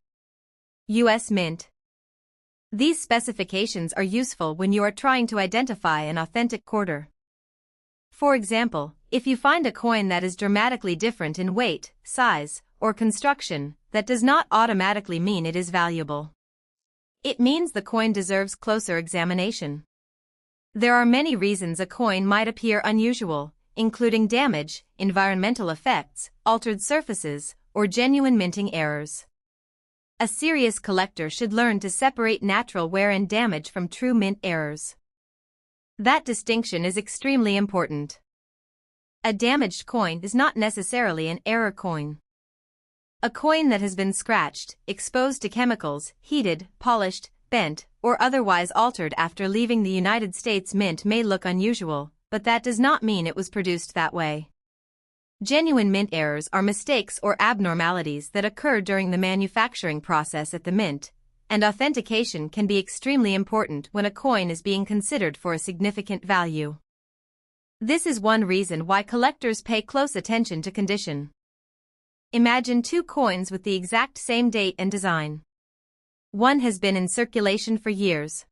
U.S. Mint. These specifications are useful when you are trying to identify an authentic quarter. For example, if you find a coin that is dramatically different in weight, size, or construction, that does not automatically mean it is valuable. It means the coin deserves closer examination. There are many reasons a coin might appear unusual, including damage, environmental effects, altered surfaces, or genuine minting errors. A serious collector should learn to separate natural wear and damage from true mint errors. That distinction is extremely important. A damaged coin is not necessarily an error coin. A coin that has been scratched, exposed to chemicals, heated, polished, bent, or otherwise altered after leaving the United States Mint may look unusual, but that does not mean it was produced that way. Genuine mint errors are mistakes or abnormalities that occur during the manufacturing process at the mint, and authentication can be extremely important when a coin is being considered for a significant value. This is one reason why collectors pay close attention to condition. Imagine two coins with the exact same date and design. One has been in circulation for years.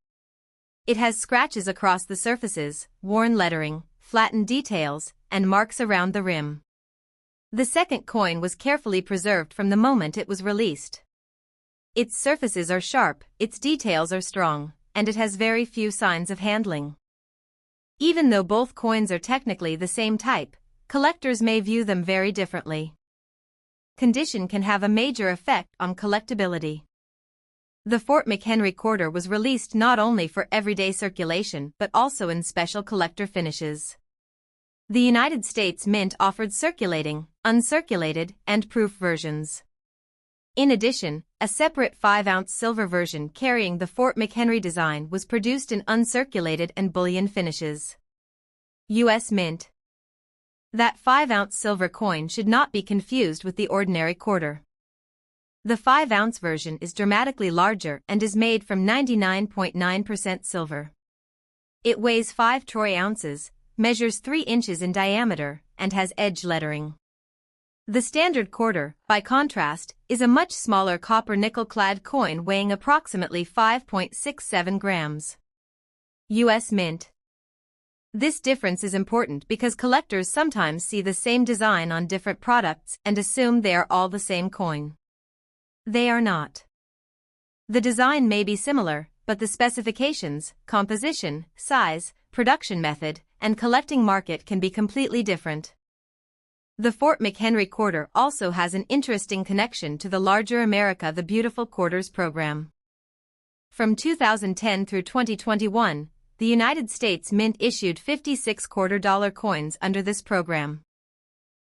It has scratches across the surfaces, worn lettering, flattened details, and marks around the rim. The second coin was carefully preserved from the moment it was released. Its surfaces are sharp, its details are strong, and it has very few signs of handling. Even though both coins are technically the same type, collectors may view them very differently. Condition can have a major effect on collectability. The Fort McHenry quarter was released not only for everyday circulation but also in special collector finishes. The United States Mint offered circulating, uncirculated, and proof versions. In addition, a separate 5-ounce silver version carrying the Fort McHenry design was produced in uncirculated and bullion finishes. U.S. Mint. That 5-ounce silver coin should not be confused with the ordinary quarter. The 5-ounce version is dramatically larger and is made from 99.9% silver. It weighs 5 troy ounces, measures 3 inches in diameter, and has edge lettering. The standard quarter, by contrast, is a much smaller copper nickel-clad coin weighing approximately 5.67 grams. U.S. Mint. This difference is important because collectors sometimes see the same design on different products and assume they are all the same coin. They are not. The design may be similar, but the specifications, composition, size, production method, and collecting market can be completely different. The Fort McHenry quarter also has an interesting connection to the larger America the Beautiful Quarters program. From 2010 through 2021, the United States Mint issued 56 quarter-dollar coins under this program.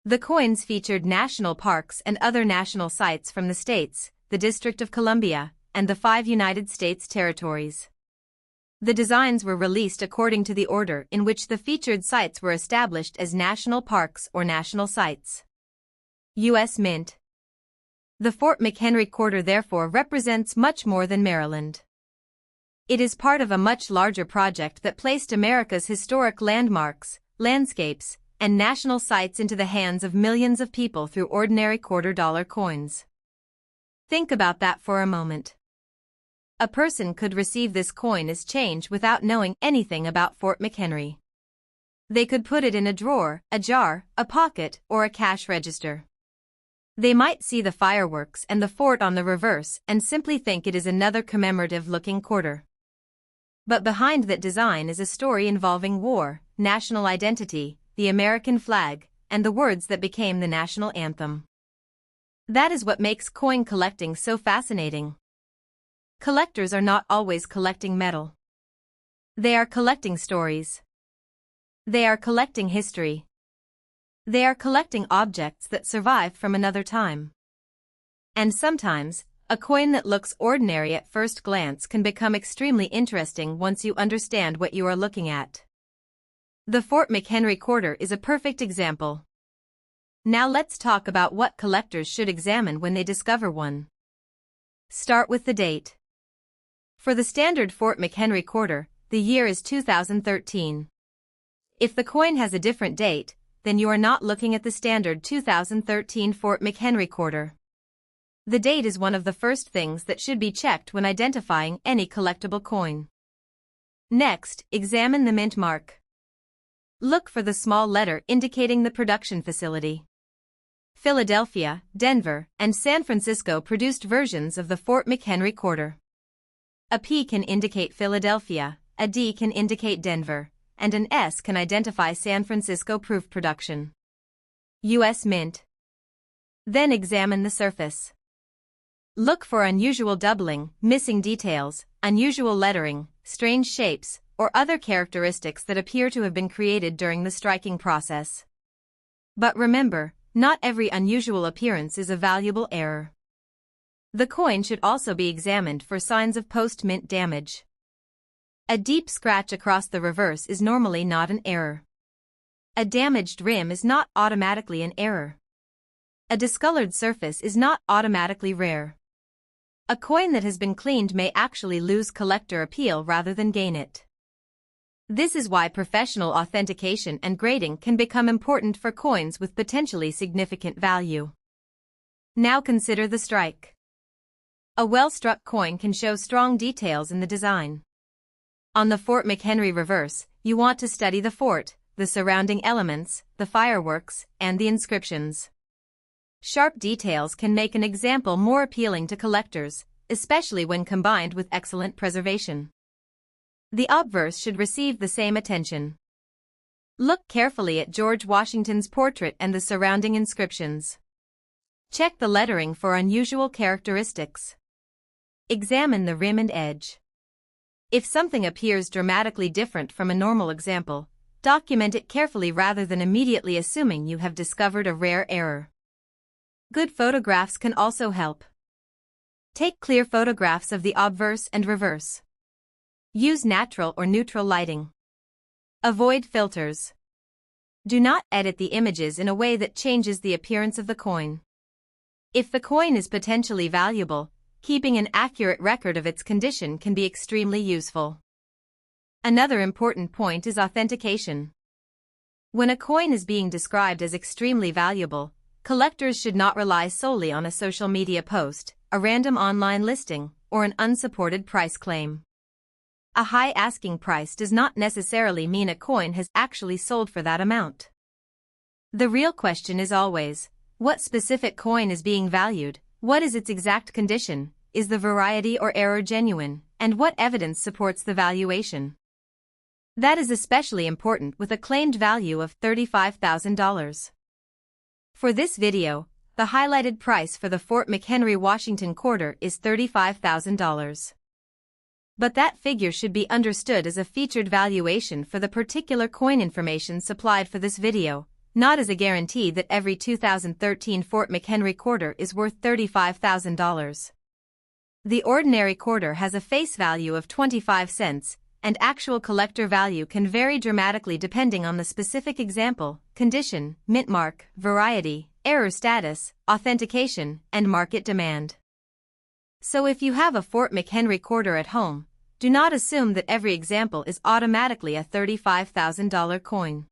The coins featured national parks and other national sites from the states, the District of Columbia, and the 5 United States territories. The designs were released according to the order in which the featured sites were established as national parks or national sites. U.S. Mint. The Fort McHenry quarter therefore represents much more than Maryland. It is part of a much larger project that placed America's historic landmarks, landscapes, and national sites into the hands of millions of people through ordinary quarter-dollar coins. Think about that for a moment. A person could receive this coin as change without knowing anything about Fort McHenry. They could put it in a drawer, a jar, a pocket, or a cash register. They might see the fireworks and the fort on the reverse and simply think it is another commemorative-looking quarter. But behind that design is a story involving war, national identity, the American flag, and the words that became the national anthem. That is what makes coin collecting so fascinating. Collectors are not always collecting metal. They are collecting stories. They are collecting history. They are collecting objects that survived from another time. And sometimes, a coin that looks ordinary at first glance can become extremely interesting once you understand what you are looking at. The Fort McHenry quarter is a perfect example. Now let's talk about what collectors should examine when they discover one. Start with the date. For the standard Fort McHenry quarter, the year is 2013. If the coin has a different date, then you are not looking at the standard 2013 Fort McHenry quarter. The date is one of the first things that should be checked when identifying any collectible coin. Next, examine the mint mark. Look for the small letter indicating the production facility. Philadelphia, Denver, and San Francisco produced versions of the Fort McHenry quarter. A P can indicate Philadelphia, a D can indicate Denver, and an S can identify San Francisco proof production. U.S. Mint. Then examine the surface. Look for unusual doubling, missing details, unusual lettering, strange shapes, or other characteristics that appear to have been created during the striking process. But remember, not every unusual appearance is a valuable error. The coin should also be examined for signs of post-mint damage. A deep scratch across the reverse is normally not an error. A damaged rim is not automatically an error. A discolored surface is not automatically rare. A coin that has been cleaned may actually lose collector appeal rather than gain it. This is why professional authentication and grading can become important for coins with potentially significant value. Now consider the strike. A well-struck coin can show strong details in the design. On the Fort McHenry reverse, you want to study the fort, the surrounding elements, the fireworks, and the inscriptions. Sharp details can make an example more appealing to collectors, especially when combined with excellent preservation. The obverse should receive the same attention. Look carefully at George Washington's portrait and the surrounding inscriptions. Check the lettering for unusual characteristics. Examine the rim and edge. If something appears dramatically different from a normal example, document it carefully rather than immediately assuming you have discovered a rare error. Good photographs can also help. Take clear photographs of the obverse and reverse. Use natural or neutral lighting. Avoid filters. Do not edit the images in a way that changes the appearance of the coin. If the coin is potentially valuable, keeping an accurate record of its condition can be extremely useful. Another important point is authentication. When a coin is being described as extremely valuable, collectors should not rely solely on a social media post, a random online listing, or an unsupported price claim. A high asking price does not necessarily mean a coin has actually sold for that amount. The real question is always, what specific coin is being valued? What is its exact condition? Is the variety or error genuine? And what evidence supports the valuation? That is especially important with a claimed value of $35,000. For this video, the highlighted price for the Fort McHenry Washington quarter is $35,000. But that figure should be understood as a featured valuation for the particular coin information supplied for this video, not as a guarantee that every 2013 Fort McHenry quarter is worth $35,000. The ordinary quarter has a face value of 25 cents, and actual collector value can vary dramatically depending on the specific example, condition, mint mark, variety, error status, authentication, and market demand. So if you have a Fort McHenry quarter at home, do not assume that every example is automatically a $35,000 coin.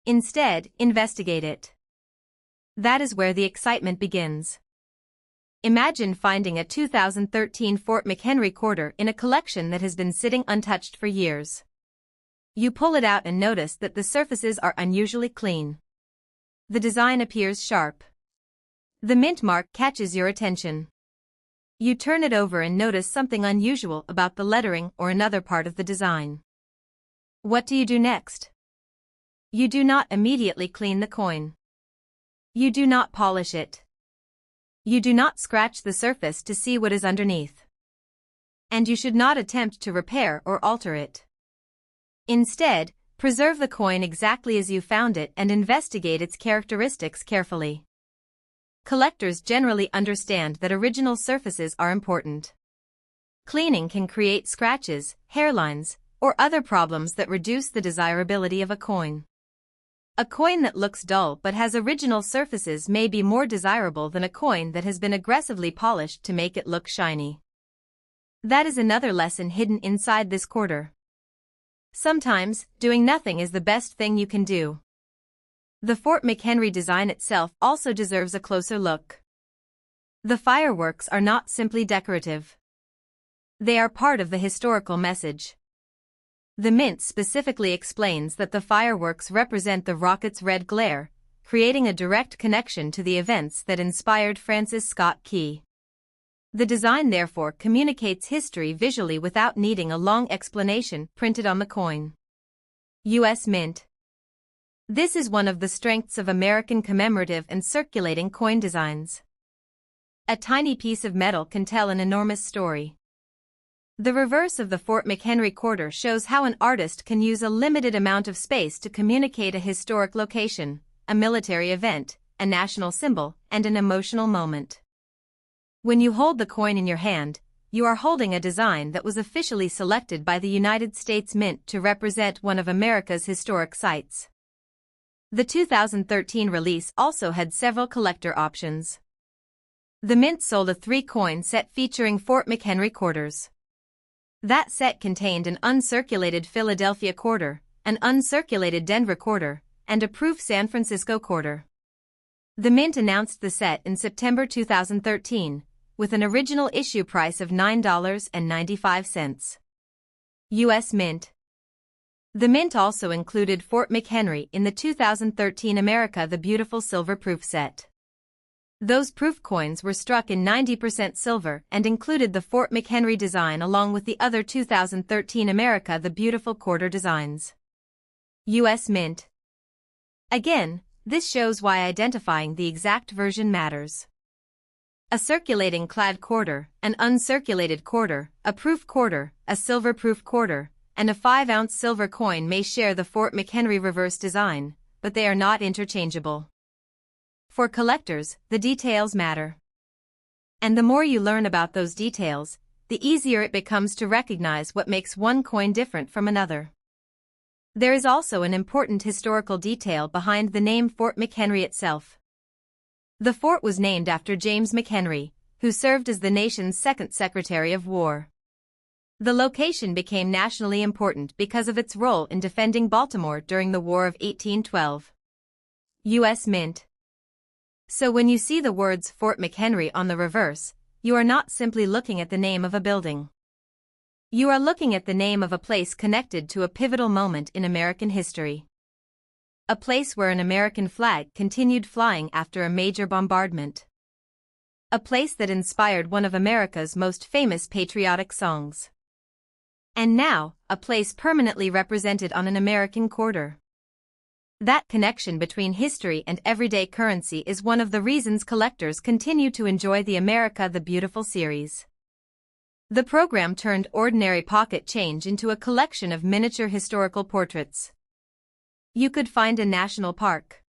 Instead, investigate it. That is where the excitement begins. Imagine finding a 2013 Fort McHenry quarter in a collection that has been sitting untouched for years. You pull it out and notice that the surfaces are unusually clean. The design appears sharp. The mint mark catches your attention. You turn it over and notice something unusual about the lettering or another part of the design. What do you do next? You do not immediately clean the coin. You do not polish it. You do not scratch the surface to see what is underneath. And you should not attempt to repair or alter it. Instead, preserve the coin exactly as you found it and investigate its characteristics carefully. Collectors generally understand that original surfaces are important. Cleaning can create scratches, hairlines, or other problems that reduce the desirability of a coin. A coin that looks dull but has original surfaces may be more desirable than a coin that has been aggressively polished to make it look shiny. That is another lesson hidden inside this quarter. Sometimes, doing nothing is the best thing you can do. The Fort McHenry design itself also deserves a closer look. The fireworks are not simply decorative. They are part of the historical message. The mint specifically explains that the fireworks represent the rocket's red glare, creating a direct connection to the events that inspired Francis Scott Key. The design therefore communicates history visually without needing a long explanation printed on the coin. U.S. Mint. This is one of the strengths of American commemorative and circulating coin designs. A tiny piece of metal can tell an enormous story. The reverse of the Fort McHenry quarter shows how an artist can use a limited amount of space to communicate a historic location, a military event, a national symbol, and an emotional moment. When you hold the coin in your hand, you are holding a design that was officially selected by the United States Mint to represent one of America's historic sites. The 2013 release also had several collector options. The Mint sold a 3-coin set featuring Fort McHenry quarters. That set contained an uncirculated Philadelphia quarter, an uncirculated Denver quarter, and a proof San Francisco quarter. The Mint announced the set in September 2013, with an original issue price of $9.95. U.S. Mint. The Mint also included Fort McHenry in the 2013 America the Beautiful Silver Proof set. Those proof coins were struck in 90% silver and included the Fort McHenry design along with the other 2013 America the Beautiful quarter designs. U.S. Mint. Again, this shows why identifying the exact version matters. A circulating clad quarter, an uncirculated quarter, a proof quarter, a silver proof quarter, and a 5-ounce silver coin may share the Fort McHenry reverse design, but they are not interchangeable. For collectors, the details matter. And the more you learn about those details, the easier it becomes to recognize what makes one coin different from another. There is also an important historical detail behind the name Fort McHenry itself. The fort was named after James McHenry, who served as the nation's second Secretary of War. The location became nationally important because of its role in defending Baltimore during the War of 1812. U.S. Mint. So when you see the words Fort McHenry on the reverse, you are not simply looking at the name of a building. You are looking at the name of a place connected to a pivotal moment in American history. A place where an American flag continued flying after a major bombardment. A place that inspired one of America's most famous patriotic songs. And now, a place permanently represented on an American quarter. That connection between history and everyday currency is one of the reasons collectors continue to enjoy the America the Beautiful series. The program turned ordinary pocket change into a collection of miniature historical portraits. You could find a national park.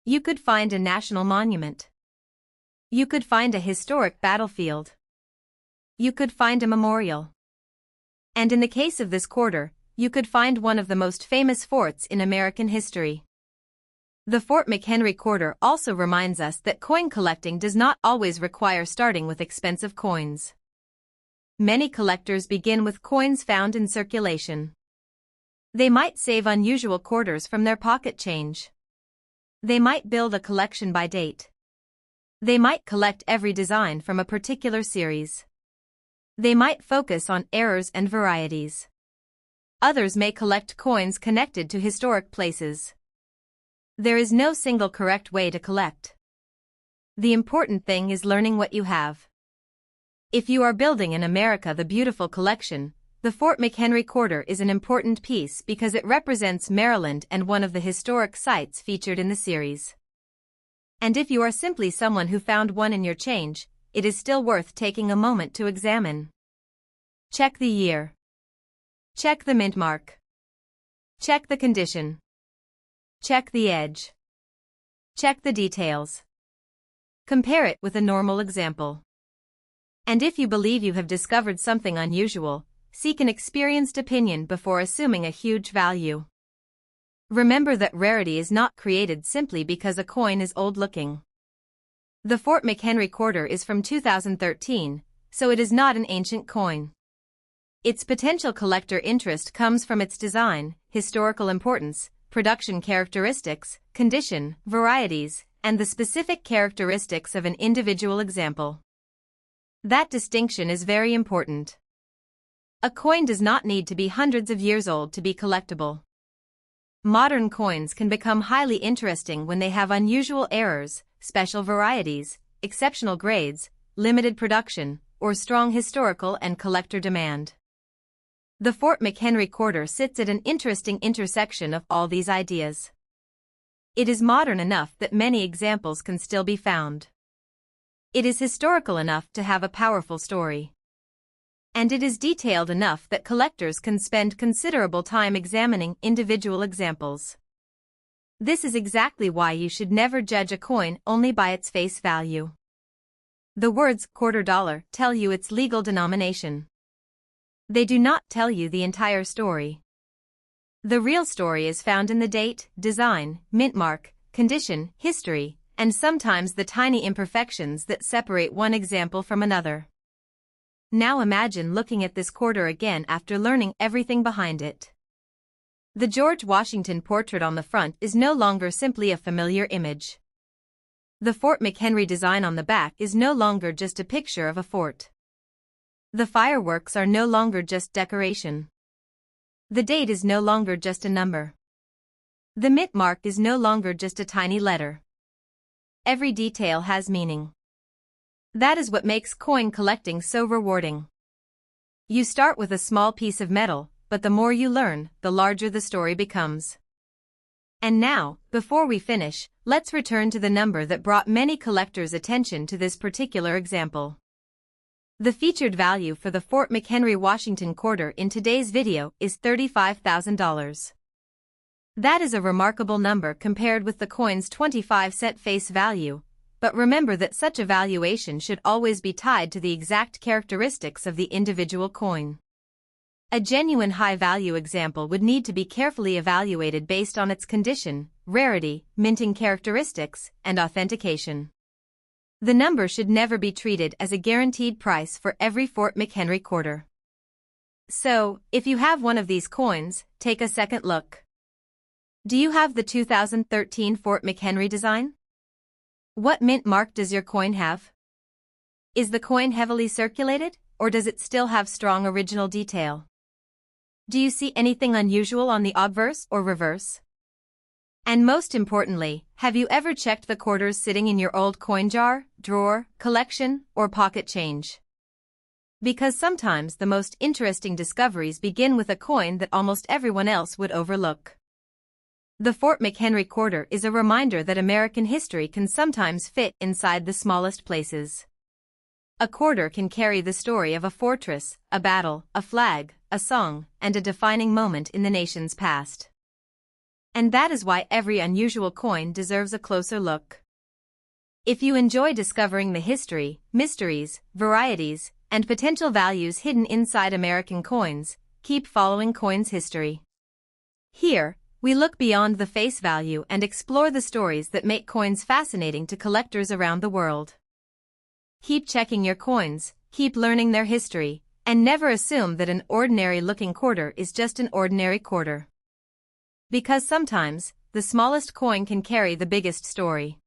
You could find a national monument. You could find a historic battlefield. You could find a memorial. And in the case of this quarter, you could find one of the most famous forts in American history. The Fort McHenry quarter also reminds us that coin collecting does not always require starting with expensive coins. Many collectors begin with coins found in circulation. They might save unusual quarters from their pocket change. They might build a collection by date. They might collect every design from a particular series. They might focus on errors and varieties. Others may collect coins connected to historic places. There is no single correct way to collect. The important thing is learning what you have. If you are building an America the Beautiful collection, the Fort McHenry quarter is an important piece because it represents Maryland and one of the historic sites featured in the series. And if you are simply someone who found one in your change, it is still worth taking a moment to examine. Check the year. Check the mint mark. Check the condition. Check the edge. Check the details. Compare it with a normal example. And if you believe you have discovered something unusual, seek an experienced opinion before assuming a huge value. Remember that rarity is not created simply because a coin is old-looking. The Fort McHenry quarter is from 2013, so it is not an ancient coin. Its potential collector interest comes from its design, historical importance, production characteristics, condition, varieties, and the specific characteristics of an individual example. That distinction is very important. A coin does not need to be hundreds of years old to be collectible. Modern coins can become highly interesting when they have unusual errors, special varieties, exceptional grades, limited production, or strong historical and collector demand. The Fort McHenry quarter sits at an interesting intersection of all these ideas. It is modern enough that many examples can still be found. It is historical enough to have a powerful story. And it is detailed enough that collectors can spend considerable time examining individual examples. This is exactly why you should never judge a coin only by its face value. The words quarter dollar tell you its legal denomination. They do not tell you the entire story. The real story is found in the date, design, mint mark, condition, history, and sometimes the tiny imperfections that separate one example from another. Now imagine looking at this quarter again after learning everything behind it. The George Washington portrait on the front is no longer simply a familiar image. The Fort McHenry design on the back is no longer just a picture of a fort. The fireworks are no longer just decoration. The date is no longer just a number. The mint mark is no longer just a tiny letter. Every detail has meaning. That is what makes coin collecting so rewarding. You start with a small piece of metal, but the more you learn, the larger the story becomes. And now, before we finish, let's return to the number that brought many collectors' attention to this particular example. The featured value for the Fort McHenry Washington quarter in today's video is $35,000. That is a remarkable number compared with the coin's 25-cent face value, but remember that such a valuation should always be tied to the exact characteristics of the individual coin. A genuine high-value example would need to be carefully evaluated based on its condition, rarity, minting characteristics, and authentication. The number should never be treated as a guaranteed price for every Fort McHenry quarter. So, if you have one of these coins, take a second look. Do you have the 2013 Fort McHenry design? What mint mark does your coin have? Is the coin heavily circulated, or does it still have strong original detail? Do you see anything unusual on the obverse or reverse? And most importantly, have you ever checked the quarters sitting in your old coin jar, drawer, collection, or pocket change? Because sometimes the most interesting discoveries begin with a coin that almost everyone else would overlook. The Fort McHenry quarter is a reminder that American history can sometimes fit inside the smallest places. A quarter can carry the story of a fortress, a battle, a flag, a song, and a defining moment in the nation's past. And that is why every unusual coin deserves a closer look. If you enjoy discovering the history, mysteries, varieties, and potential values hidden inside American coins, keep following coins' history. Here, we look beyond the face value and explore the stories that make coins fascinating to collectors around the world. Keep checking your coins, keep learning their history, and never assume that an ordinary-looking quarter is just an ordinary quarter. Because sometimes, the smallest coin can carry the biggest story.